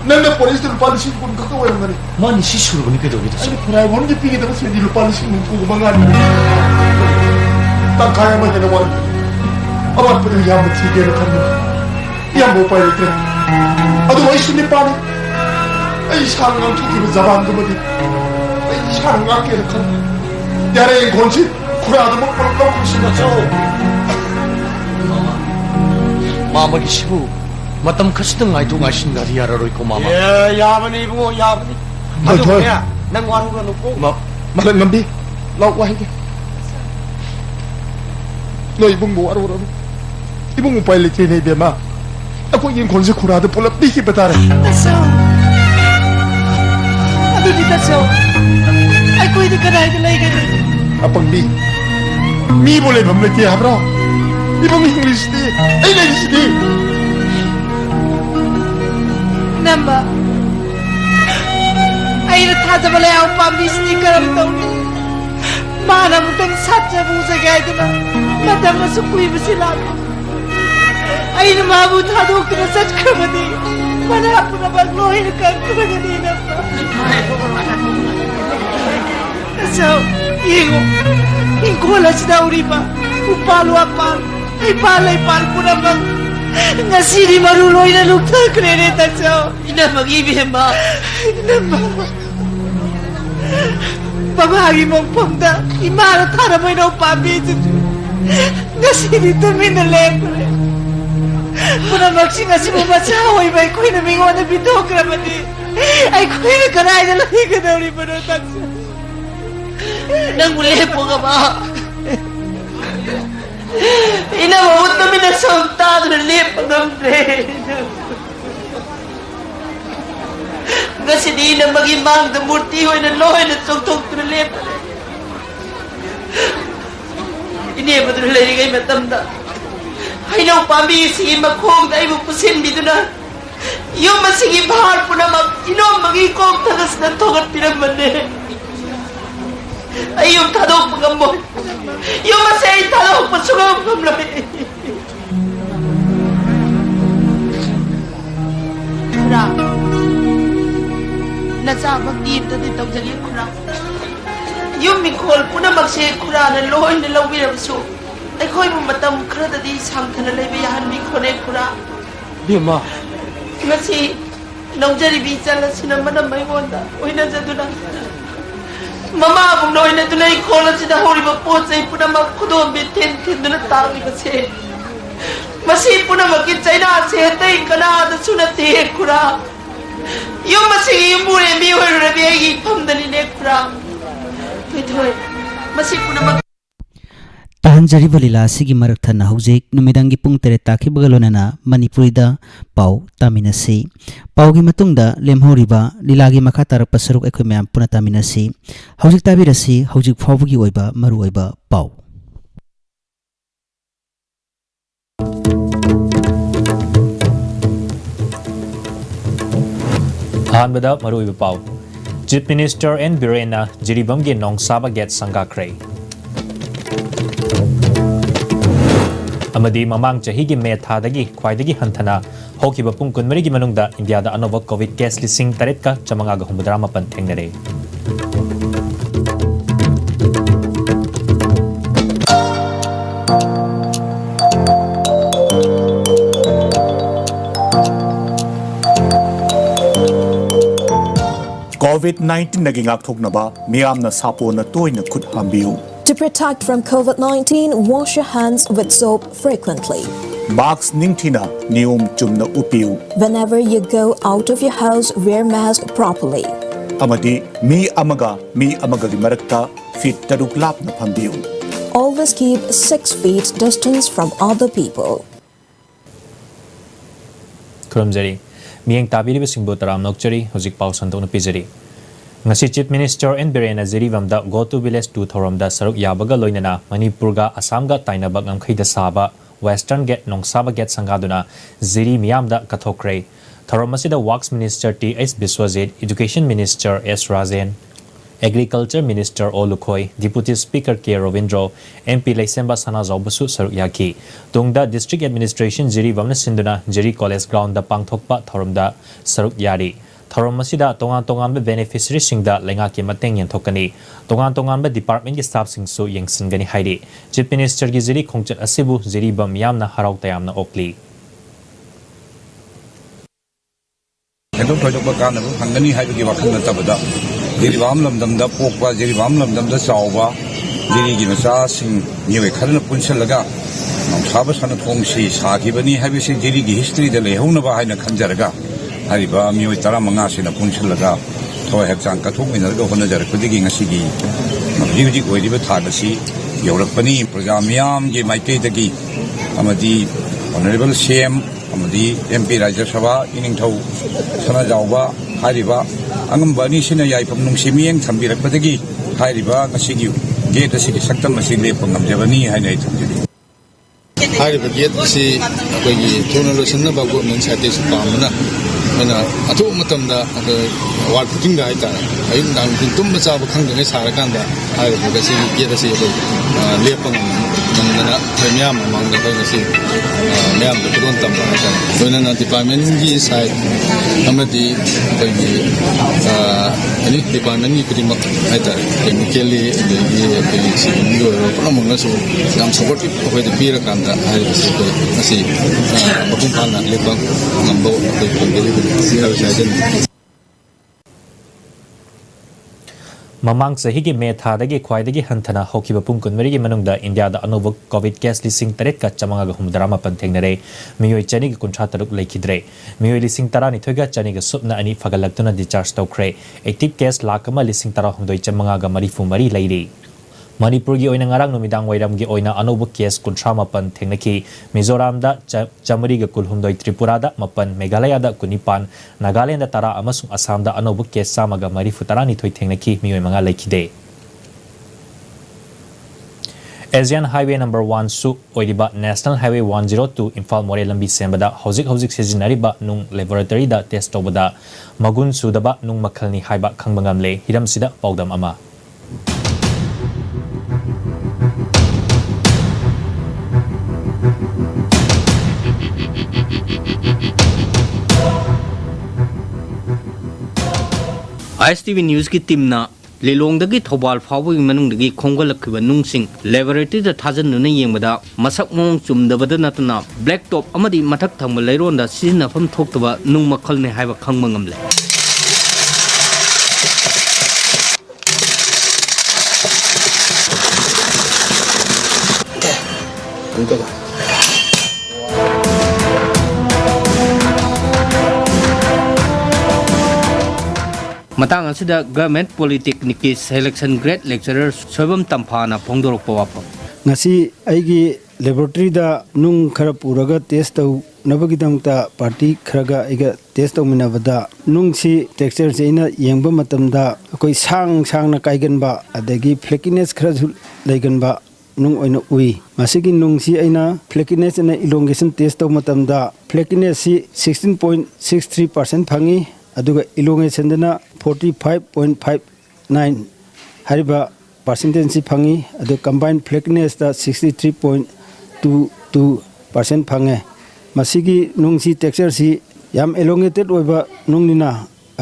nan na police de pa si kun ka ko ngani 많이 시슈로 보니까 저기 됐어 ani kurai won ge pingi da se di pa si mun ku ba ngani ta kaya ma de won abar pu ya mo ti ge kan ya mo pa ite adu wai su ni pa ni ai sang ngam tu ki zaban do ma di ai sang ngam ke kan ya re gon si kurai adu mo ko ko si na so 마마기 시부 마땅 카스등 아이도 가신 날이 야라로 있고 마마 예 야버니 이거 야버니 아주 그냥 난 와루가 놓고 malang ngambi lauk wah ke lo ibung mo aro ibung mo paile ke nei be ma ako yin kon se kurade pulap di ki betare Taso. Aduh di taso. Aku ini kadai delay kan. apang mi boleh bam le ke habra ibung english di ai nei di Namba. Ay nagtada bala ang pambis ni karamdaw ni. Mana mo tang satya mo sa gaya na. Madam masukuy mo sila. Ay namabot hadok na sa kamadi. Mana po na maglohin ka kaganina pa. So, ingko wala si Dauri pa. Upalo apal. Ay palay pal po naman. Nga sini maruloy na lukta kreneta siya. Ina mag-ibig ba? Ina ba? Pamahagi mong pamda. Imara tara mo ina upambi. Ngasi dito minalempre. Puna magsing ngasi mo masahoy ba iko'y namingon na bidokra ba di? Ay ko'y nagkaray na lang ka daw ni Panotang. Nang ulepo ka ba? Inamawot namin na sa untado na lipo ng tren. Ngasi di na magimang na murtihoy na lohay na tugtog na lipo. Ini betul lagi kay matamda. Ay nang pami sige makhong dai mo pusin dito na. Yung masige bahar po na inom magikog tagas na togat pinamane. Ay yung tadok pagamon. Yung masay tadok pasugam kamlay. Kura. Nasabag dito dito jadi kura. Yung mikol po na magsikura na loy na lawir so ay ko'y mamatang kada di samta na laybayahan mikol ay kura. Di ma. Ngasi nang jari bisa na sinama na may wanda. Uy na sa doon Mama akong loy na doon ay kola sina huli mapot sa ipo na magkudong bitin-tin doon na tangi kasi. Masi po na magkitsay na si hetay ka na at sunati kura. Yung masigi yung muli mihoy rabi ay ipamdali na kura. Tahanjari balila sigi maraktan na hujik numidangi pung tere taki bagalona na Manipurida pau taminasi pau gi matungda lemhoriba lilagi makatarak pasaruk ekoi mayam puna taminasi hujik tabirasi hujik phawbugi oiba maru oiba pau Ahanbada maru oiba pau Chief Minister N. Birena Jiribamgi Nong Saba Get Sangakre. Amadi Mamang Chahigi Me Thadagi Kwaidagi Hantana Hokiba Pungkun Marigi Manungda India da Anova COVID case lising taretka Chamangaga Humbudrama Pantengnare. COVID-19 naging akthoknaba miyamna sapo na toy na khut hambiu. To protect from COVID-19, wash your hands with soap frequently. Mask ningthina niyom chumna upiu. Whenever you go out of your house, wear mask properly. Amadi mi amaga gi marakta feet taruk lap na phambiu. Always keep 6 feet distance from other people. Kurumjari Miyang tabiriba singbo taram nokchari hojik pau santok na pijari. Ngasi Chief Minister N. Birena Jiribamda Go to Village 2 thoramda saruk yabaga loinana Manipurga Assamga tainabak ngamkhaida saba Western Gate Nong Saba Gate sangaduna Ziri miyamda kathokre. Thoramasida Works Minister T.S. Biswajit, Education Minister S. Rajen, Agriculture Minister O. Lukhoi, Deputy Speaker K. Rovindro, MP Laisemba Sana Zaubasu Saruk Yaki, Tungda District Administration Jiribamna Sinduna Jiri College Ground da Pangthokpa Thoramda Saruk Yari. Thoram masida tongan beneficiary singda lengaki mateng yanthokani tongan department ki staff singsu yengsingani haidi Chief Minister gi Jiri khongchat asibu Jiribam yamna harau tayamna okli Hedok thojok kan hangani haidu gi wakhang tabada Jiribam lamdamda pokwa Jiribam lamdamda chawba Jiri gi macha sing niwe kharna punchalaga thaba sana thongsi sakibani habisi Jiri gi history da lehona ba haina khanjaraga Hariba mioi tara manga sina punchalaga thoy hekchang kathuk minarga honajar khudigi ngasigi mabji goiriba thagasi yorakpani program yam ge maite dagi amadi honorable CM amadi MP Rajya Sabha iningthau sana jawba hariba angambani sina yaipam nungsimieng thambirakpadagi hariba ngasigi gate asigi saktam asigi lepam namjabani hainai thamjidi hariba gate si akoigi thonalosan na bago men sate pamana Mana atu matamda war puting da ita ayun dang pintum baca bakang dengan sarakan da hari bagasi kita sih itu lepang mana premium mang da bagasi premium betul tambah kan so na department di side amati bagi ini department ni terima ita chemically di sih itu pernah mengasu dalam support apa itu pira kan da hari itu masih bakung pana lepang ngambo Mamang sahigi me thadagi khwaidagi hanthana hokiba pung kunmarigi manungda India da anoba COVID case lising taret ka chamanga ga humdrama panthengnare miyoi chani ga kunthra taruk lekhidre miyoi lising tara ni thoiga chani ga supna ani phagalaktuna discharge tawkhre active case lakama lising tara humdoi chamanga ga marifu mari leiri Manipur gi oina ngarang numidang wairam gi oina anoba case kunthra mapan thengnaki Mizoram da chamari ga kulhumdoi Tripura da mapan Meghalaya da kunipan Nagaland da tara amasung Assam da anoba case samaga marifu tara ni thoi thengnaki miyoi manga lekhide Asian Highway number 1 su oiriba National Highway 102 Imphal More lambi sembada hojik sizinariba nung laboratory da test tobada magun sudaba nung makhalni haiba khangbangamle hiram sida paudam ama ISTV News की टीम ना लेलोंगदगी थोबाल फावगी मनुंगदगी खोंगलखिबा नुंगसिंग लेबोरेटरी दा थाजन्नुना येंगबदा मसक मोंग चुमदबदा नतना ब्लैक टॉप अमदी मथक थंग लेरोंदा सिजनफम थोक्तबा नुंग मखलने हाइबा खंगबा ngamle Matang asida government polytechnic selection grade lecturer Sobam Tampana Pongdor Powapa. Ngasi aigi laboratory da nung khara puraga test tau nabagidamta party kharaga iga test tau minabada nung si texture se ina yengba matamda koi sang na kaigan ba adagi flakiness khara laigan ba nung oina ui masigi nung si aina flakiness na elongation test tau matamda flakiness si 16.63% phangi aduga elongation dana 45.59 hariba percentage phangi adu combined flakiness da 63.22% phange masigi nungsi texture si yam elongated oiba nungnina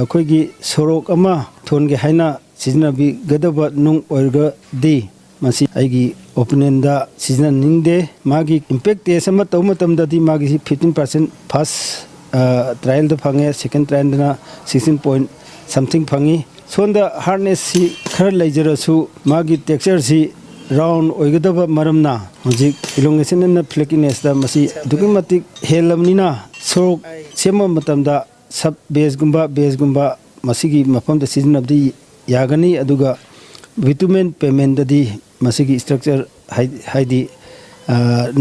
akhoi gi sorok ama thonge haina sijna bi gadaba nung oirga di masi aigi opinion da sijna ningde magi impact test ama tawmatam da di magi 15% first trial da phange second trial da 16 point something phangi sonda hardness si khar leijara su magi texture si round oigadaba maramna hojik elongation and flakiness da masi dugimatik helamnina so sema matamda sub base gumba masigi mafam da season of the yagani aduga vitamin payment da di masigi structure haidi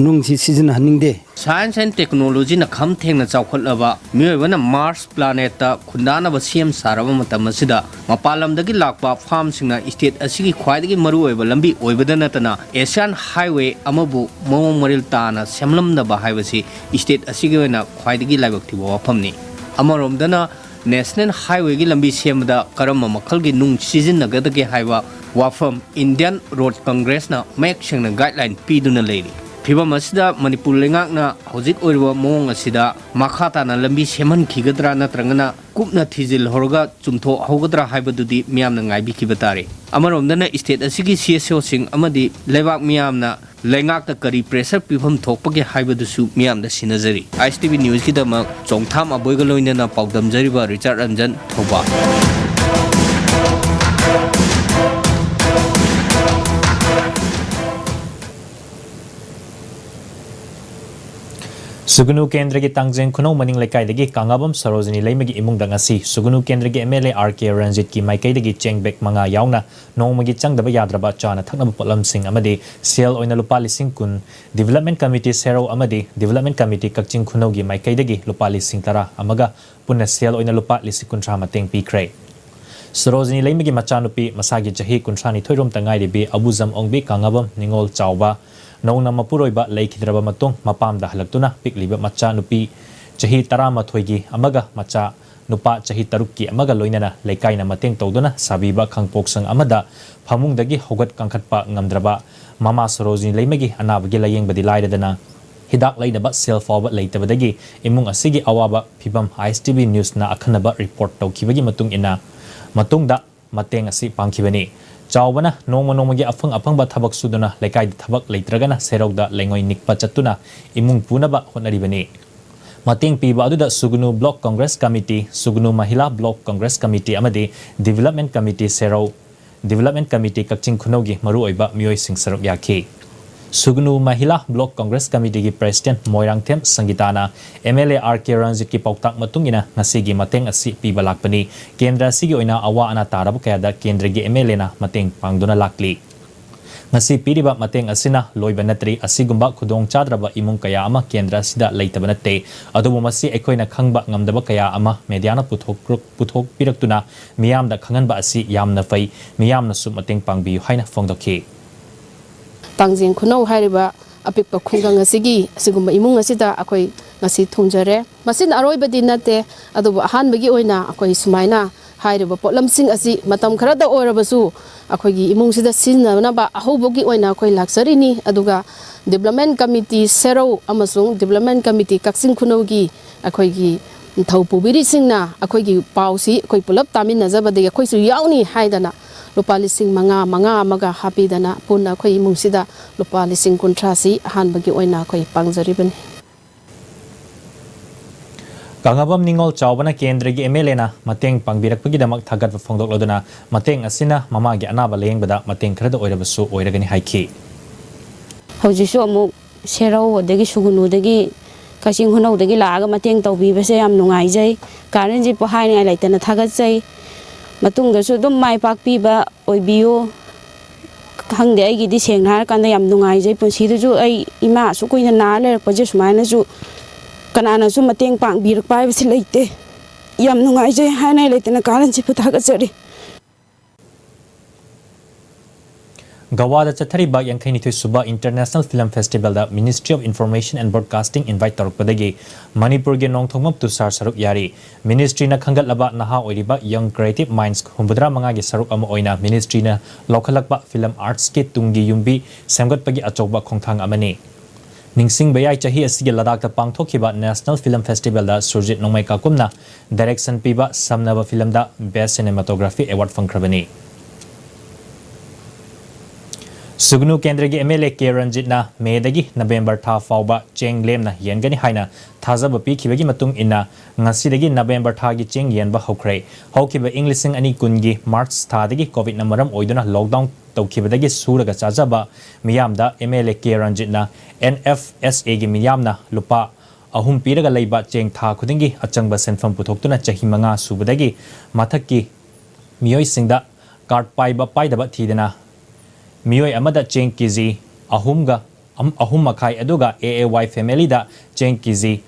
nung si season haningde Science and technology na kham thengna chawkhatlaba miyoibana Mars planet ta khundana ba siam saraba matamasida mapalamdagi lakpa farm singna state asigi khwaidagi maru oiba lambi oibada natana Asian Highway amabu mawong maril tana semlamda ba haibasi state asigi na khwaidagi laibakti ba wafamni amaromdana National Highway gi lambi semda karama makhalgi nung sizinnagadagi haiba wafam Indian Road Congress na mek sengna guideline piduna leiri Fibam asida Manipur lengakna hojik oirwa mong asida makhata na lambi seman khigadra na trangana kupna thijil horga chumtho hogadra haibadudi miyamna ngaibi kibatare amaromdana state asigi CSO sing amadi lebak miyamna lengakta kari pressure pifam thokpage haibadusu miyamda sinajari ISTV news ki dama chongtham aboiga loinana paudam jariba Richard Ranjan thoba Sugunu Kendra ki Tangjeng Kuno Maning Lekai dagi Kangabam Sarojini Laimagi Imung Dangasi Sugunu Kendra ki MLA RK Ranjit ki Maikai dagi Chengbek Manga Yauna Nongmagi Changdaba Yadraba Chana Thaknaba Potlam Sing Amadi Sel Oina Lupa Lising Kun Development Committee Sero Amadi Development Committee Kakching Kuno gi Maikai dagi Lupa Lising Tara Amaga Punna Sel Oina Lupa Lising Kuntra Mateng Pikre Sarojini Laimagi Machanupi Masagi Jahi Kuntrani Thoirom Tangai Debi Abuzam Ongbi Kangabam Ningol Chawba Nongna mapuroiba leikidraba matong mapamda halaktuna pikliba macha nupi chahi tarama thoigi amaga macha nupa chahi tarukki amaga loinana leikaina mateng tawduna sabiba khangpoksang amada phamungdagi hogat kangkhatpa ngamdraba mama Sarojini Laimagi anabagi layengbadi lairadana hidak lainaba sel fawba leitabadagi imung asigi awaba phibam ISTV news na akhanaba report tawkibagi matung ina matungda mateng asi pangkhibani Chawbana nongmagi afangba thabak suduna lekai thabak leitragana serogda lengoi nikpa chatuna imung punaba honaribani mating piba aduda Sugunu Block Congress Committee Sugunu Mahila Block Congress Committee amadi Development Committee Sero Development Committee Kakching Khunaugi Maruoiba Mioi Sing Saruk Yaki. Sugnu Mahila Block Congress Committee ki President Moirangthem Sangitana MLA RK Ranjit ki pautak matungina ngasigi mateng asi piba lakpani Kendra sigi oina awa ana tarab kayada Kendra gi MLA na mateng pangduna lakli ngasi piriba mateng asina loiba natri asigumba khudong chadraba imung kaya ama Kendra sida leitaba natte adubu masi ekoina khangba ngamdaba kaya ama mediana puthok piraktuna miyamda khanganba asi yamna fai miyamna su mateng pangbiyu haina fongdokhi Pangjeng Khunau Hariba apikpa khungang asigi asigumba imung asida akoi ngasi thungjare masin aroi badi nate adubu ahan bagi oina akoi sumaina hariba potlamsing asi matam kharada oirabasu akoi gi imung sida sinna ba ahobogi oina akoi laksari ni aduga development committee sero amasung development committee Kakching Khunau gi akoi gi thawpubiri singna akoi gi pausi akoi pulap tamin najabade akoi su yauni haidana Lupa lising manga amaga happy dana puna koi musida lupa lising kontrasi han bagi oina koi pangjariban Kangabam ningol chawbana Kendra gi MLA na mateng pangbirakpagi damak thagat phongdok loduna mateng asina mama gi anaba lengbada mateng khrada oirabasu oiragani haiki Hojisu amu serau odagi sugunu dagi Kakching Khunau dagi laaga mateng tawbibase yam nungaijai karan ji pohai ngai laitana thagat jai matungdasu dum mai pakpiba oibiyo khangde ai gidi sengna kanda yam nungai jai punsidu ai ima su kuina na le paje sumaina su kanana su mateng pang birak pai bisi leite yam nungai jai hanai leitena karan chi putha ga chari Gawada Chathariba Yankainithu Suba International Film Festival da Ministry of Information and Broadcasting invite Torpadagi Manipur ge Nongthongmap Tusar Saruk Yari Ministry na Khangat Laba Naha Oiriba Young Creative Minds Humbudra Manga ge Saruk Ama Oina Ministry na Lokalakba Film Arts ke Tungi Yumbi Samgat Pagi Achokba Khongthang Amani Ningsing Bayai Chahi Asigi Ladakh da Pangthokhiba National Film Festival da Surjit Nongmai Kakumna Direction Piba Samnaba Film da Best Cinematography Award Fangkrabani Sugnu Kendra gi MLA K Ranjit na Medagi November tha fauba cheng lem na yengani haina thajaba pi khibagi matung inna ngasidagi November tha gi cheng yenba hokrai hokiba Englising ani kungi March tha dagi Covid na maram oiduna lockdown tawkhibadagi suraga chajaba miyamda MLA K Ranjit na NFSA gi miyamna lupa ahum piraga leiba cheng tha khudingi achangba senfam puthoktuna chahi manga subadagi mathakki miyoi singda card paiba paidaba thidana Miyoi amada cheng kizi ahum makai aduga AAY family da cheng kizi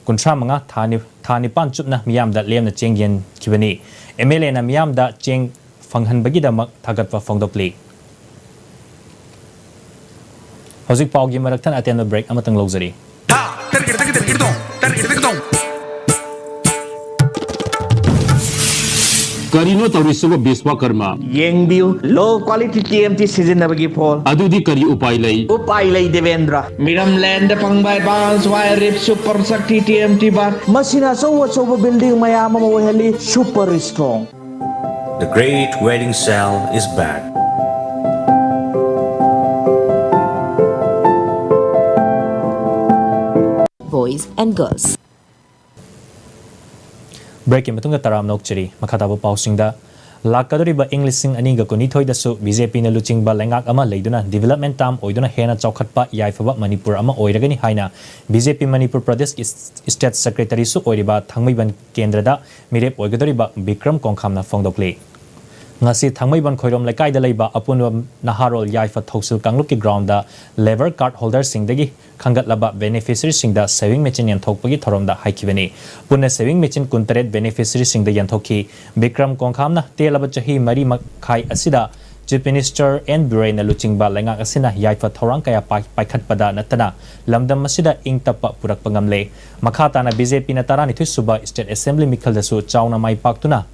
kuntra manga thani panchupna miyam da lemna cheng yen kibani MLA na miyam da cheng fanghan bagi da mak thagatwa fongdokli Hozik paugi maraktan atendo break amatang logzari Karino Taurisuba Biswakarma. Yang Biu, low quality TMT season nabagi Paul. Adudi Kari Upailai. Upailai Devendra. Miram land pang by bounce wire rip super sakti TMT bar. Masina so building Mayama Moheli super strong. The great wedding cell is back. Boys and girls. Breaking Matunga Taram Nokcheri, Makataba Pausingda, Lakadoriba Englising Aninga Kunitoi da Su, BJP na Luching Balangak Ama Laiduna, Development Tam, Oiduna Hena Chaukatpa, Yaifaba, Manipur Ama Oiragani Haina, BJP Manipur Pradesh State Secretary Su Oiriba, Thangmiban Kendrada, Mirep Oigadoriba, Bikram Kongkamna Fongdokli. Ngasi Thangmaiban Khoirom Lekai da Leiba, Apunwa Naharol Yaifa Thosil Kangluki Ground da, Lever Card Holder Singdagi, Kangat Laba Beneficiary Singda, Saving Machine Yantokpagi Thorom da Haikivani. Puna Saving Machine Kuntaret Beneficiary Singda Yantoki, Bikram Kongkamna, Telaba Chahi Mari Makai Asida, Chief Minister and Bureau na Luching Ba Lengak Asina, Yaifa Thorang Kaya Paikat Pada Natana, Lamdam Masida Ing Tapa Purak Pangamle, Makata na BJP na Tarani Suba State Assembly Mikal Dasu, Chauna Mai Paktuna.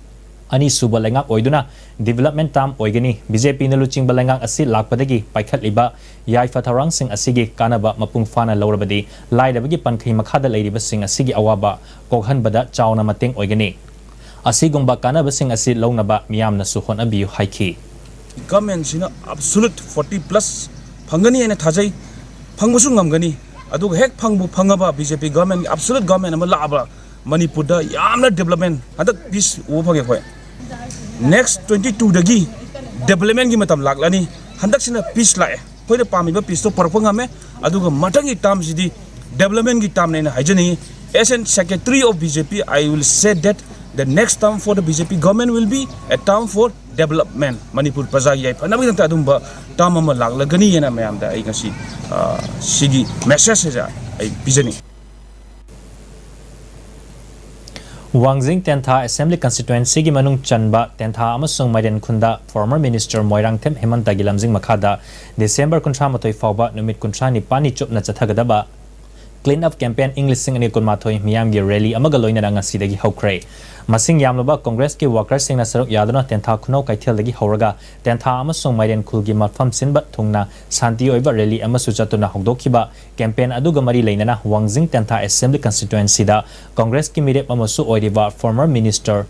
Ani suba lengak oiduna development tam oigani BJP na luching balengak asi lakpadagi paikhat liba yaifa tharang sing asigi kanaba mapung fana lorabadi laidabagi pankhai makhada leiriba sing asigi awaba kokhan bada chauna mateng oigani asigumba kanaba sing asi lownaba miyamna suhon abiyu haiki government sina absolute 40+ phangani ene thajai phangbusu ngamgani aduga hek phangbu phangaba BJP government absolute government ama laaba Manipur da yamna development hadak peace wo phage khoi next 22 dagi development gi matam laklani handak sina peace lae hoida pami ba peace to parpang ame aduga matangi tam sidi development gi tam ne hajani as an secretary of BJP I will say that the next term for the BJP government will be a term for development Manipur paza yai panabi ta adumba tam ama laklagani yena mayam da ai ngasi sigi message ja ai bijani Wangjing Tentha Assembly Constituency gi manung chanba Tentha amasung Mairen Khunda former minister Moirang Them Hemanta gi lamjing makhada December 13 fawba numit 19 chupna chathagadaba Clean Up Campaign English sing ani kunmathoi miyam gi rally amaga loina ngasi dagi hokre masing yamloba Congress ki workers sing na saruk yaduna Tentha khunau kaithel dagi horaga Tentha amasung Mairen khulgi mafam sinba thungna santi oiba rally amasu chatuna hokdokhiba campaign aduga mari leinana Wangjing Tentha Assembly Constituency da Congress ki mirep amasu oiriba former minister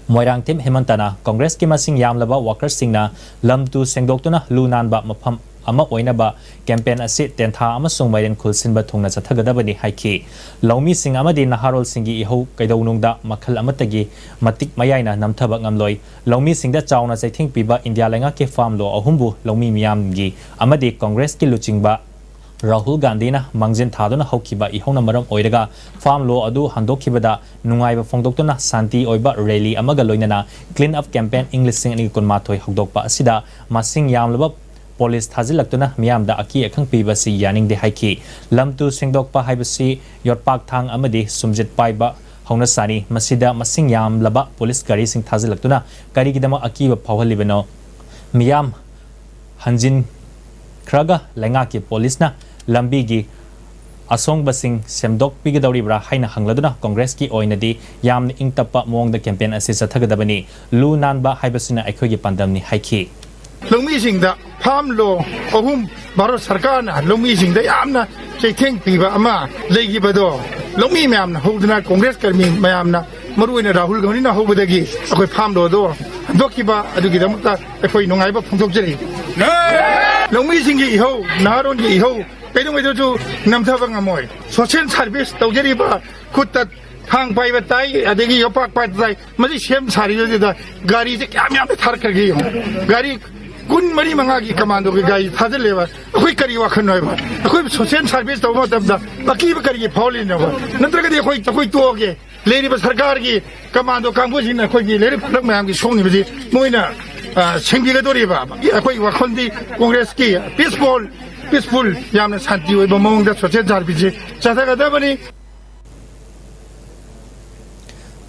Moirang Them Hemantana Congress ki masing yamlaba workers singna lamtu sengdoktuna lunanba mafam ama oinaba campaign ase Tentha amasung Mairen khulsinba thungna chathagadabani haiki laumi sing amadi naharol singi ihau kaidaunungda makhal amatagi matik mayaina namthaba ngamloi laumi singda chauna chaithing piba India lenga ke farm law ahumbu laumi miyam gi amadi Congress ki luchingba Rahul Gandhi na mangjin thaduna haukiba ihona maram oiraga farm law adu handokhibada nungaiba phongdoktuna santi oiba rally amaga loinana clean up campaign English sing ani kunmathoi hokdokpa asida masing yamlaba police thazilakuna miyam da aki akhang piba si yaning de haiki lamtu singdokpa haibasi yotpak thang amadi sumjit paiba hauna sani masida masing yam laba police gari sing thazilakuna gari gidama akiba phawhalibano miyam hanjin khraga lenga ki police na lambi gi asong basing semdok pigidawribra haina hangladuna Congress ki oinadi yam ingtapa mongda campaign ase chathagadabani lu nanba haibasina aikhogi pandamni haiki Lungmi singda farm law ahum Bharat Sarkar na lungmi singda yamna chaitheng piba ama leigibado lungmi mayamna hoduna Congress karmi mayamna maruina Rahul Gandhi na hobadagi akoi farm law do dokiba adugi damta akoi nungaiba phongthokjari lungmi singi iho naron gi iho kaidong edu namthaba ngamoi social service tawjariba khutta hang paiba tai adegi yopak pai tai mari sem sari da gari je kyam yam thar kargi gari kun mari mangagi commando ge gai thadelewa akoi kari wakhan noiba akoi social service tawma tabda baki ba kari phawli na ba natraga de akoi toge leri ba sarkar gi commando kangbu sin na akoi gi leri phak mayam gi songni bi moina sengbiga dori ba akoi wakhandi congress ki peaceful yamna santi oi ba mong da social service chathaga da bani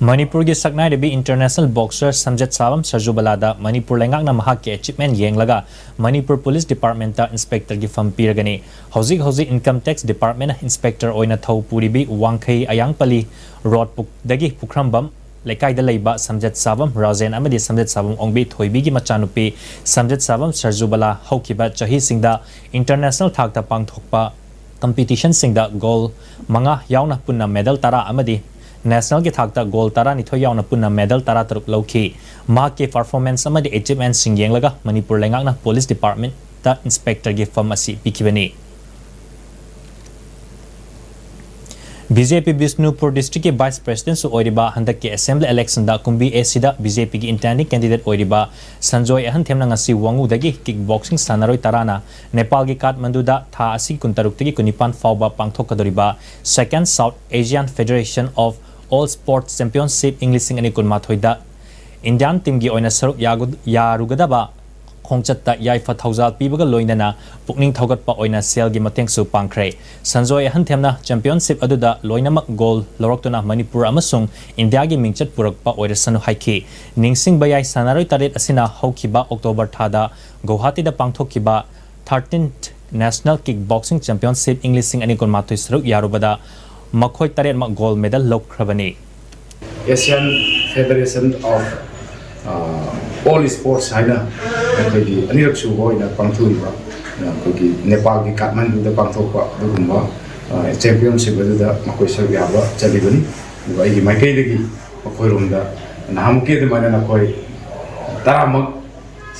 Manipur gi saknai de bi international boxer Samjet Savam Sarjubalada Manipur lengak na mahak ke achievement yenglaga Manipur Police Department ta inspector gi fam piragani hozik income tax department na inspector oina thau puri bi wangkhai ayangpali road puk dagi pukhrambam lekai da leiba Samjet Savam Rajen amadi Samjet Savam ongbi thoibi gi machanupi Samjet Savam Sarjubala haukiba chahi singda international thak ta pangthokpa competition singda goal manga yauna punna medal tara amadi National ki thakta goal tara ni thoya na punna medal tara taruk lauki ma ke performance amadi achievement sing yenglaga Manipur lengak na police department ta inspector gi pharmacy pikibani BJP Bishnupur district ke vice president su oiriba handak ke assembly election da kumbi acida BJP ki intending candidate oiriba Sanjoy ahan themna ngasi wangu dagi kickboxing sanaroi tarana Nepal ki Kathmandu da tha asi kuntaruk tagi kunipan fawba pangthokadoriba second South Asian Federation of All Sports Championship English sing ani kunmathoida Indian team gi oina saruk yarugadaba khongchatta yaifa thaujal pibaga loinana pukning thaugatpa oina sel gi mateng su pangkhre Sanjoy han themna championship aduda loinamak goal loroktuna Manipur amasung India gi mingchat purakpa oirasanu haiki ningsing bayai sanaroi taret asina haukiba October thada Guwahati da pangthokiba 13th National Kickboxing Championship English sing ani konmatoi saruk yarubada makhoi taret mak gold medal lokhrabani Asian Federation of all sports haina koi anirak su boina pangthuiba koi Nepal ki Kathmandu da pangthokpa dugumba championship da makoi saruk yaba chalibani ai gi maikai dagi makoi romda nahamuke de mana nakoi taramak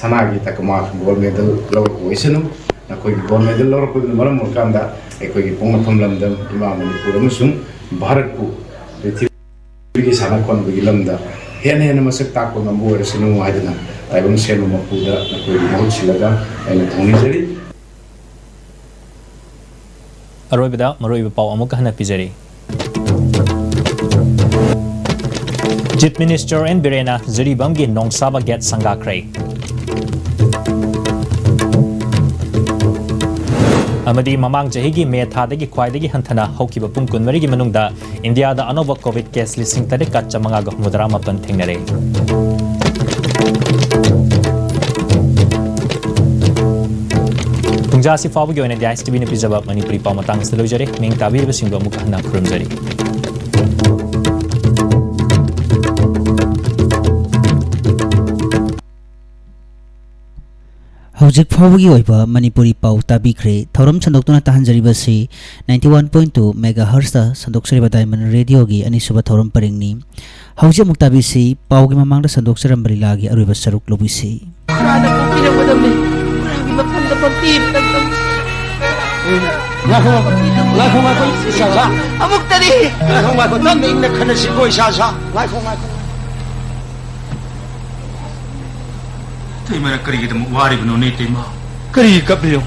sanagi takma gold medal lor oisanu nakoi gold medal lor ko maram mukanda ekoi gi pongthom lamdam ima Manipur amusung Bharat ku prithvi ki sana kon gi lamda hena masak ta ko nambu resinu haidana ताइबंग सेनो मपुदा कोई महल सिलगा आइना थोंनिजरी अरोइबदा मरोइब पाव अमुक हना पिजरी चीफ मिनिस्टर एन बिरेना जिरीबम की नोंसाबा गेट संगाख्रे अमदी ममांग चही की मे थादगी ख्वाइदगी हंथना हौकिबा पुंग कुनमरीगी मनुंगदा इंडियादा अनोबा कोविड केस लिसिंग तरे का चमंगा गहुमुदरा मपन थेंगनरे पुंजासी फावगी ओइना डी टीवी ने पिजबा मणिपुरी पाव मतंग से लोजरे मिंग ताबीर बसिंग अमुक हना खुरमजरी हौजिक फावगी ओइबा मणिपुरी पाव ताबीख्रे थौरम संदोक्तुना ताहंजरिबसी 91.2 मेगाहर्ट्ज संदोक्सरिबा डायमंड रेडियो की अनिसुबा थौरम परिंगनी हौजे मुक्ताबीसी पावगी ममांगदा संदोक्सरम बरिलागी अरुइबा सरुक लोबिसी खराना पुकिरा बदमने खरागी मफमदा पंपी तंगम लाखो इसासा अमुक तरी लाखो तंग इंगना खनसिको इसासा लाखो तेमा करीगदम वारिबनो ने तेमा करी कपलियो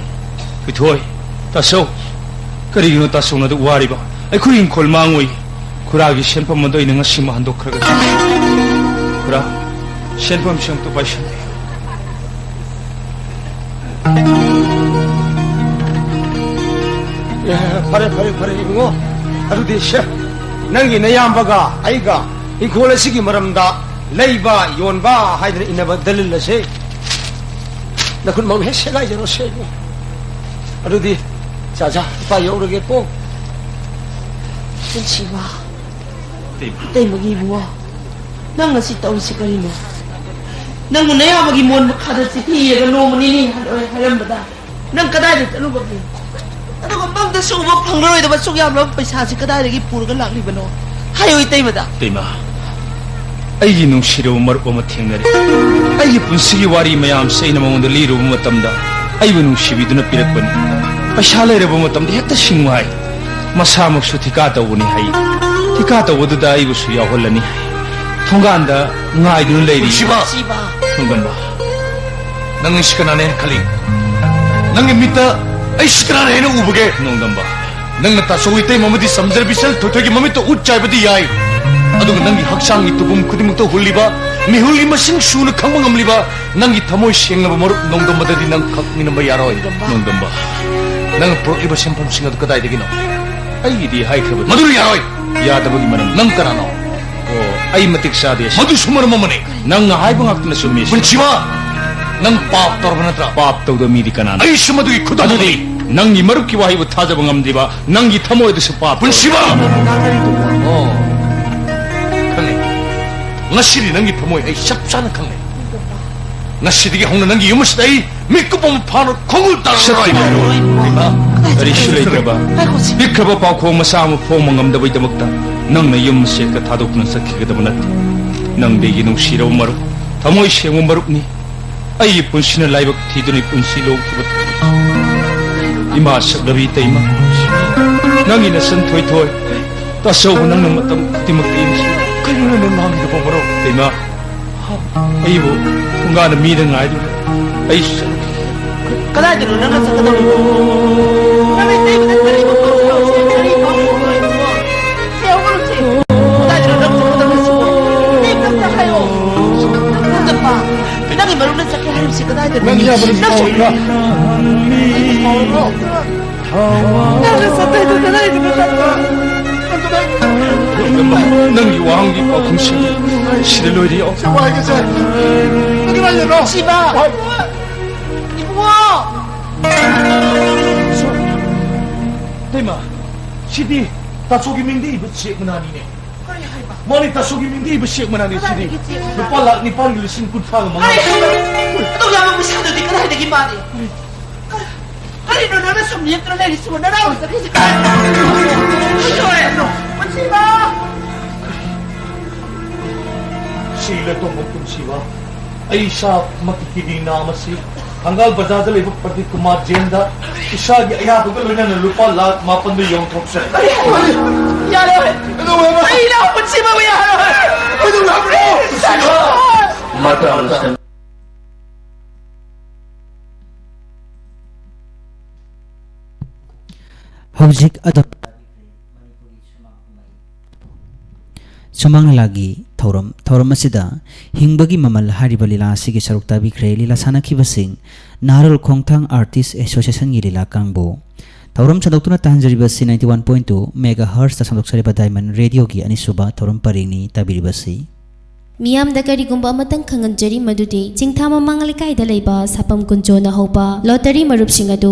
पिथोय तासो करीगनो तासोना दु वारिबा अखुई इंखोल मांगोई खुरागी सेनफम मदो इनंगा सिमा हंदोखरगा खुरा सेनफम सिम तो पाइसन फरे इबुंगो अदुदि शे नंगी नयामबगा आइगा इंखोल असिगी मरमदा लेबा योनबा हाइदन इनबा दलिल से नखुन मौ हे सेलाई जरो से अदुदि चाचा पा यौरगे को 진치와 때문에 뭐 nang si tau si karino nang na ya magi mon khada si thi ga no mani ni haram bada nang kadai de talu bagi ado ko bang da su ba phang roi da ba su yam lo paisa si kadai de gi pur ga lakli bano hayoi tei bada तेमा अगी नुसिरो मरप म थेंगरे अगी पुंसिगी वारी मयाम सेना मौंद लीरो मतमदा अइबु नुसिबिदुना पिरकबनी पैसा लेरब मतमदा हेक्ता सिंगवाई मसामक सुथिका तवनी हाई थिका तवदुदा अइबु सु याहोलनी थोंगांदा ngaidun leiri शिवा थोंगंबा नंग शिकनाने खली नंग मिता आई शिकनाने हेन उबगे नोंगंबा नंग तासोइते ममदी समजर बिसल थोथोगी ममितो उच्चाइबदी याई अदुग नंगी हक्सांगी तुबुम खुदिमुक्तो हुल्लिबा मिहुल्गी मसिंग सुन खंबा ngamliba नंगी थमोय सेंगबा मरुप नोंगंबदि नंग खकमिनबा यारोय नोंगंबा नंग प्रोइबा सेंफम सिंग अदु कदाइदगिनो अइदी हाइखब मधु यारोय यादबगी मनम नंग करानो ओ अइ मतिक सादे मधु सुमर ममने नंग हाइबा ngakna sumi पुंचिवा नंग पाप तोरबनत्रा पाप तौदो मिदि कनाना अइ समदुगी खुदादि नंगी मरुकी वाहिबु थाजब ngamdiba नंगी थमोयदसु पाप पुंचिवा ओ ngashiri nangi thamoy ay sapsana khangne ngashiri gi hongna nangi yumus dai mikupam phano khongul tar sarai ari shulai traba bikhaba pa khong masam phom mangam da bai damakta nang na yum se ka thadok na sakhi ga damanat nang de gi nung siraw maru thamoy semu maruk ni ai punsina laibak thiduni punsi lo kibat ima saklabi taima nangi na san thoi thoi ta so nang na matam timak tin kayuna nang nang da bomaro तेमा अइबो उंगान मीद ngaइदु अइ kadai de nang sa kadai nami tei bada kari mo ko kari mo se o ko se kadai de nang sa kadai su tei ka sa hayo nang pa nang maru na sa hayo se kadai de nang ya bari nang sa tei de kadai de नंगी वांगी पाखुंसी सिरलोरी ओ वाइगसे नंगी वाइनो शिवा इबो तेमा सिदी तासोगी मिंदी इब चेक मनानी ने मनी तासोगी मिंदी इब चेक मनानी सिदी रुपा लाख निपाल लिसिंग कुथा ग मंगा तो या mo sa de kadai de gi ma de kari no na sum yek na le su na ra sa ki Shiva शीले तो मुक्तम शिवा ऐसा मत की नाम से हंगाल बजाज ले प्रदीप कुमार जेंदा ईशा की या बगल में न रुपा लाख मापन में यों ठोक से यार आई ना मुझे में यार माता Hojik adop Sumang lagi Thauram asida hingbagi mamal hariba lila asigi saruk tabikre lila sanakibasing Narol Khongthang Artist Association gi lila kangbo Thauram sandoktuna tahanjaribasi 91.2 megahertz ta sandoksariba Diamond Radio gi anisuba Thauram paringni tabiribasi Miyam da karigumba amatang khanganjari madudi chingthama mangalkai da leiba sapam kunjona hoba lottery marupsing adu